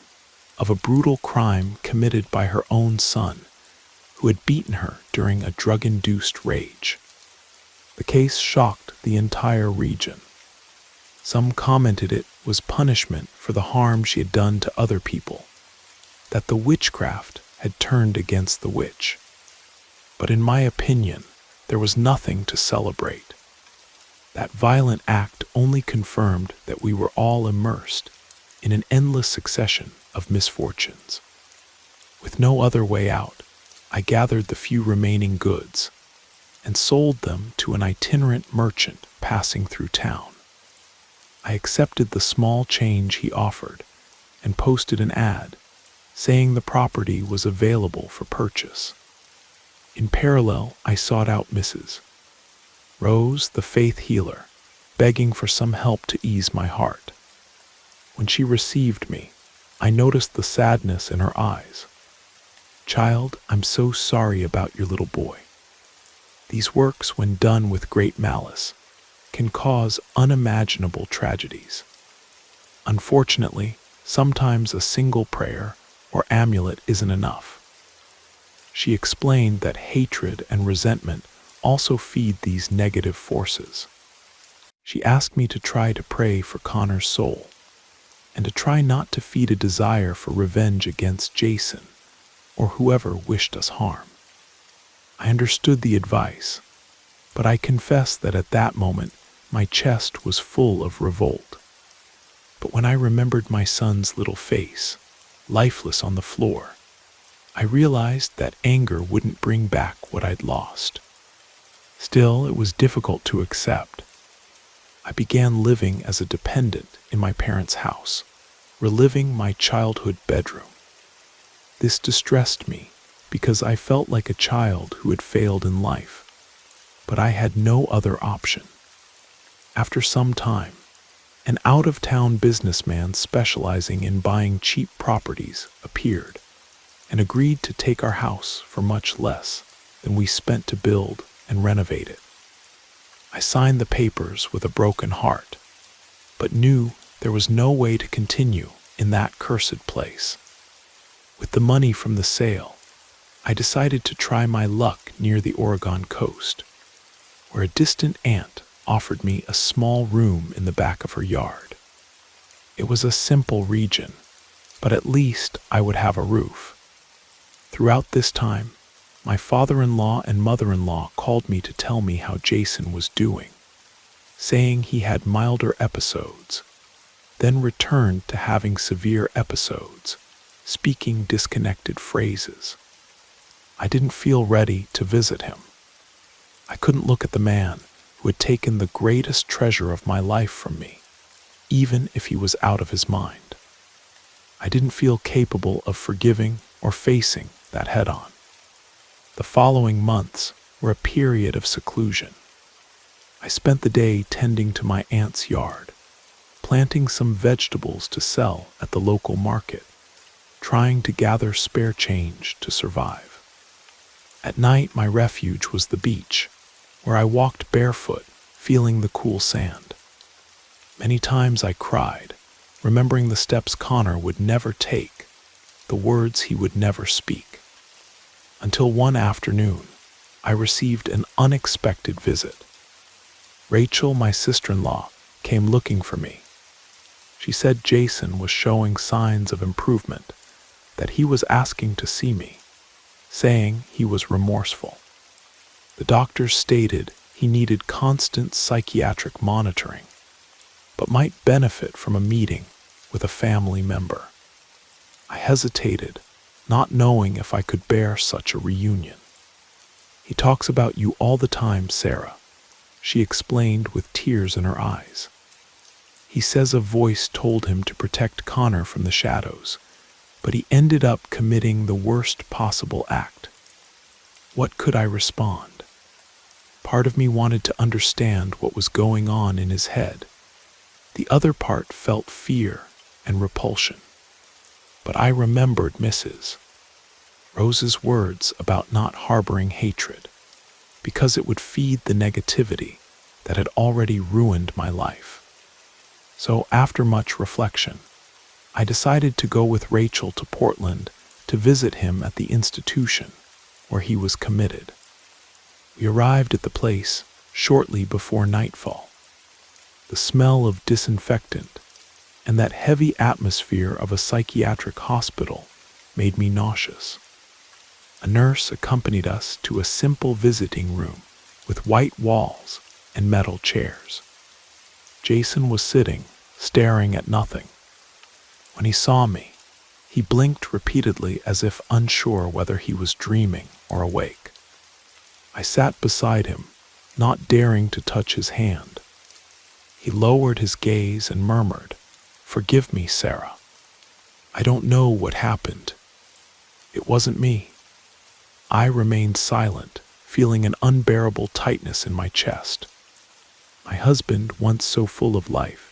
of a brutal crime committed by her own son, who had beaten her during a drug-induced rage. The case shocked the entire region. Some commented it was punishment for the harm she had done to other people, that the witchcraft had turned against the witch. But in my opinion, there was nothing to celebrate. That violent act only confirmed that we were all immersed in an endless succession of misfortunes. With no other way out, I gathered the few remaining goods and sold them to an itinerant merchant passing through town. I accepted the small change he offered and posted an ad saying the property was available for purchase. In parallel, I sought out Mrs. Rose, the faith healer, begging for some help to ease my heart. When she received me, I noticed the sadness in her eyes. "Child, I'm so sorry about your little boy. These works, when done with great malice, can cause unimaginable tragedies. Unfortunately, sometimes a single prayer or amulet isn't enough." She explained that hatred and resentment also feed these negative forces. She asked me to try to pray for Connor's soul, and to try not to feed a desire for revenge against Jason or whoever wished us harm. I understood the advice, but I confess that at that moment my chest was full of revolt. But when I remembered my son's little face, lifeless on the floor, I realized that anger wouldn't bring back what I'd lost. Still, it was difficult to accept. I began living as a dependent in my parents' house, reliving my childhood bedroom. This distressed me because I felt like a child who had failed in life, but I had no other option. After some time, an out-of-town businessman specializing in buying cheap properties appeared and agreed to take our house for much less than we spent to build and renovate it. I signed the papers with a broken heart, but knew there was no way to continue in that cursed place. With the money from the sale, I decided to try my luck near the Oregon coast, where a distant aunt offered me a small room in the back of her yard. It was a simple region, but at least I would have a roof. Throughout this time, my father-in-law and mother-in-law called me to tell me how Jason was doing, saying he had milder episodes, then returned to having severe episodes, speaking disconnected phrases. I didn't feel ready to visit him. I couldn't look at the man who had taken the greatest treasure of my life from me, even if he was out of his mind. I didn't feel capable of forgiving or facing that head-on. The following months were a period of seclusion. I spent the day tending to my aunt's yard, planting some vegetables to sell at the local market, trying to gather spare change to survive. At night, my refuge was the beach, where I walked barefoot, feeling the cool sand. Many times I cried, remembering the steps Connor would never take, the words he would never speak. Until one afternoon, I received an unexpected visit. Rachel, my sister-in-law, came looking for me. She said Jason was showing signs of improvement, that he was asking to see me, saying he was remorseful. The doctors stated he needed constant psychiatric monitoring, but might benefit from a meeting with a family member. I hesitated, not knowing if I could bear such a reunion. "He talks about you all the time, Sarah," she explained with tears in her eyes. "He says a voice told him to protect Connor from the shadows, but he ended up committing the worst possible act." What could I respond? Part of me wanted to understand what was going on in his head. The other part felt fear and repulsion. But I remembered Mrs. Rose's words about not harboring hatred, because it would feed the negativity that had already ruined my life. So after much reflection, I decided to go with Rachel to Portland to visit him at the institution where he was committed. We arrived at the place shortly before nightfall. The smell of disinfectant and that heavy atmosphere of a psychiatric hospital made me nauseous. A nurse accompanied us to a simple visiting room with white walls and metal chairs. Jason was sitting, staring at nothing. When he saw me, he blinked repeatedly as if unsure whether he was dreaming or awake. I sat beside him, not daring to touch his hand. He lowered his gaze and murmured, "Forgive me, Sarah. I don't know what happened. It wasn't me." I remained silent, feeling an unbearable tightness in my chest. My husband, once so full of life,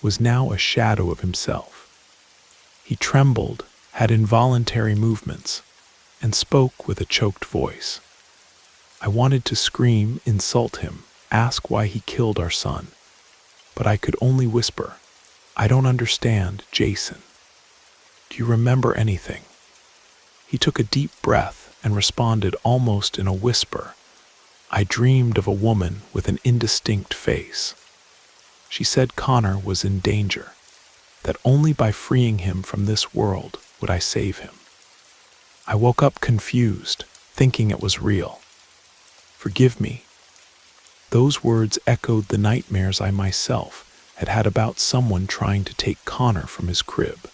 was now a shadow of himself. He trembled, had involuntary movements, and spoke with a choked voice. I wanted to scream, insult him, ask why he killed our son, but I could only whisper, "I don't understand, Jason. Do you remember anything?" He took a deep breath and responded almost in a whisper, "I dreamed of a woman with an indistinct face. She said Connor was in danger, that only by freeing him from this world would I save him. I woke up confused, thinking it was real. Forgive me." Those words echoed the nightmares I myself had had about someone trying to take Connor from his crib.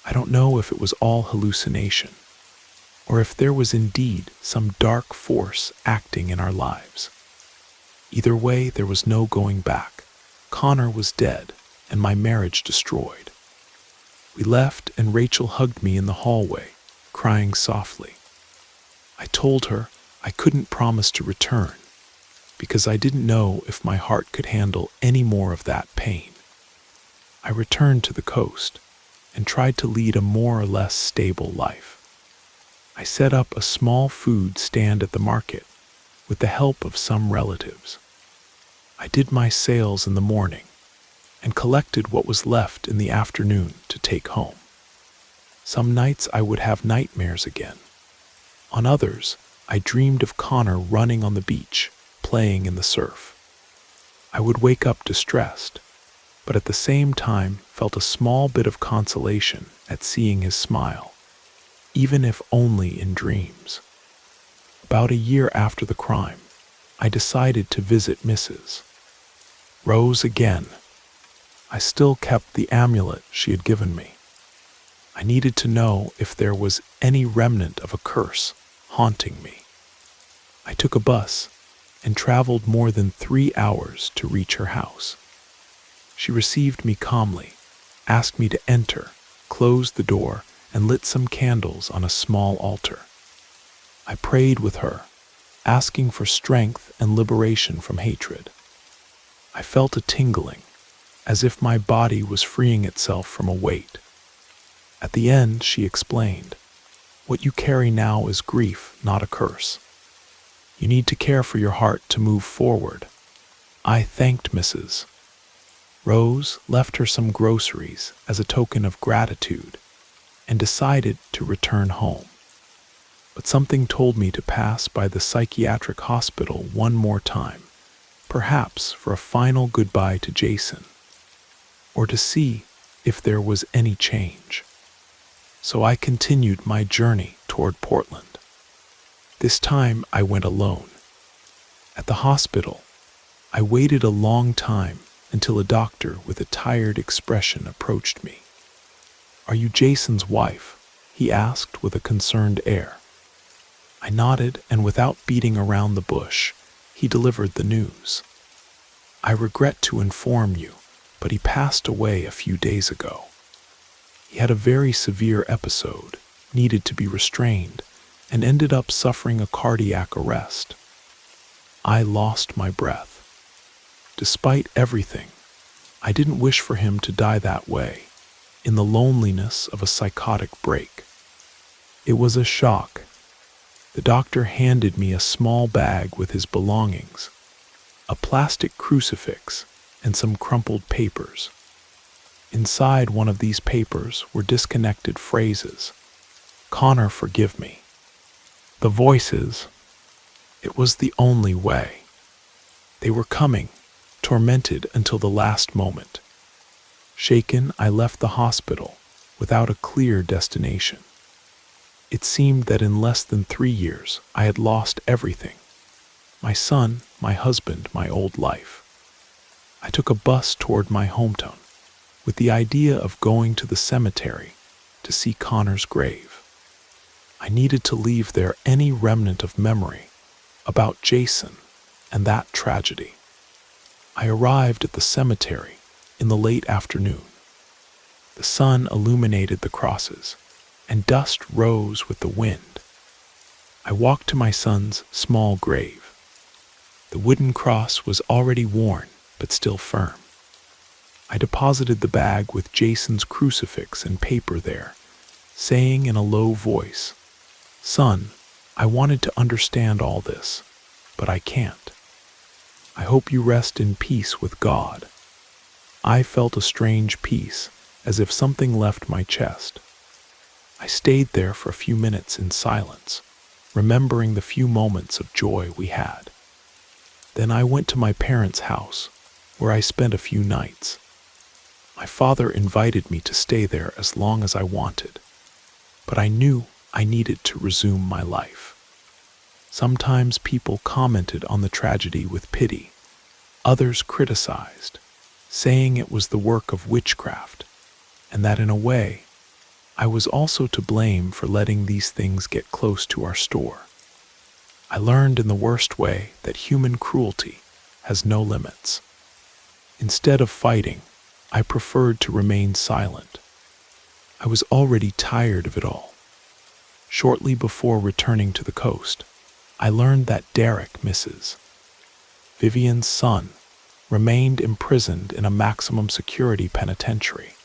I don't know if it was all hallucination, or if there was indeed some dark force acting in our lives. Either way, there was no going back. Connor was dead, and my marriage destroyed. We left, and Rachel hugged me in the hallway, crying softly. I told her I couldn't promise to return, because I didn't know if my heart could handle any more of that pain. I returned to the coast and tried to lead a more or less stable life. I set up a small food stand at the market with the help of some relatives. I did my sales in the morning and collected what was left in the afternoon to take home. Some nights I would have nightmares again. On others, I dreamed of Connor running on the beach, playing in the surf. I would wake up distressed, but at the same time felt a small bit of consolation at seeing his smile, even if only in dreams. About a year after the crime, I decided to visit Mrs. Rose again. I still kept the amulet she had given me. I needed to know if there was any remnant of a curse haunting me. I took a bus and traveled more than 3 hours to reach her house. She received me calmly, asked me to enter, closed the door, and lit some candles on a small altar. I prayed with her, asking for strength and liberation from hatred. I felt a tingling, as if my body was freeing itself from a weight. At the end, she explained, "What you carry now is grief, not a curse. You need to care for your heart to move forward." I thanked Mrs. Rose, left her some groceries as a token of gratitude, and decided to return home. But something told me to pass by the psychiatric hospital one more time, perhaps for a final goodbye to Jason, or to see if there was any change. So I continued my journey toward Portland. This time I went alone. At the hospital, I waited a long time until a doctor with a tired expression approached me. "Are you Jason's wife?" he asked with a concerned air. I nodded, and without beating around the bush, he delivered the news. "I regret to inform you, but he passed away a few days ago. He had a very severe episode, needed to be restrained, and ended up suffering a cardiac arrest." I lost my breath. Despite everything, I didn't wish for him to die that way, in the loneliness of a psychotic break. It was a shock. The doctor handed me a small bag with his belongings, a plastic crucifix, and some crumpled papers. Inside one of these papers were disconnected phrases. "Connor, forgive me." The voices. It was the only way. They were coming, tormented until the last moment. Shaken, I left the hospital without a clear destination. It seemed that in less than 3 years, I had lost everything. My son, my husband, my old life. I took a bus toward my hometown, with the idea of going to the cemetery to see Connor's grave. I needed to leave there any remnant of memory about Jason and that tragedy. I arrived at the cemetery in the late afternoon. The sun illuminated the crosses, and dust rose with the wind. I walked to my son's small grave. The wooden cross was already worn, but still firm. I deposited the bag with Jason's crucifix and paper there, saying in a low voice, "Son, I wanted to understand all this, but I can't. I hope you rest in peace with God." I felt a strange peace, as if something left my chest. I stayed there for a few minutes in silence, remembering the few moments of joy we had. Then I went to my parents' house, where I spent a few nights. My father invited me to stay there as long as I wanted, but I knew I needed to resume my life. Sometimes people commented on the tragedy with pity. Others criticized, saying it was the work of witchcraft, and that in a way, I was also to blame for letting these things get close to our store. I learned in the worst way that human cruelty has no limits. Instead of fighting, I preferred to remain silent. I was already tired of it all. Shortly before returning to the coast, I learned that Derek, Mrs. Vivian's son, remained imprisoned in a maximum security penitentiary,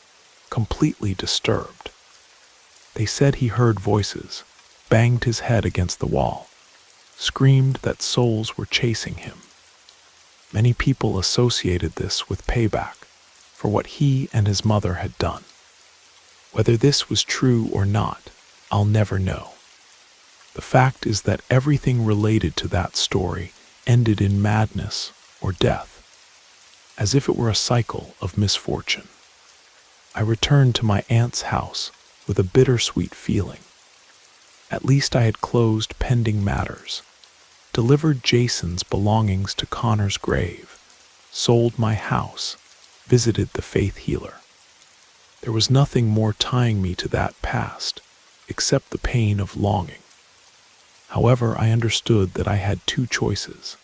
completely disturbed. They said he heard voices, banged his head against the wall, screamed that souls were chasing him. Many people associated this with payback for what he and his mother had done. Whether this was true or not, I'll never know. The fact is that everything related to that story ended in madness or death, as if it were a cycle of misfortune. I returned to my aunt's house with a bittersweet feeling. At least I had closed pending matters, delivered Jason's belongings to Connor's grave, sold my house, visited the faith healer. There was nothing more tying me to that past, except the pain of longing. However, I understood that I had two choices: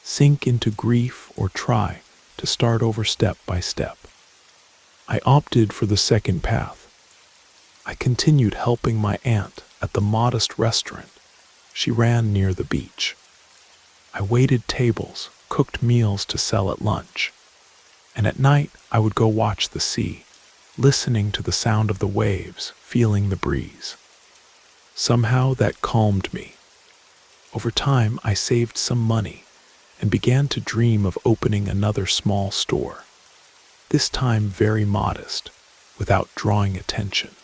sink into grief or try to start over step by step. I opted for the second path. I continued helping my aunt at the modest restaurant she ran near the beach. I waited tables, cooked meals to sell at lunch, and at night I would go watch the sea, listening to the sound of the waves, feeling the breeze. Somehow that calmed me. Over time, I saved some money and began to dream of opening another small store, this time very modest, without drawing attention.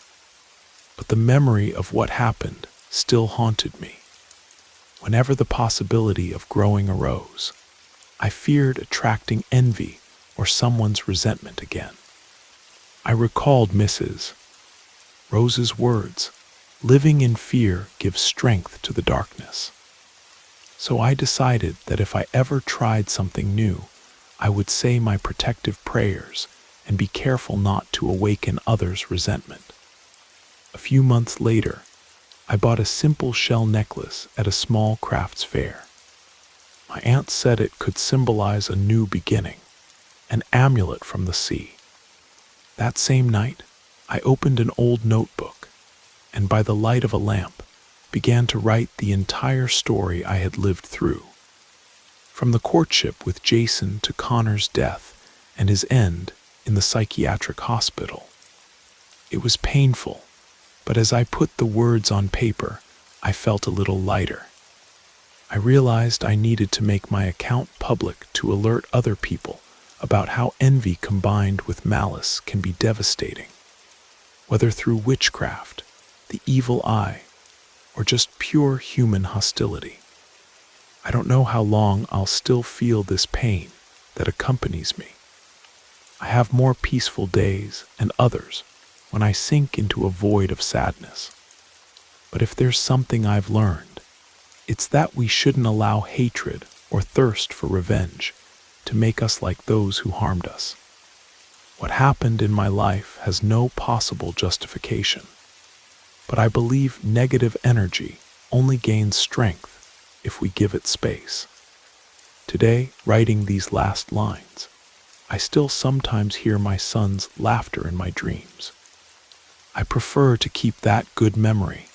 But the memory of what happened still haunted me. Whenever the possibility of growing arose, I feared attracting envy or someone's resentment again. I recalled Mrs. Rose's words, "Living in fear gives strength to the darkness." So I decided that if I ever tried something new, I would say my protective prayers and be careful not to awaken others' resentment. A few months later, I bought a simple shell necklace at a small crafts fair. My aunt said it could symbolize a new beginning, an amulet from the sea. That same night, I opened an old notebook, and by the light of a lamp, began to write the entire story I had lived through. From the courtship with Jason to Connor's death and his end in the psychiatric hospital. It was painful, but as I put the words on paper, I felt a little lighter. I realized I needed to make my account public to alert other people about how envy combined with malice can be devastating, whether through witchcraft, the evil eye, or just pure human hostility. I don't know how long I'll still feel this pain that accompanies me. I have more peaceful days and others when I sink into a void of sadness. But if there's something I've learned, it's that we shouldn't allow hatred or thirst for revenge to make us like those who harmed us. What happened in my life has no possible justification, but I believe negative energy only gains strength if we give it space. Today, writing these last lines, I still sometimes hear my son's laughter in my dreams. I prefer to keep that good memory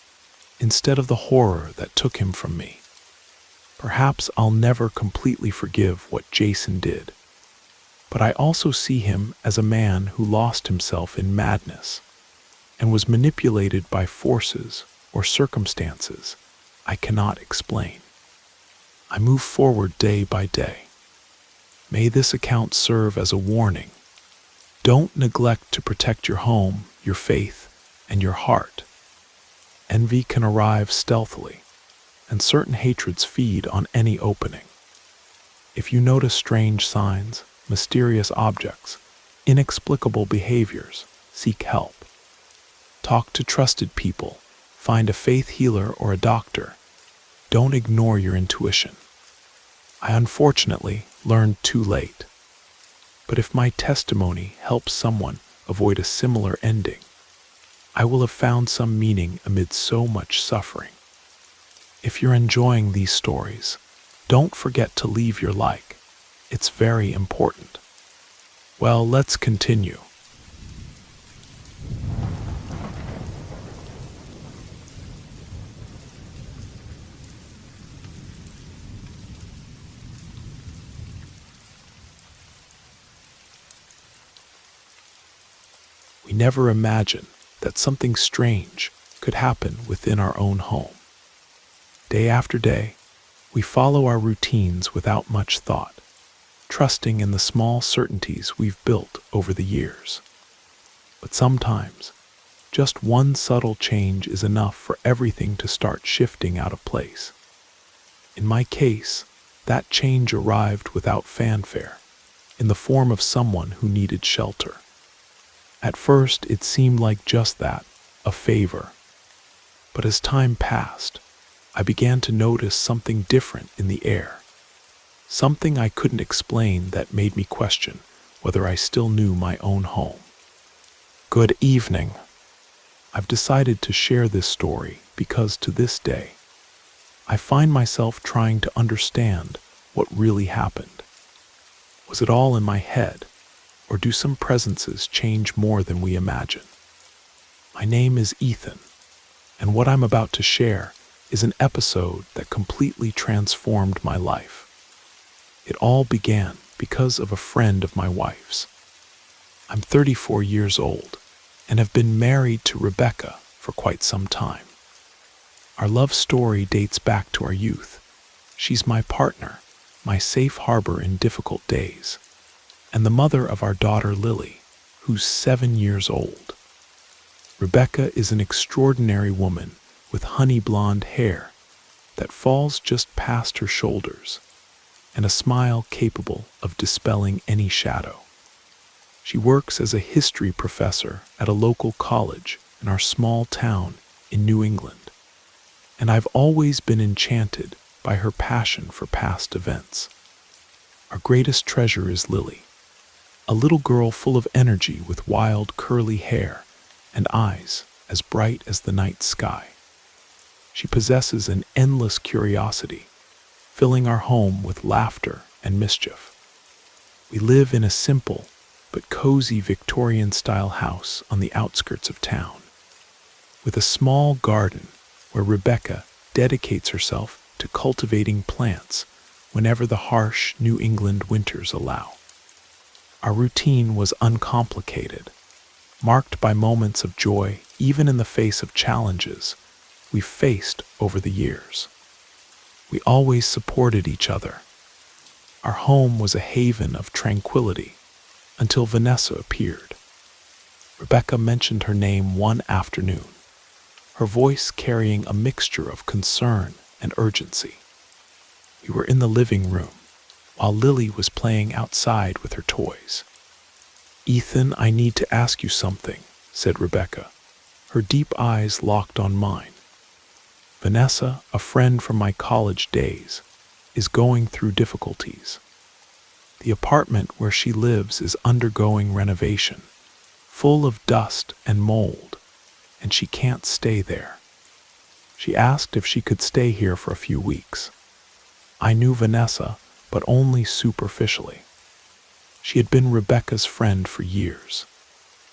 instead of the horror that took him from me. Perhaps I'll never completely forgive what Jason did, but I also see him as a man who lost himself in madness and was manipulated by forces or circumstances I cannot explain. I move forward day by day. May this account serve as a warning. Don't neglect to protect your home, your faith, and your heart. Envy can arrive stealthily, and certain hatreds feed on any opening. If you notice strange signs, mysterious objects, inexplicable behaviors, seek help. Talk to trusted people, find a faith healer or a doctor. Don't ignore your intuition. I unfortunately learned too late. But if my testimony helps someone avoid a similar ending, I will have found some meaning amid so much suffering. If you're enjoying these stories, don't forget to leave your like. It's very important. Well, let's continue. We never imagine that something strange could happen within our own home. Day after day, we follow our routines without much thought, trusting in the small certainties we've built over the years. But sometimes, just one subtle change is enough for everything to start shifting out of place. In my case, that change arrived without fanfare, in the form of someone who needed shelter. At first, it seemed like just that, a favor. But as time passed, I began to notice something different in the air. Something I couldn't explain that made me question whether I still knew my own home. Good evening. I've decided to share this story because to this day, I find myself trying to understand what really happened. Was it all in my head? Or do some presences change more than we imagine? My name is Ethan, and what I'm about to share is an episode that completely transformed my life. It all began because of a friend of my wife's. I'm 34 years old and have been married to Rebecca for quite some time. Our love story dates back to our youth, She's my partner, my safe harbor in difficult days, and the mother of our daughter Lily, who's 7 years old. Rebecca is an extraordinary woman with honey blonde hair that falls just past her shoulders and a smile capable of dispelling any shadow. She works as a history professor at a local college in our small town in New England, and I've always been enchanted by her passion for past events. Our greatest treasure is Lily, a little girl full of energy with wild curly hair and eyes as bright as the night sky. She possesses an endless curiosity, filling our home with laughter and mischief. We live in a simple but cozy Victorian-style house on the outskirts of town, with a small garden where Rebecca dedicates herself to cultivating plants whenever the harsh New England winters allow. Our routine was uncomplicated, marked by moments of joy even in the face of challenges we've faced over the years. We always supported each other. Our home was a haven of tranquility until Vanessa appeared. Rebecca mentioned her name one afternoon, her voice carrying a mixture of concern and urgency. We were in the living room, while Lily was playing outside with her toys. "Ethan, I need to ask you something," said Rebecca, her deep eyes locked on mine. "Vanessa, a friend from my college days, is going through difficulties. The apartment where she lives is undergoing renovation, full of dust and mold, and she can't stay there. She asked if she could stay here for a few weeks." I knew Vanessa, but only superficially. She had been Rebecca's friend for years,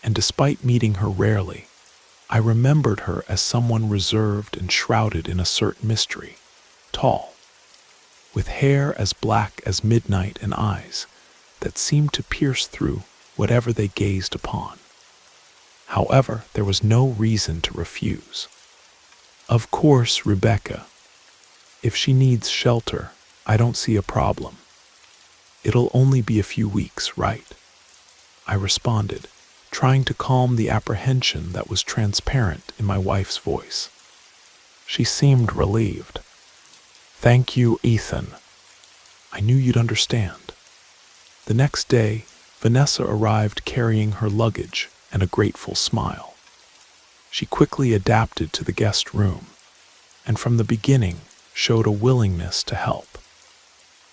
and despite meeting her rarely, I remembered her as someone reserved and shrouded in a certain mystery, tall, with hair as black as midnight and eyes that seemed to pierce through whatever they gazed upon. However, there was no reason to refuse. "Of course, Rebecca. If she needs shelter, I don't see a problem. It'll only be a few weeks, right?" I responded, trying to calm the apprehension that was transparent in my wife's voice. She seemed relieved. "Thank you, Ethan. I knew you'd understand." The next day, Vanessa arrived carrying her luggage and a grateful smile. She quickly adapted to the guest room, and from the beginning showed a willingness to help.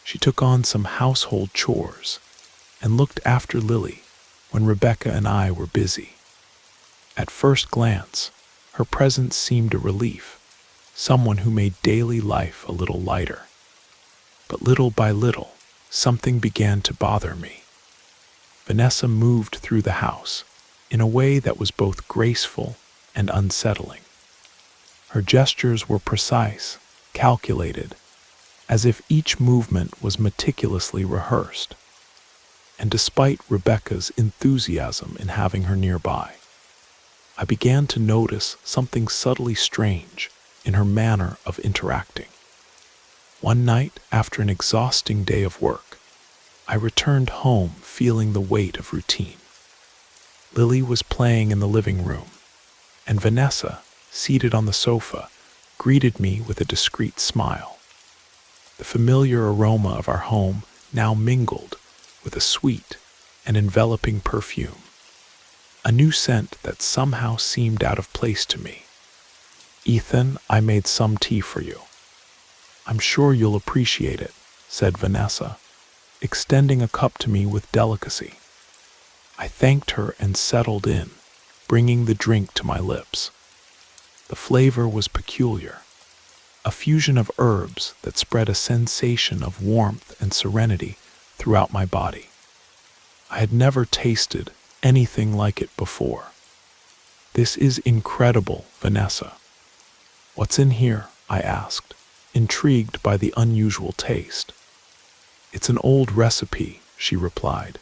She took on some household chores and looked after Lily when Rebecca and I were busy. At first glance, her presence seemed a relief, someone who made daily life a little lighter. But little by little, something began to bother me. Vanessa moved through the house in a way that was both graceful and unsettling. Her gestures were precise, calculated, as if each movement was meticulously rehearsed. And despite Rebecca's enthusiasm in having her nearby, I began to notice something subtly strange in her manner of interacting. One night, after an exhausting day of work, I returned home feeling the weight of routine. Lily was playing in the living room, and Vanessa, seated on the sofa, greeted me with a discreet smile. The familiar aroma of our home now mingled with a sweet and enveloping perfume, a new scent that somehow seemed out of place to me. "Ethan, I made some tea for you. I'm sure you'll appreciate it," said Vanessa, extending a cup to me with delicacy. I thanked her and settled in, bringing the drink to my lips. The flavor was peculiar, a fusion of herbs that spread a sensation of warmth and serenity throughout my body. I had never tasted anything like it before. "This is incredible, Vanessa. What's in here?" I asked, intrigued by the unusual taste. "It's an old recipe," she replied,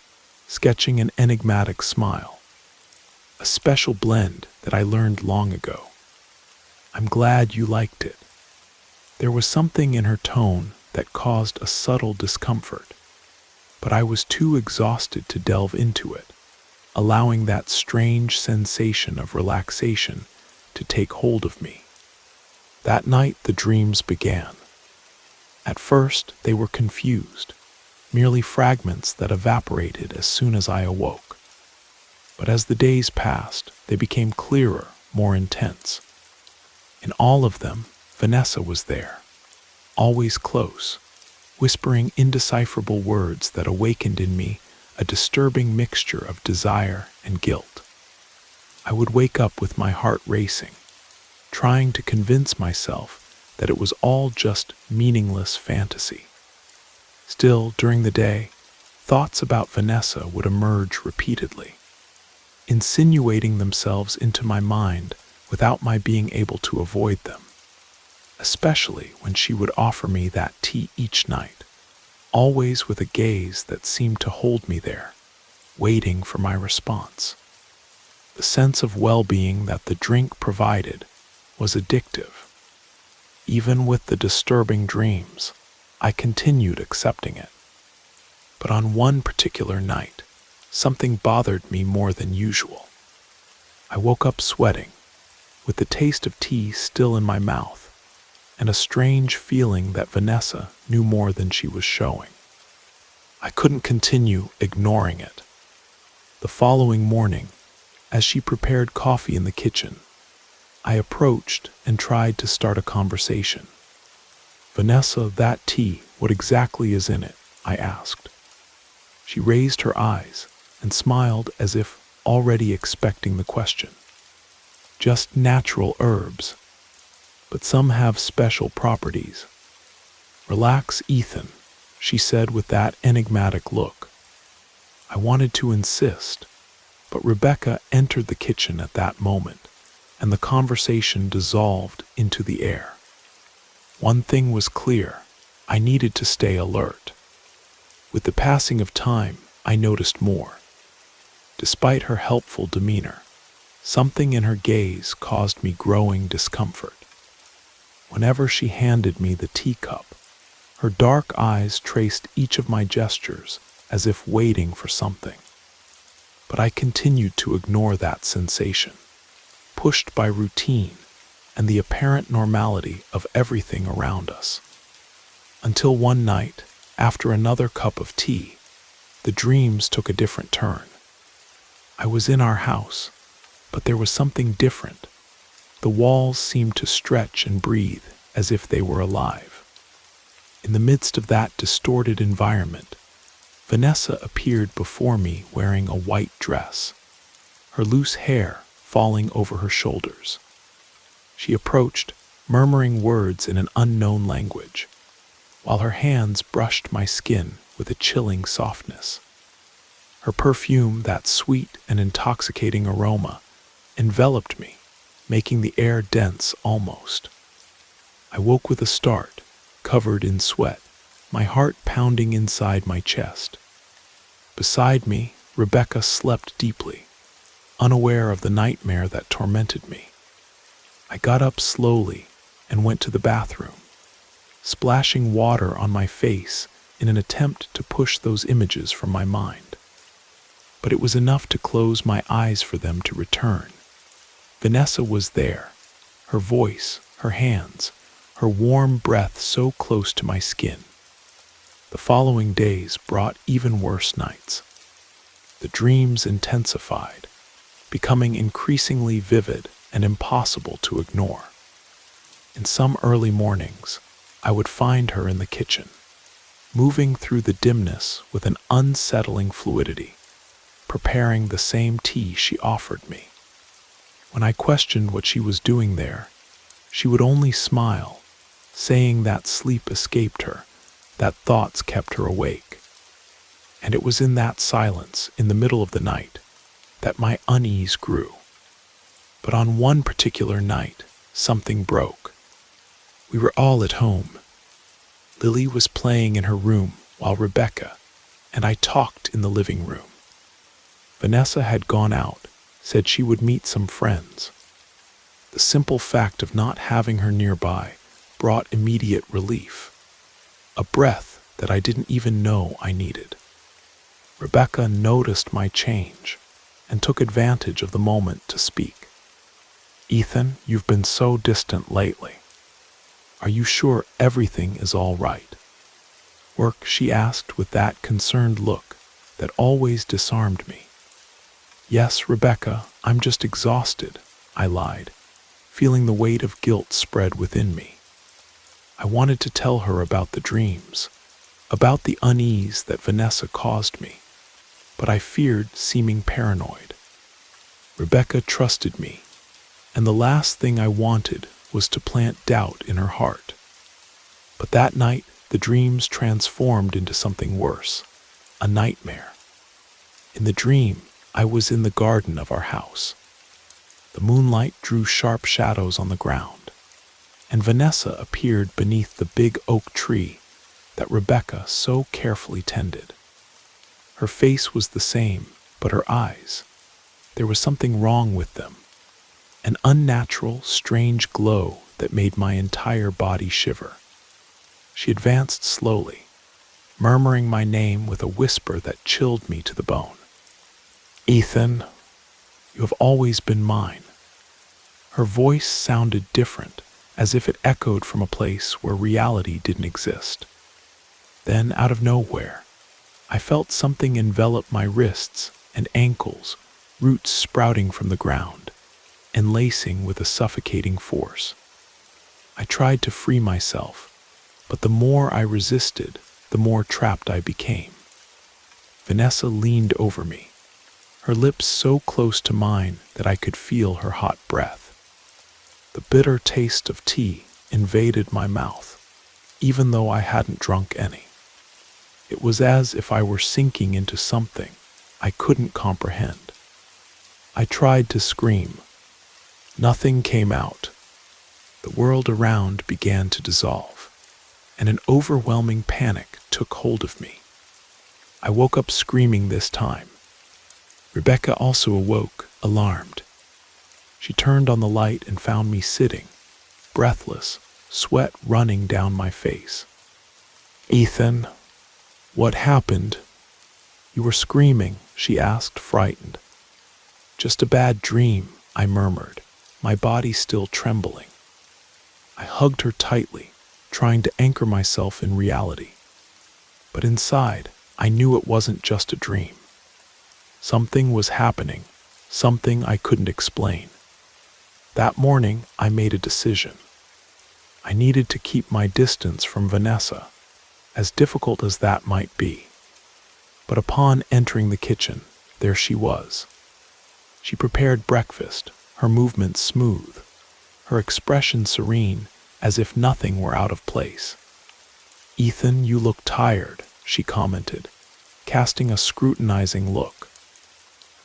sketching an enigmatic smile. "A special blend that I learned long ago. I'm glad you liked it." There was something in her tone that caused a subtle discomfort, but I was too exhausted to delve into it, allowing that strange sensation of relaxation to take hold of me. That night the dreams began. At first they were confused, merely fragments that evaporated as soon as I awoke. But as the days passed, they became clearer, more intense. In all of them, Vanessa was there, always close, whispering indecipherable words that awakened in me a disturbing mixture of desire and guilt. I would wake up with my heart racing, trying to convince myself that it was all just meaningless fantasy. Still, during the day, thoughts about Vanessa would emerge repeatedly, insinuating themselves into my mind without my being able to avoid them, especially when she would offer me that tea each night, always with a gaze that seemed to hold me there, waiting for my response. The sense of well-being that the drink provided was addictive. Even with the disturbing dreams, I continued accepting it. But on one particular night, something bothered me more than usual. I woke up sweating, with the taste of tea still in my mouth, and a strange feeling that Vanessa knew more than she was showing. I couldn't continue ignoring it. The following morning, as she prepared coffee in the kitchen, I approached and tried to start a conversation. "Vanessa, that tea, what exactly is in it?" I asked. She raised her eyes and smiled as if already expecting the question. "Just natural herbs, but some have special properties." "Relax, Ethan," she said with that enigmatic look. I wanted to insist, but Rebecca entered the kitchen at that moment, and the conversation dissolved into the air. One thing was clear: I needed to stay alert. With the passing of time, I noticed more. Despite her helpful demeanor, something in her gaze caused me growing discomfort. Whenever she handed me the teacup, her dark eyes traced each of my gestures as if waiting for something. But I continued to ignore that sensation, pushed by routine and the apparent normality of everything around us. Until one night, after another cup of tea, the dreams took a different turn. I was in our house, but there was something different. The walls seemed to stretch and breathe as if they were alive. In the midst of that distorted environment, Vanessa appeared before me wearing a white dress, her loose hair falling over her shoulders. She approached, murmuring words in an unknown language, while her hands brushed my skin with a chilling softness. Her perfume, that sweet and intoxicating aroma, enveloped me, making the air dense almost. I woke with a start, covered in sweat, my heart pounding inside my chest. Beside me, Rebecca slept deeply, unaware of the nightmare that tormented me. I got up slowly and went to the bathroom, splashing water on my face in an attempt to push those images from my mind. But it was enough to close my eyes for them to return. Vanessa was there, her voice, her hands, her warm breath so close to my skin. The following days brought even worse nights. The dreams intensified, becoming increasingly vivid and impossible to ignore. In some early mornings, I would find her in the kitchen, moving through the dimness with an unsettling fluidity, preparing the same tea she offered me. When I questioned what she was doing there, she would only smile, saying that sleep escaped her, that thoughts kept her awake. And it was in that silence, in the middle of the night, that my unease grew. But on one particular night, something broke. We were all at home. Lily was playing in her room while Rebecca and I talked in the living room. Vanessa had gone out, said she would meet some friends. The simple fact of not having her nearby brought immediate relief. a breath that I didn't even know I needed. Rebecca noticed my change and took advantage of the moment to speak. "Ethan, you've been so distant lately. Are you sure everything is all right?" "Work?" she asked with that concerned look that always disarmed me. "Yes, Rebecca, I'm just exhausted," I lied, feeling the weight of guilt spread within me. I wanted to tell her about the dreams, about the unease that Vanessa caused me, but I feared seeming paranoid. Rebecca trusted me, and the last thing I wanted was to plant doubt in her heart. But that night, the dreams transformed into something worse, a nightmare. In the dream, I was in the garden of our house. The moonlight drew sharp shadows on the ground, and Vanessa appeared beneath the big oak tree that Rebecca so carefully tended. Her face was the same, but her eyes, there was something wrong with them, an unnatural, strange glow that made my entire body shiver. She advanced slowly, murmuring my name with a whisper that chilled me to the bone. "Ethan, you have always been mine." Her voice sounded different, as if it echoed from a place where reality didn't exist. Then, out of nowhere, I felt something envelop my wrists and ankles, roots sprouting from the ground, enlacing with a suffocating force. I tried to free myself, but the more I resisted, the more trapped I became. Vanessa leaned over me, her lips so close to mine that I could feel her hot breath. The bitter taste of tea invaded my mouth, even though I hadn't drunk any. It was as if I were sinking into something I couldn't comprehend. I tried to scream. Nothing came out. The world around began to dissolve, and an overwhelming panic took hold of me. I woke up screaming this time. Rebecca also awoke, alarmed. She turned on the light and found me sitting, breathless, sweat running down my face. "Ethan, what happened? You were screaming," she asked, frightened. "Just a bad dream," I murmured, my body still trembling. I hugged her tightly, trying to anchor myself in reality. But inside, I knew it wasn't just a dream. Something was happening, something I couldn't explain. That morning, I made a decision. I needed to keep my distance from Vanessa, as difficult as that might be. But upon entering the kitchen, there she was. She prepared breakfast, her movements smooth, her expression serene, as if nothing were out of place. "Ethan, you look tired," she commented, casting a scrutinizing look.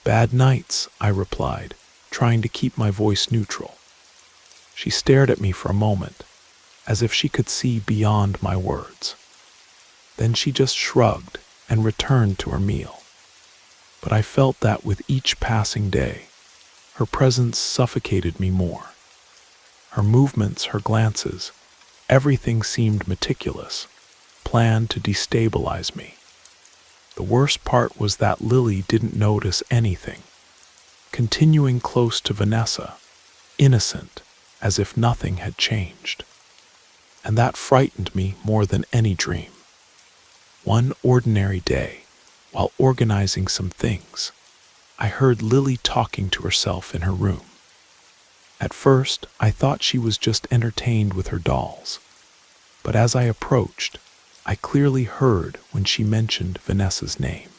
"Bad nights," I replied, trying to keep my voice neutral. She stared at me for a moment, as if she could see beyond my words. Then she just shrugged and returned to her meal. But I felt that with each passing day, her presence suffocated me more. Her movements, her glances, everything seemed meticulous, planned to destabilize me. The worst part was that Lily didn't notice anything, continuing close to Vanessa, innocent, as if nothing had changed. And that frightened me more than any dream. One ordinary day, while organizing some things, I heard Lily talking to herself in her room. At first, I thought she was just entertained with her dolls, but as I approached, I clearly heard when she mentioned Vanessa's name.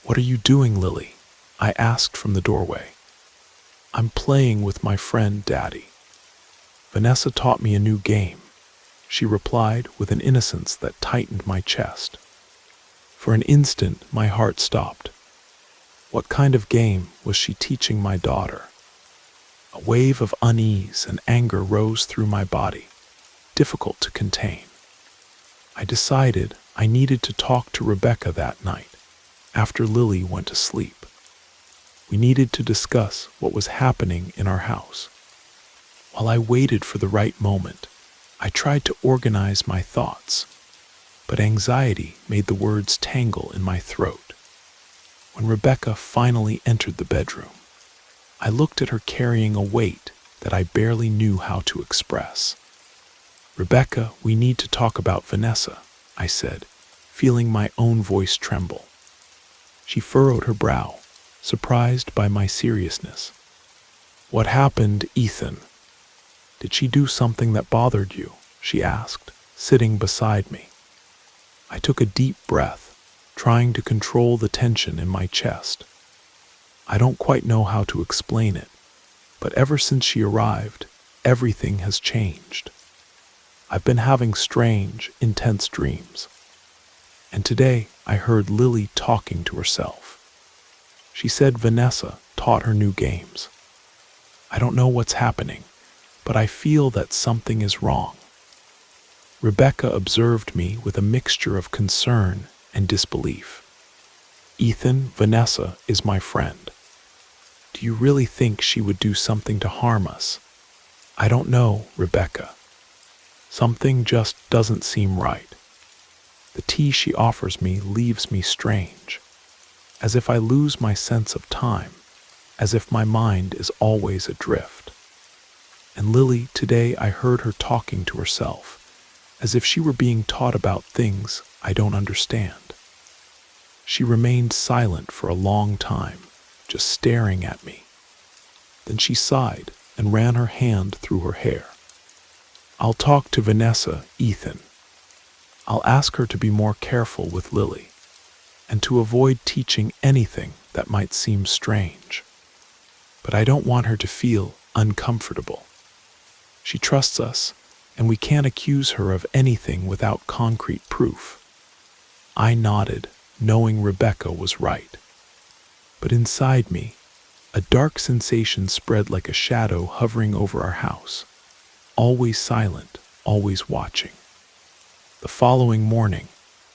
"What are you doing, Lily?" I asked from the doorway. "I'm playing with my friend, Daddy. Vanessa taught me a new game," she replied with an innocence that tightened my chest. For an instant, my heart stopped. What kind of game was she teaching my daughter? A wave of unease and anger rose through my body, difficult to contain. I decided I needed to talk to Rebecca that night, after Lily went to sleep. We needed to discuss what was happening in our house. While I waited for the right moment, I tried to organize my thoughts, but anxiety made the words tangle in my throat. When Rebecca finally entered the bedroom, I looked at her carrying a weight that I barely knew how to express. "Rebecca, we need to talk about Vanessa," I said, feeling my own voice tremble. She furrowed her brow, surprised by my seriousness. "What happened, Ethan? Did she do something that bothered you?" she asked, sitting beside me. I took a deep breath, trying to control the tension in my chest. I don't quite know how to explain it, but ever since she arrived, everything has changed. I've been having strange, intense dreams. And today I heard Lily talking to herself. She said Vanessa taught her new games. I don't know what's happening, but I feel that something is wrong. Rebecca observed me with a mixture of concern and disbelief. "Ethan, Vanessa is my friend. Do you really think she would do something to harm us?" "I don't know, Rebecca. Something just doesn't seem right. The tea she offers me leaves me strange, as if I lose my sense of time, as if my mind is always adrift. And Lily, today I heard her talking to herself, as if she were being taught about things I don't understand." She remained silent for a long time, just staring at me. Then she sighed and ran her hand through her hair. "I'll talk to Vanessa, Ethan. I'll ask her to be more careful with Lily, and to avoid teaching anything that might seem strange. But I don't want her to feel uncomfortable. She trusts us, and we can't accuse her of anything without concrete proof." I nodded, knowing Rebecca was right. But inside me, a dark sensation spread like a shadow hovering over our house, always silent, always watching. The following morning,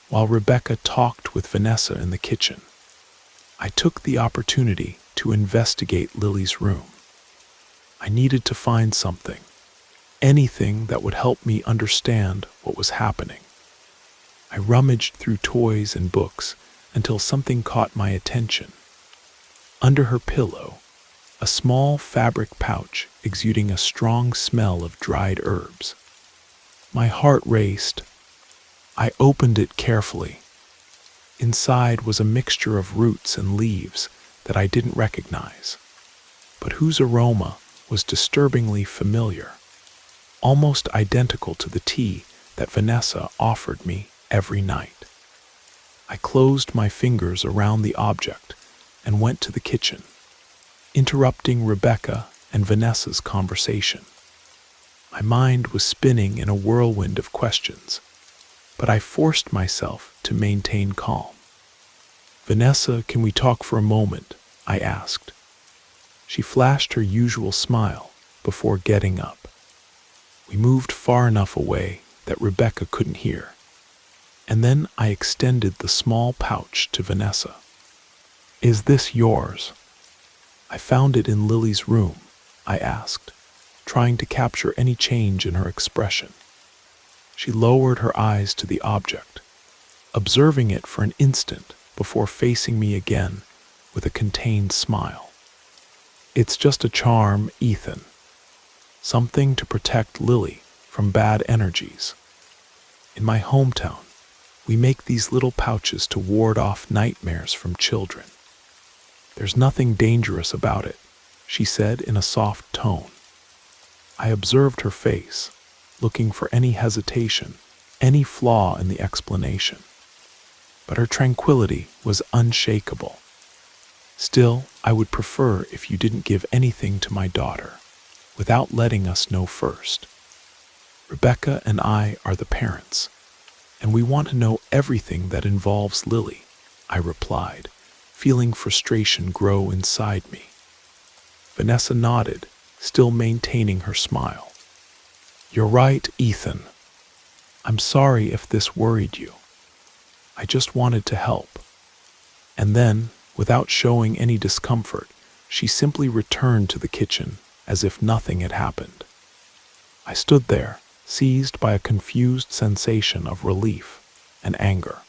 while Rebecca talked with Vanessa in the kitchen, I took the opportunity to investigate Lily's room. I needed to find something, anything that would help me understand what was happening. I rummaged through toys and books until something caught my attention. Under her pillow, a small fabric pouch exuding a strong smell of dried herbs. My heart raced. I opened it carefully. Inside was a mixture of roots and leaves that I didn't recognize, but whose aroma was disturbingly familiar, almost identical to the tea that Vanessa offered me every night. I closed my fingers around the object and went to the kitchen, interrupting Rebecca and Vanessa's conversation. My mind was spinning in a whirlwind of questions, but I forced myself to maintain calm. "Vanessa, can we talk for a moment?" I asked. She flashed her usual smile before getting up. We moved far enough away that Rebecca couldn't hear, and then I extended the small pouch to Vanessa. "Is this yours?" "I found it in Lily's room," I asked, trying to capture any change in her expression. She lowered her eyes to the object, observing it for an instant before facing me again with a contained smile. "It's just a charm, Ethan. Something to protect Lily from bad energies. In my hometown, we make these little pouches to ward off nightmares from children. There's nothing dangerous about it," she said in a soft tone. I observed her face, looking for any hesitation, any flaw in the explanation. But her tranquility was unshakable. "Still, I would prefer if you didn't give anything to my daughter, without letting us know first. Rebecca and I are the parents, and we want to know everything that involves Lily," I replied, feeling frustration grow inside me. Vanessa nodded, still maintaining her smile. "You're right, Ethan. I'm sorry if this worried you. I just wanted to help." And then, without showing any discomfort, she simply returned to the kitchen as if nothing had happened. I stood there, seized by a confused sensation of relief and anger.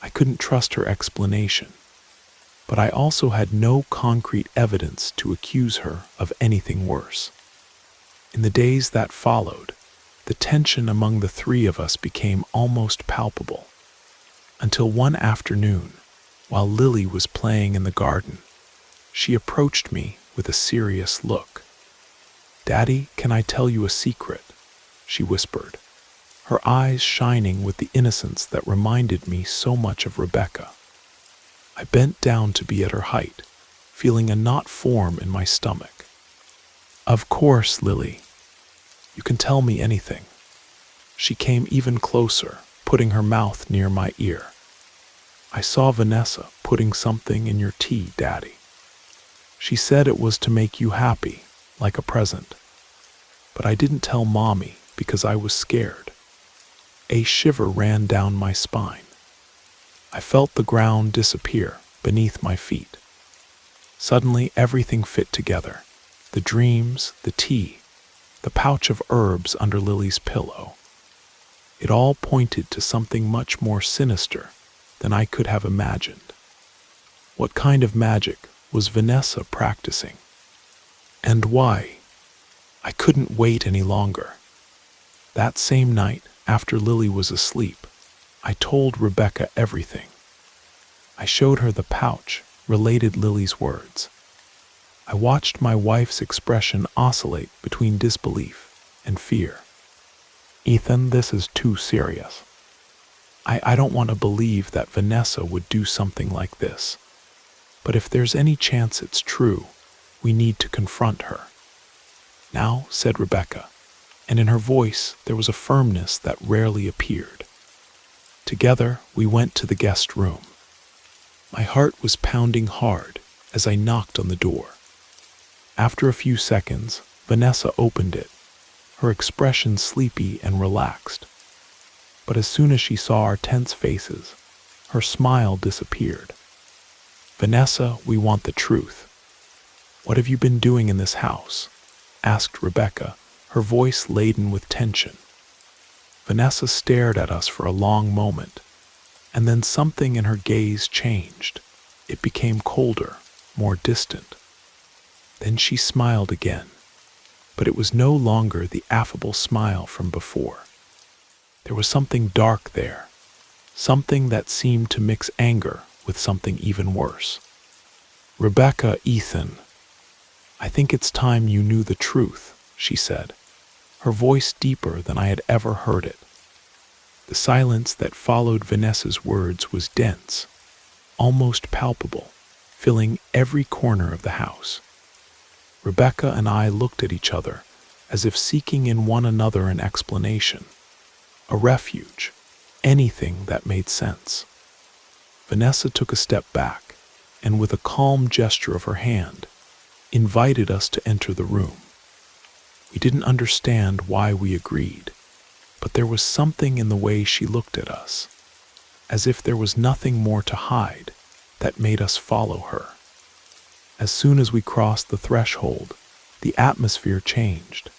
I couldn't trust her explanation, but I also had no concrete evidence to accuse her of anything worse. In the days that followed, the tension among the three of us became almost palpable, until one afternoon, while Lily was playing in the garden, she approached me with a serious look. "Daddy, can I tell you a secret?" she whispered, her eyes shining with the innocence that reminded me so much of Rebecca. I bent down to be at her height, feeling a knot form in my stomach. "Of course, Lily. You can tell me anything." She came even closer, putting her mouth near my ear. "I saw Vanessa putting something in your tea, Daddy. She said it was to make you happy, like a present. But I didn't tell Mommy because I was scared." A shiver ran down my spine. I felt the ground disappear beneath my feet. Suddenly, everything fit together. The dreams, the tea, the pouch of herbs under Lily's pillow. It all pointed to something much more sinister than I could have imagined. What kind of magic was Vanessa practicing? And why? I couldn't wait any longer. That same night, after Lily was asleep, I told Rebecca everything. I showed her the pouch, related Lily's words. I watched my wife's expression oscillate between disbelief and fear. "Ethan, this is too serious. I don't want to believe that Vanessa would do something like this. But if there's any chance it's true, we need to confront her." "Now," said Rebecca, and in her voice there was a firmness that rarely appeared. Together, we went to the guest room. My heart was pounding hard as I knocked on the door. After a few seconds, Vanessa opened it, her expression sleepy and relaxed. But as soon as she saw our tense faces, her smile disappeared. "Vanessa, we want the truth. What have you been doing in this house?" asked Rebecca, her voice laden with tension. Vanessa stared at us for a long moment, and then something in her gaze changed. It became colder, more distant. Then she smiled again, but it was no longer the affable smile from before. There was something dark there, something that seemed to mix anger with something even worse. "Rebecca, Ethan, I think it's time you knew the truth," she said, her voice deeper than I had ever heard it. The silence that followed Vanessa's words was dense, almost palpable, filling every corner of the house. Rebecca and I looked at each other as if seeking in one another an explanation, a refuge, anything that made sense. Vanessa took a step back and, with a calm gesture of her hand, invited us to enter the room. We didn't understand why we agreed, but there was something in the way she looked at us, as if there was nothing more to hide, that made us follow her. As soon as we crossed the threshold, the atmosphere changed.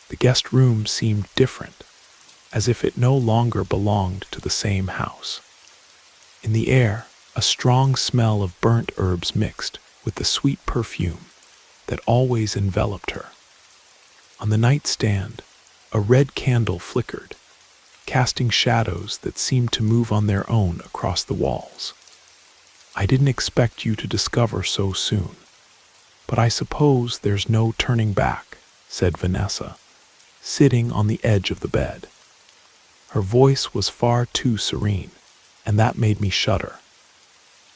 The guest room seemed different, as if it no longer belonged to the same house. In the air, a strong smell of burnt herbs mixed with the sweet perfume that always enveloped her. On the nightstand, a red candle flickered, casting shadows that seemed to move on their own across the walls. "I didn't expect you to discover so soon, but I suppose there's no turning back," said Vanessa, sitting on the edge of the bed. Her voice was far too serene, and that made me shudder.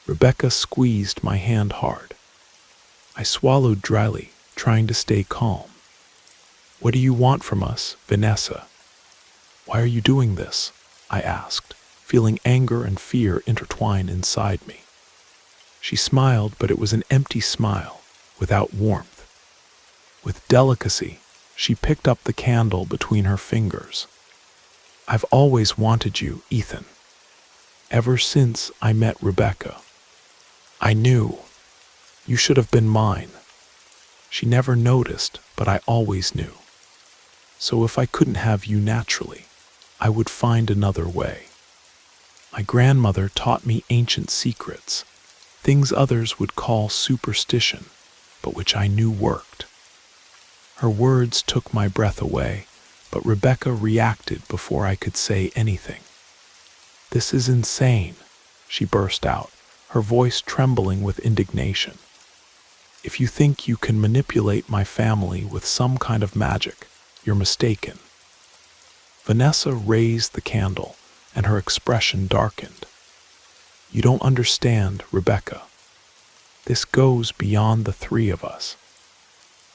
Rebecca squeezed my hand hard. I swallowed dryly, trying to stay calm. "What do you want from us, Vanessa? Why are you doing this?" I asked, feeling anger and fear intertwine inside me. She smiled, but it was an empty smile, without warmth. With delicacy, she picked up the candle between her fingers. "I've always wanted you, Ethan. Ever since I met Rebecca. I knew. You should have been mine. She never noticed, but I always knew. So if I couldn't have you naturally, I would find another way." My grandmother taught me ancient secrets, things others would call superstition, but which I knew worked. Her words took my breath away, but Rebecca reacted before I could say anything. "This is insane," she burst out, her voice trembling with indignation. "If you think you can manipulate my family with some kind of magic, you're mistaken." Vanessa raised the candle, and her expression darkened. "You don't understand, Rebecca. This goes beyond the three of us.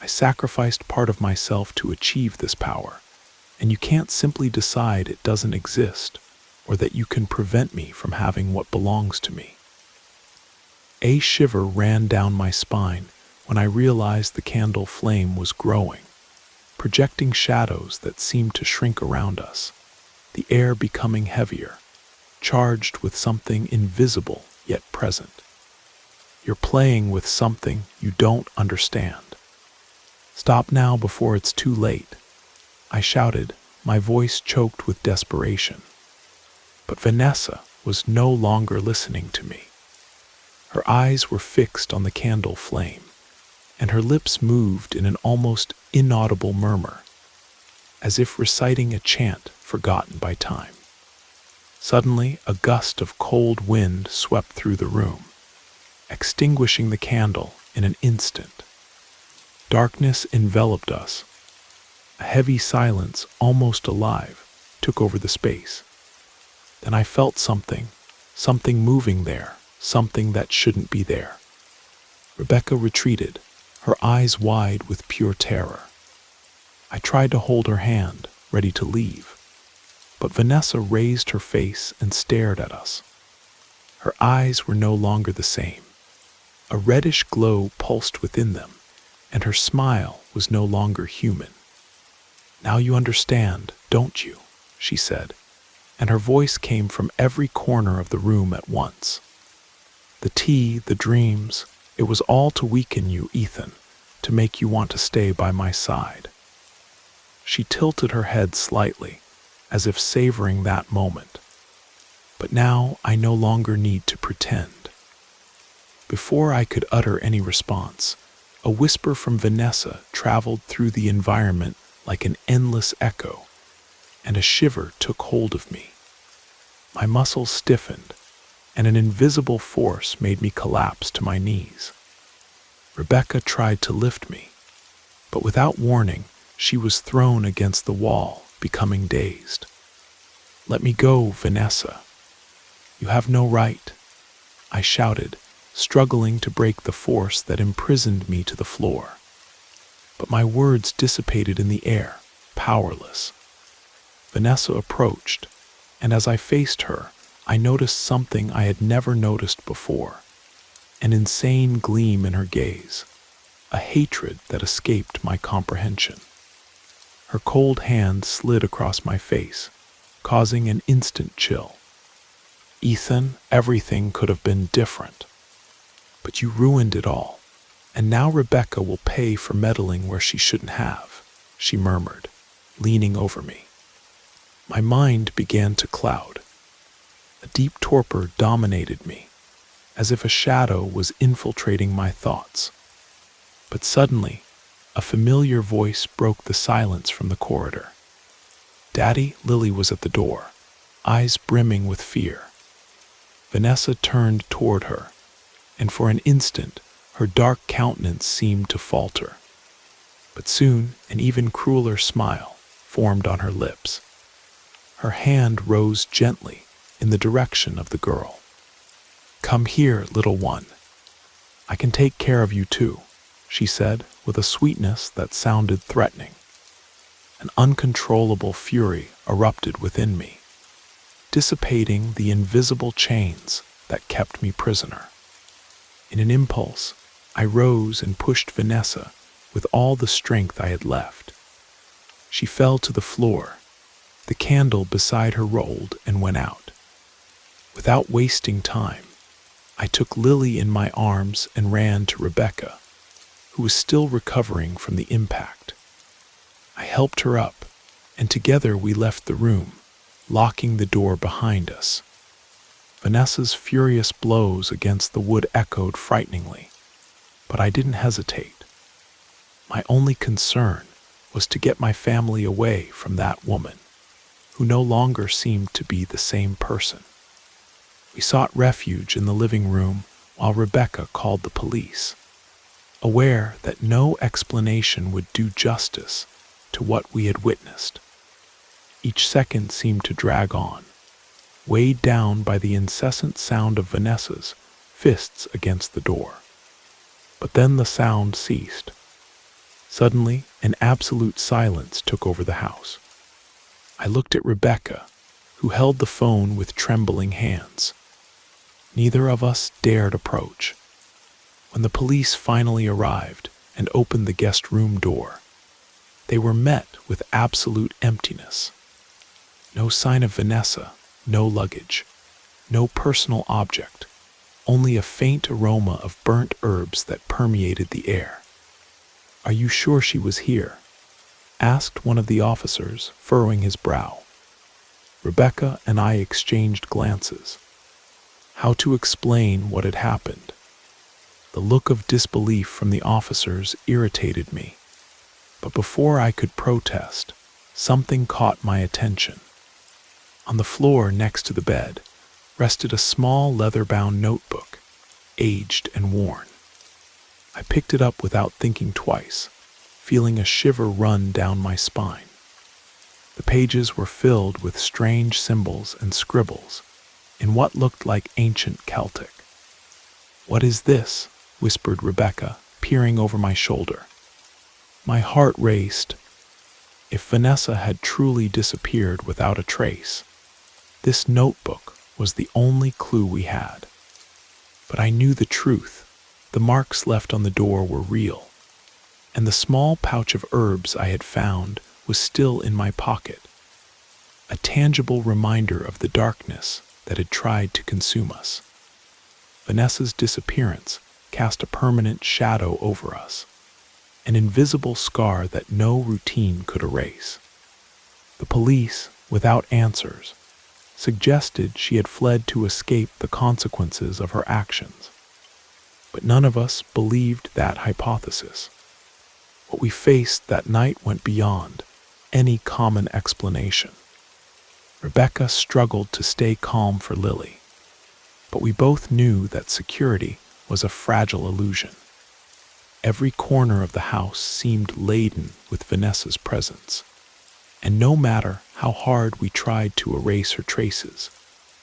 I sacrificed part of myself to achieve this power, and you can't simply decide it doesn't exist, or that you can prevent me from having what belongs to me." A shiver ran down my spine when I realized the candle flame was growing, projecting shadows that seemed to shrink around us, the air becoming heavier, charged with something invisible yet present. "You're playing with something you don't understand. Stop now before it's too late," I shouted, my voice choked with desperation. But Vanessa was no longer listening to me. Her eyes were fixed on the candle flame, and her lips moved in an almost inaudible murmur, as if reciting a chant forgotten by time. Suddenly, a gust of cold wind swept through the room, extinguishing the candle in an instant. Darkness enveloped us. A heavy silence, almost alive, took over the space. Then I felt something moving there, something that shouldn't be there. Rebecca retreated, her eyes wide with pure terror. I tried to hold her hand, ready to leave, but Vanessa raised her face and stared at us. Her eyes were no longer the same. A reddish glow pulsed within them, and her smile was no longer human. "Now you understand, don't you?" she said, and her voice came from every corner of the room at once. "The tea, the dreams, it was all to weaken you, Ethan, to make you want to stay by my side." She tilted her head slightly, as if savoring that moment. "But now I no longer need to pretend." Before I could utter any response, a whisper from Vanessa traveled through the environment like an endless echo, and a shiver took hold of me. My muscles stiffened, and an invisible force made me collapse to my knees. Rebecca tried to lift me, but without warning, she was thrown against the wall, becoming dazed. "Let me go, Vanessa. You have no right," I shouted, struggling to break the force that imprisoned me to the floor. But my words dissipated in the air, powerless. Vanessa approached, and as I faced her, I noticed something I had never noticed before. An insane gleam in her gaze, a hatred that escaped my comprehension. Her cold hand slid across my face, causing an instant chill. "Ethan, everything could have been different. But you ruined it all, and now Rebecca will pay for meddling where she shouldn't have," she murmured, leaning over me. My mind began to cloud. A deep torpor dominated me, as if a shadow was infiltrating my thoughts. But suddenly, a familiar voice broke the silence from the corridor. "Daddy," Lily was at the door, eyes brimming with fear. Vanessa turned toward her, and for an instant, her dark countenance seemed to falter. But soon, an even crueler smile formed on her lips. Her hand rose gently in the direction of the girl. "Come here, little one. I can take care of you too," she said with a sweetness that sounded threatening. An uncontrollable fury erupted within me, dissipating the invisible chains that kept me prisoner. In an impulse, I rose and pushed Vanessa with all the strength I had left. She fell to the floor. The candle beside her rolled and went out. Without wasting time, I took Lily in my arms and ran to Rebecca, who was still recovering from the impact. I helped her up, and together we left the room, locking the door behind us. Vanessa's furious blows against the wood echoed frighteningly, but I didn't hesitate. My only concern was to get my family away from that woman, who no longer seemed to be the same person. We sought refuge in the living room while Rebecca called the police, aware that no explanation would do justice to what we had witnessed. Each second seemed to drag on, weighed down by the incessant sound of Vanessa's fists against the door. But then the sound ceased. Suddenly, an absolute silence took over the house. I looked at Rebecca, who held the phone with trembling hands. Neither of us dared approach. When the police finally arrived and opened the guest room door, they were met with absolute emptiness. No sign of Vanessa, no luggage, no personal object, only a faint aroma of burnt herbs that permeated the air. "Are you sure she was here?" asked one of the officers, furrowing his brow. Rebecca and I exchanged glances. How to explain what had happened? The look of disbelief from the officers irritated me, but before I could protest, something caught my attention. On the floor next to the bed rested a small leather-bound notebook, aged and worn. I picked it up without thinking twice, feeling a shiver run down my spine. The pages were filled with strange symbols and scribbles in what looked like ancient Celtic. "What is this?" whispered Rebecca, peering over my shoulder. My heart raced. If Vanessa had truly disappeared without a trace, this notebook was the only clue we had. But I knew the truth. The marks left on the door were real, and the small pouch of herbs I had found was still in my pocket, a tangible reminder of the darkness that had tried to consume us. Vanessa's disappearance cast a permanent shadow over us, an invisible scar that no routine could erase. The police, without answers, suggested she had fled to escape the consequences of her actions. But none of us believed that hypothesis. What we faced that night went beyond any common explanation. Rebecca struggled to stay calm for Lily, but we both knew that security was a fragile illusion. Every corner of the house seemed laden with Vanessa's presence, and no matter how hard we tried to erase her traces,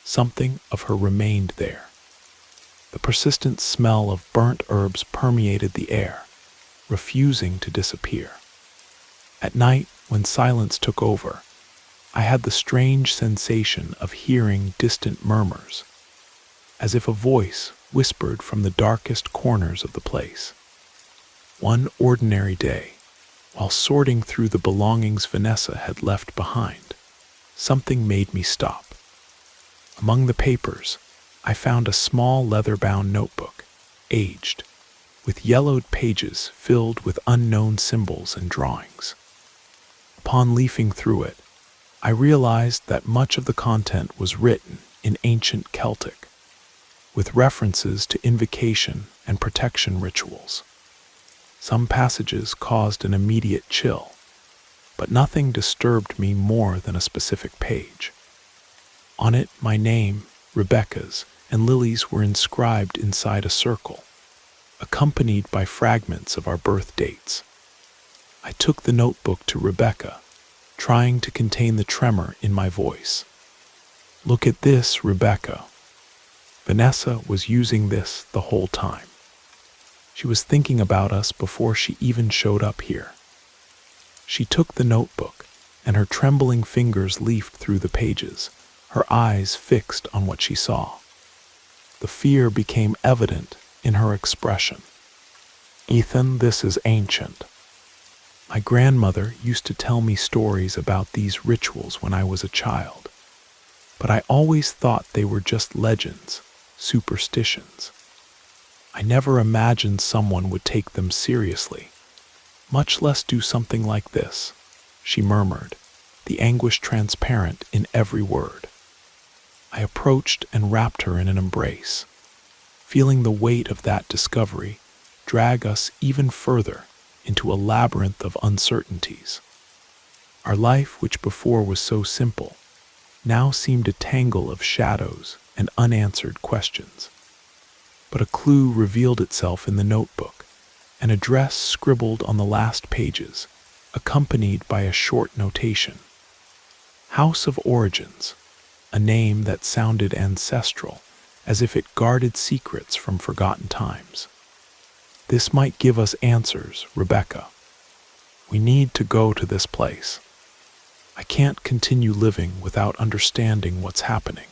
something of her remained there. The persistent smell of burnt herbs permeated the air, refusing to disappear. At night, when silence took over, I had the strange sensation of hearing distant murmurs, as if a voice whispered from the darkest corners of the place. One ordinary day, while sorting through the belongings Vanessa had left behind, something made me stop. Among the papers, I found a small leather-bound notebook, aged, with yellowed pages filled with unknown symbols and drawings. Upon leafing through it, I realized that much of the content was written in ancient Celtic, with references to invocation and protection rituals. Some passages caused an immediate chill, but nothing disturbed me more than a specific page. On it, my name, Rebecca's, and Lily's were inscribed inside a circle, accompanied by fragments of our birth dates. I took the notebook to Rebecca, trying to contain the tremor in my voice. "Look at this, Rebecca." Vanessa was using this the whole time. She was thinking about us before she even showed up here. She took the notebook, and her trembling fingers leafed through the pages, her eyes fixed on what she saw. The fear became evident in her expression. "Ethan, this is ancient. My grandmother used to tell me stories about these rituals when I was a child, but I always thought they were just legends, superstitions. I never imagined someone would take them seriously, much less do something like this," she murmured, the anguish transparent in every word. I approached and wrapped her in an embrace, feeling the weight of that discovery drag us even further into a labyrinth of uncertainties. Our life, which before was so simple, now seemed a tangle of shadows and unanswered questions. But a clue revealed itself in the notebook, an address scribbled on the last pages, accompanied by a short notation. House of Origins, a name that sounded ancestral, as if it guarded secrets from forgotten times. This might give us answers, Rebecca. We need to go to this place. I can't continue living without understanding what's happening,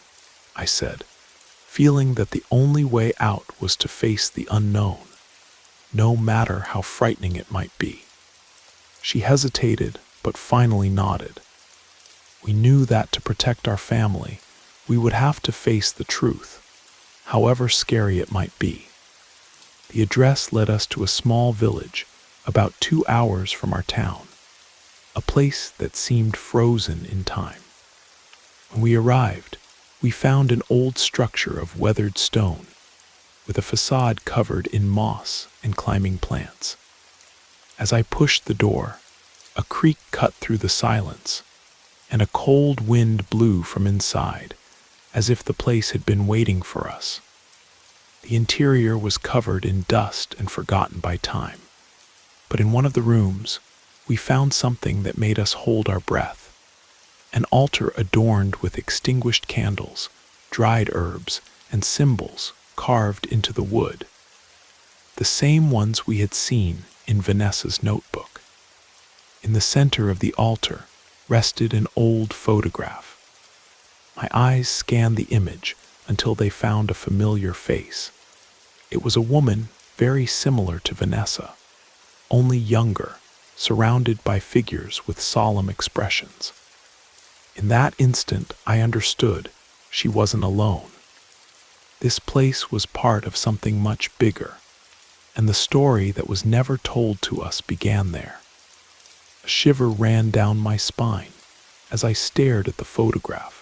I said, feeling that the only way out was to face the unknown, no matter how frightening it might be. She hesitated, but finally nodded. We knew that to protect our family, we would have to face the truth, however scary it might be. The address led us to a small village, about 2 hours from our town, a place that seemed frozen in time. When we arrived, we found an old structure of weathered stone, with a facade covered in moss and climbing plants. As I pushed the door, a creak cut through the silence, and a cold wind blew from inside, as if the place had been waiting for us. The interior was covered in dust and forgotten by time, but in one of the rooms, we found something that made us hold our breath. An altar adorned with extinguished candles, dried herbs, and symbols carved into the wood. The same ones we had seen in Vanessa's notebook. In the center of the altar rested an old photograph. My eyes scanned the image until they found a familiar face. It was a woman very similar to Vanessa, only younger, surrounded by figures with solemn expressions. In that instant, I understood she wasn't alone. This place was part of something much bigger, and the story that was never told to us began there. A shiver ran down my spine as I stared at the photograph.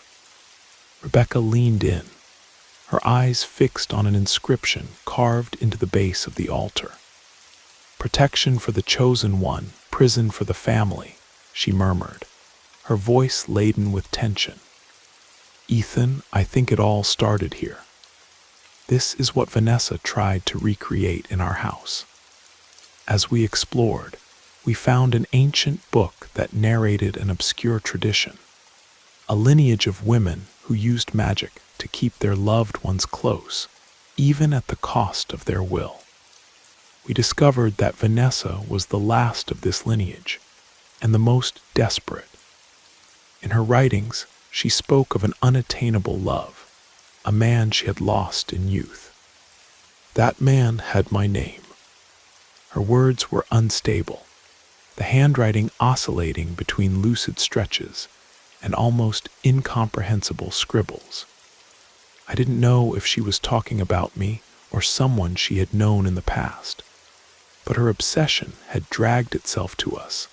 Rebecca leaned in, her eyes fixed on an inscription carved into the base of the altar. "Protection for the chosen one, prison for the family," she murmured, her voice laden with tension. "Ethan, I think it all started here. This is what Vanessa tried to recreate in our house." As we explored, we found an ancient book that narrated an obscure tradition, a lineage of women who used magic to keep their loved ones close, even at the cost of their will. We discovered that Vanessa was the last of this lineage, and the most desperate. In her writings, she spoke of an unattainable love, a man she had lost in youth. That man had my name. Her words were unstable, the handwriting oscillating between lucid stretches and almost incomprehensible scribbles. I didn't know if she was talking about me or someone she had known in the past, but her obsession had dragged itself to us,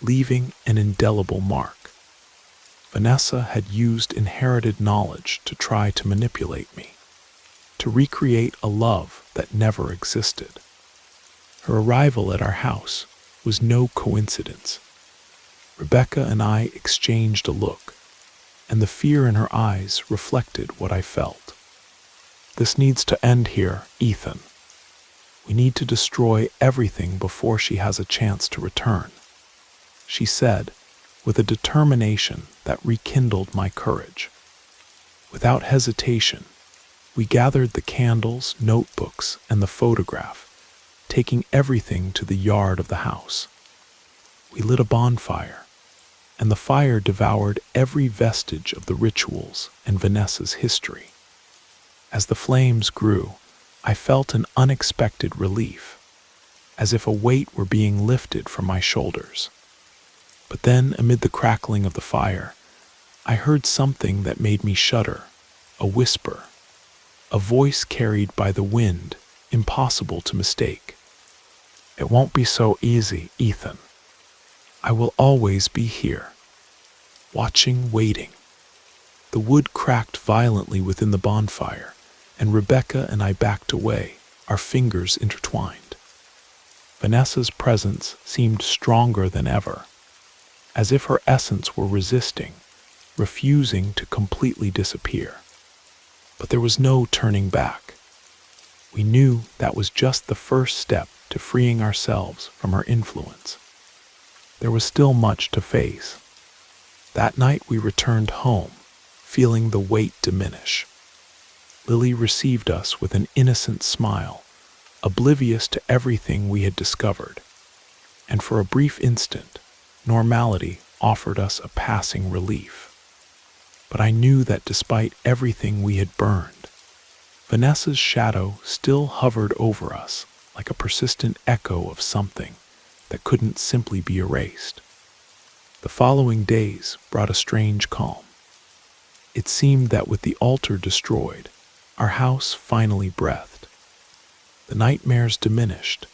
leaving an indelible mark. Vanessa had used inherited knowledge to try to manipulate me, to recreate a love that never existed. Her arrival at our house was no coincidence. Rebecca and I exchanged a look, and the fear in her eyes reflected what I felt. "This needs to end here, Ethan. We need to destroy everything before she has a chance to return," she said, with a determination that rekindled my courage. Without hesitation, we gathered the candles, notebooks, and the photograph, taking everything to the yard of the house. We lit a bonfire, and the fire devoured every vestige of the rituals and Vanessa's history. As the flames grew, I felt an unexpected relief, as if a weight were being lifted from my shoulders. But then, amid the crackling of the fire, I heard something that made me shudder, a whisper, a voice carried by the wind, impossible to mistake. "It won't be so easy, Ethan. I will always be here, watching, waiting. The wood cracked violently within the bonfire, and Rebecca and I backed away, our fingers intertwined. Vanessa's presence seemed stronger than ever, as if her essence were resisting, refusing to completely disappear. But there was no turning back. We knew that was just the first step to freeing ourselves from her influence. There was still much to face. That night we returned home, feeling the weight diminish. Lily received us with an innocent smile, oblivious to everything we had discovered. And for a brief instant, normality offered us a passing relief. But I knew that despite everything we had burned, Vanessa's shadow still hovered over us like a persistent echo of something that couldn't simply be erased. The following days brought a strange calm. It seemed that with the altar destroyed, our house finally breathed. The nightmares diminished,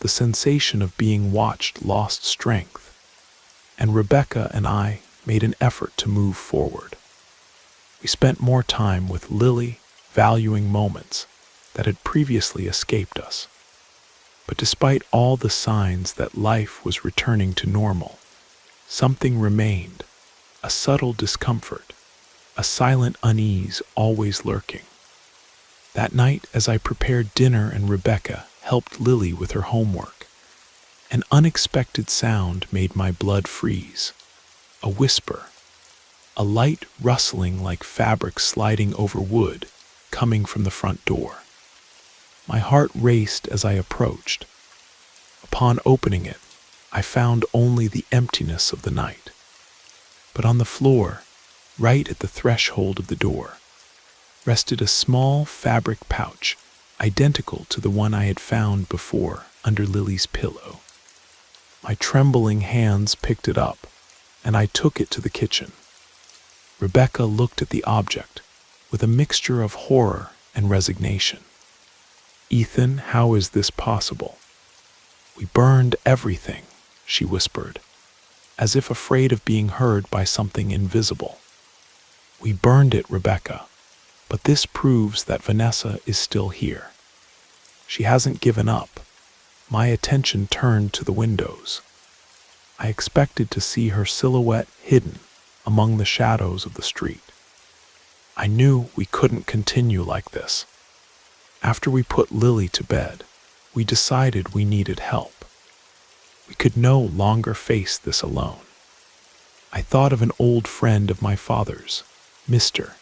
the sensation of being watched lost strength, and Rebecca and I made an effort to move forward. We spent more time with Lily, valuing moments that had previously escaped us. But despite all the signs that life was returning to normal, something remained, a subtle discomfort, a silent unease always lurking. That night, as I prepared dinner and Rebecca helped Lily with her homework, an unexpected sound made my blood freeze. A whisper, a light rustling like fabric sliding over wood, coming from the front door. My heart raced as I approached. Upon opening it, I found only the emptiness of the night. But on the floor, right at the threshold of the door, rested a small fabric pouch, identical to the one I had found before under Lily's pillow. My trembling hands picked it up, and I took it to the kitchen. Rebecca looked at the object with a mixture of horror and resignation. "Ethan, how is this possible?" "We burned everything," she whispered, as if afraid of being heard by something invisible. "We burned it, Rebecca, but this proves that Vanessa is still here. She hasn't given up." My attention turned to the windows. I expected to see her silhouette hidden among the shadows of the street. I knew we couldn't continue like this. After we put Lily to bed, we decided we needed help. We could no longer face this alone. I thought of an old friend of my father's, Mr.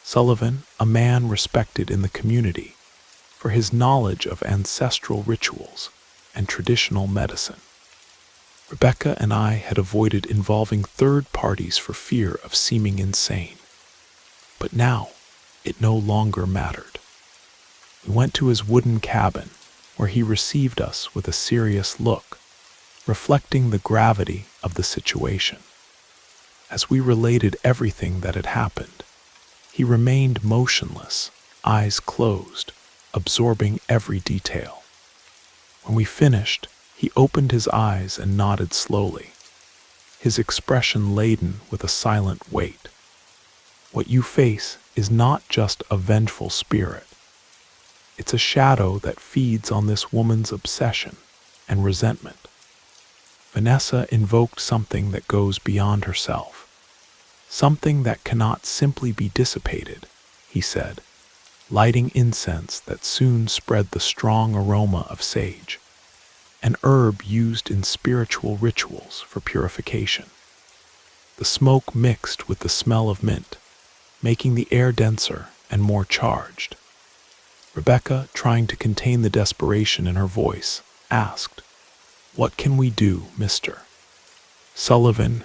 Sullivan, a man respected in the community for his knowledge of ancestral rituals and traditional medicine. Rebecca and I had avoided involving third parties for fear of seeming insane. But now, it no longer mattered. We went to his wooden cabin, where he received us with a serious look, reflecting the gravity of the situation. As we related everything that had happened, he remained motionless, eyes closed, absorbing every detail. When we finished, he opened his eyes and nodded slowly, his expression laden with a silent weight. "What you face is not just a vengeful spirit. It's a shadow that feeds on this woman's obsession and resentment. Vanessa invoked something that goes beyond herself, something that cannot simply be dissipated," he said, lighting incense that soon spread the strong aroma of sage, an herb used in spiritual rituals for purification. The smoke mixed with the smell of mint, making the air denser and more charged. Rebecca, trying to contain the desperation in her voice, asked, "What can we do, Mr. Sullivan?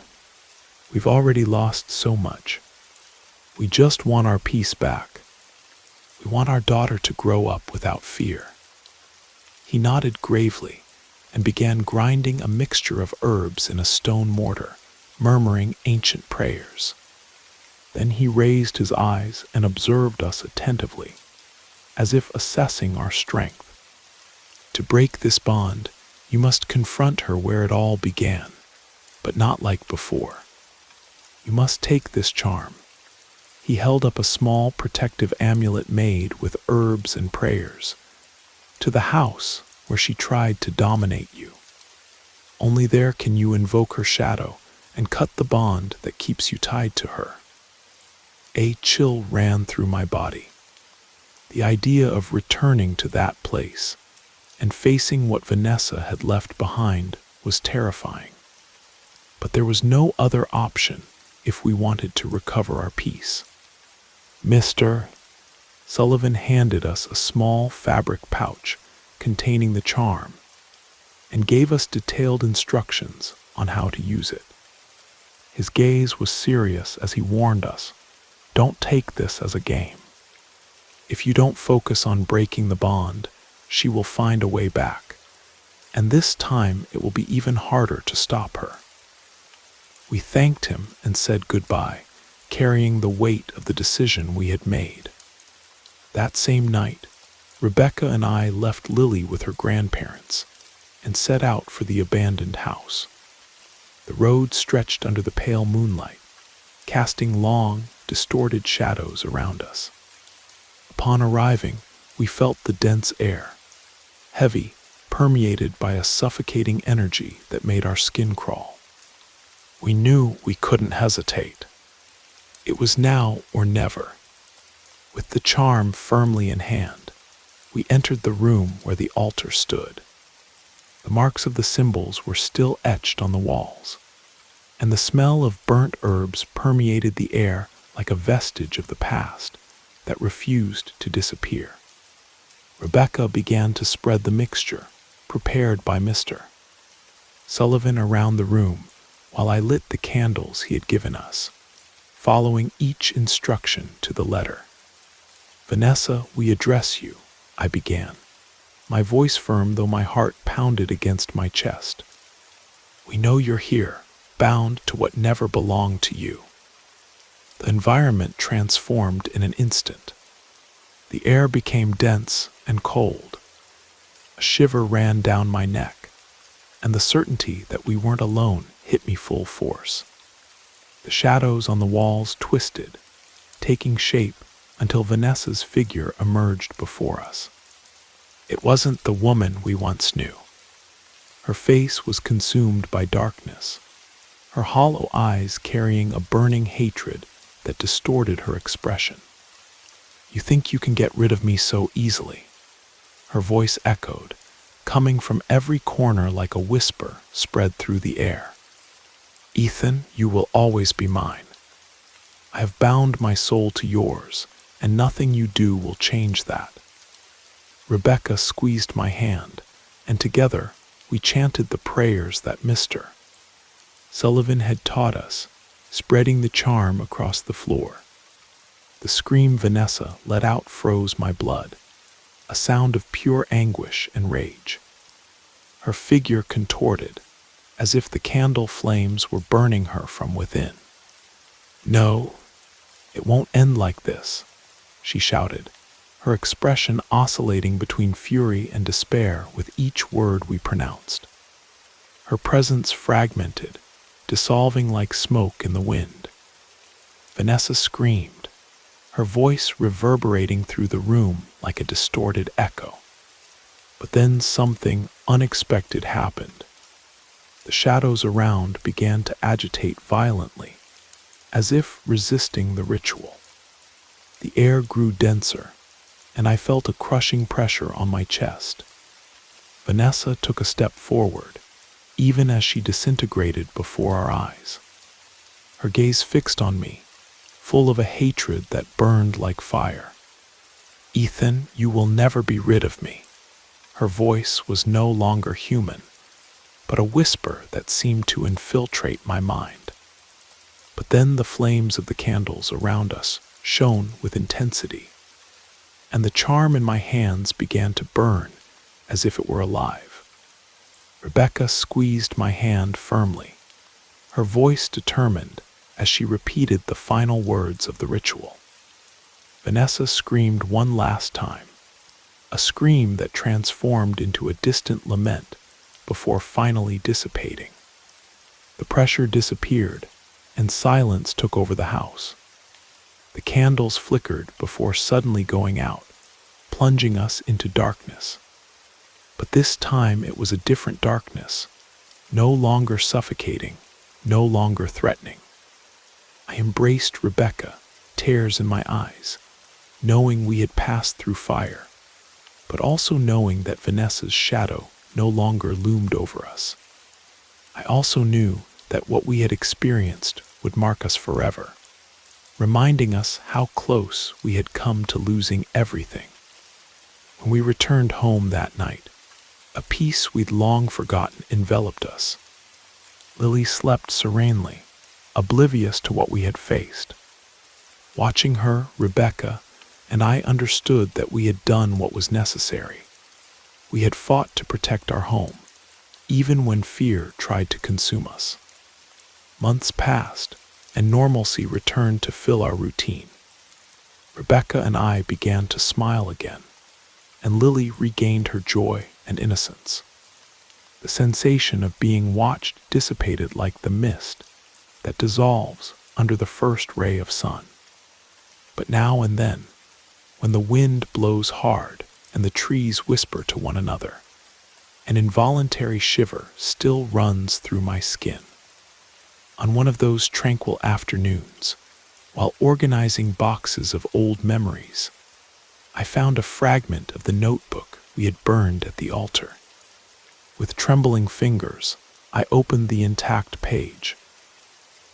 We've already lost so much. We just want our peace back. We want our daughter to grow up without fear." He nodded gravely and began grinding a mixture of herbs in a stone mortar, murmuring ancient prayers. Then he raised his eyes and observed us attentively, as if assessing our strength. "To break this bond, you must confront her where it all began, but not like before. You must take this charm, He held up a small protective amulet made with herbs and prayers. To the house where she tried to dominate you. Only there can you invoke her shadow and cut the bond that keeps you tied to her. A chill ran through my body. The idea of returning to that place and facing what Vanessa had left behind was terrifying. But there was no other option if we wanted to recover our peace. Mr. Sullivan handed us a small fabric pouch containing the charm and gave us detailed instructions on how to use it. His gaze was serious as he warned us, "Don't take this as a game. If you don't focus on breaking the bond, she will find a way back, and this time it will be even harder to stop her." We thanked him and said goodbye, carrying the weight of the decision we had made. That same night, Rebecca and I left Lily with her grandparents and set out for the abandoned house. The road stretched under the pale moonlight, casting long, distorted shadows around us. Upon arriving, we felt the dense air, heavy, permeated by a suffocating energy that made our skin crawl. We knew we couldn't hesitate. It was now or never. With the charm firmly in hand, we entered the room where the altar stood. The marks of the symbols were still etched on the walls, and the smell of burnt herbs permeated the air like a vestige of the past that refused to disappear. Rebecca began to spread the mixture, prepared by Mr. Sullivan around the room, while I lit the candles he had given us, following each instruction to the letter. "Vanessa, we address you," I began, my voice firm though my heart pounded against my chest. "We know you're here, bound to what never belonged to you." The environment transformed in an instant. The air became dense and cold. A shiver ran down my neck, and the certainty that we weren't alone hit me full force. The shadows on the walls twisted, taking shape until Vanessa's figure emerged before us. It wasn't the woman we once knew. Her face was consumed by darkness, her hollow eyes carrying a burning hatred that distorted her expression. "You think you can get rid of me so easily?" Her voice echoed, coming from every corner like a whisper spread through the air. "Ethan, you will always be mine. I have bound my soul to yours, and nothing you do will change that." Rebecca squeezed my hand, and together we chanted the prayers that Mr. Sullivan had taught us, spreading the charm across the floor. The scream Vanessa let out froze my blood, a sound of pure anguish and rage. Her figure contorted, as if the candle flames were burning her from within. "No, it won't end like this," she shouted, her expression oscillating between fury and despair with each word we pronounced. Her presence fragmented, dissolving like smoke in the wind. Vanessa screamed, her voice reverberating through the room like a distorted echo. But then something unexpected happened. The shadows around began to agitate violently, as if resisting the ritual. The air grew denser, and I felt a crushing pressure on my chest. Vanessa took a step forward, even as she disintegrated before our eyes. Her gaze fixed on me, full of a hatred that burned like fire. "Ethan, you will never be rid of me." Her voice was no longer human, but a whisper that seemed to infiltrate my mind. But then the flames of the candles around us shone with intensity, and the charm in my hands began to burn as if it were alive. Rebecca squeezed my hand firmly, her voice determined as she repeated the final words of the ritual. Vanessa screamed one last time, a scream that transformed into a distant lament before finally dissipating. The pressure disappeared, and silence took over the house. The candles flickered before suddenly going out, plunging us into darkness. But this time it was a different darkness, no longer suffocating, no longer threatening. I embraced Rebecca, tears in my eyes, knowing we had passed through fire, but also knowing that Vanessa's shadow no longer loomed over us. I also knew that what we had experienced would mark us forever, reminding us how close we had come to losing everything. When we returned home that night, a peace we'd long forgotten enveloped us. Lily slept serenely, oblivious to what we had faced. Watching her, Rebecca, and I understood that we had done what was necessary. We had fought to protect our home, even when fear tried to consume us. Months passed, and normalcy returned to fill our routine. Rebecca and I began to smile again, and Lily regained her joy and innocence. The sensation of being watched dissipated like the mist that dissolves under the first ray of sun. But now and then, when the wind blows hard and the trees whisper to one another, an involuntary shiver still runs through my skin. On one of those tranquil afternoons, while organizing boxes of old memories, I found a fragment of the notebook we had burned at the altar. With trembling fingers, I opened the intact page.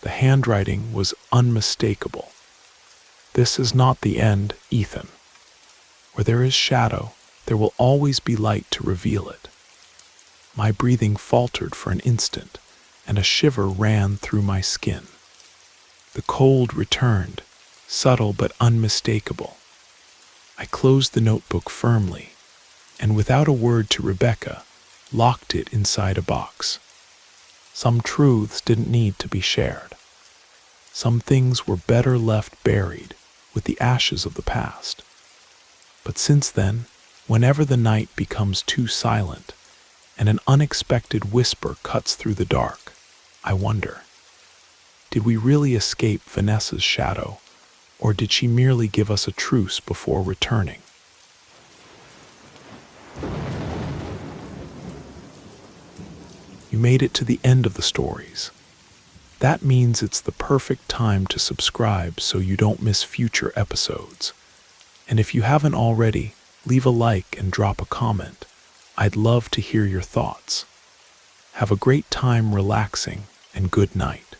The handwriting was unmistakable. "This is not the end, Ethan. Where there is shadow, there will always be light to reveal it." My breathing faltered for an instant, and a shiver ran through my skin. The cold returned, subtle but unmistakable. I closed the notebook firmly, and without a word to Rebecca, locked it inside a box. Some truths didn't need to be shared. Some things were better left buried with the ashes of the past. But since then, whenever the night becomes too silent and an unexpected whisper cuts through the dark, I wonder, did we really escape Vanessa's shadow, or did she merely give us a truce before returning? You made it to the end of the stories. That means it's the perfect time to subscribe so you don't miss future episodes. And if you haven't already, leave a like and drop a comment. I'd love to hear your thoughts. Have a great time relaxing, and good night.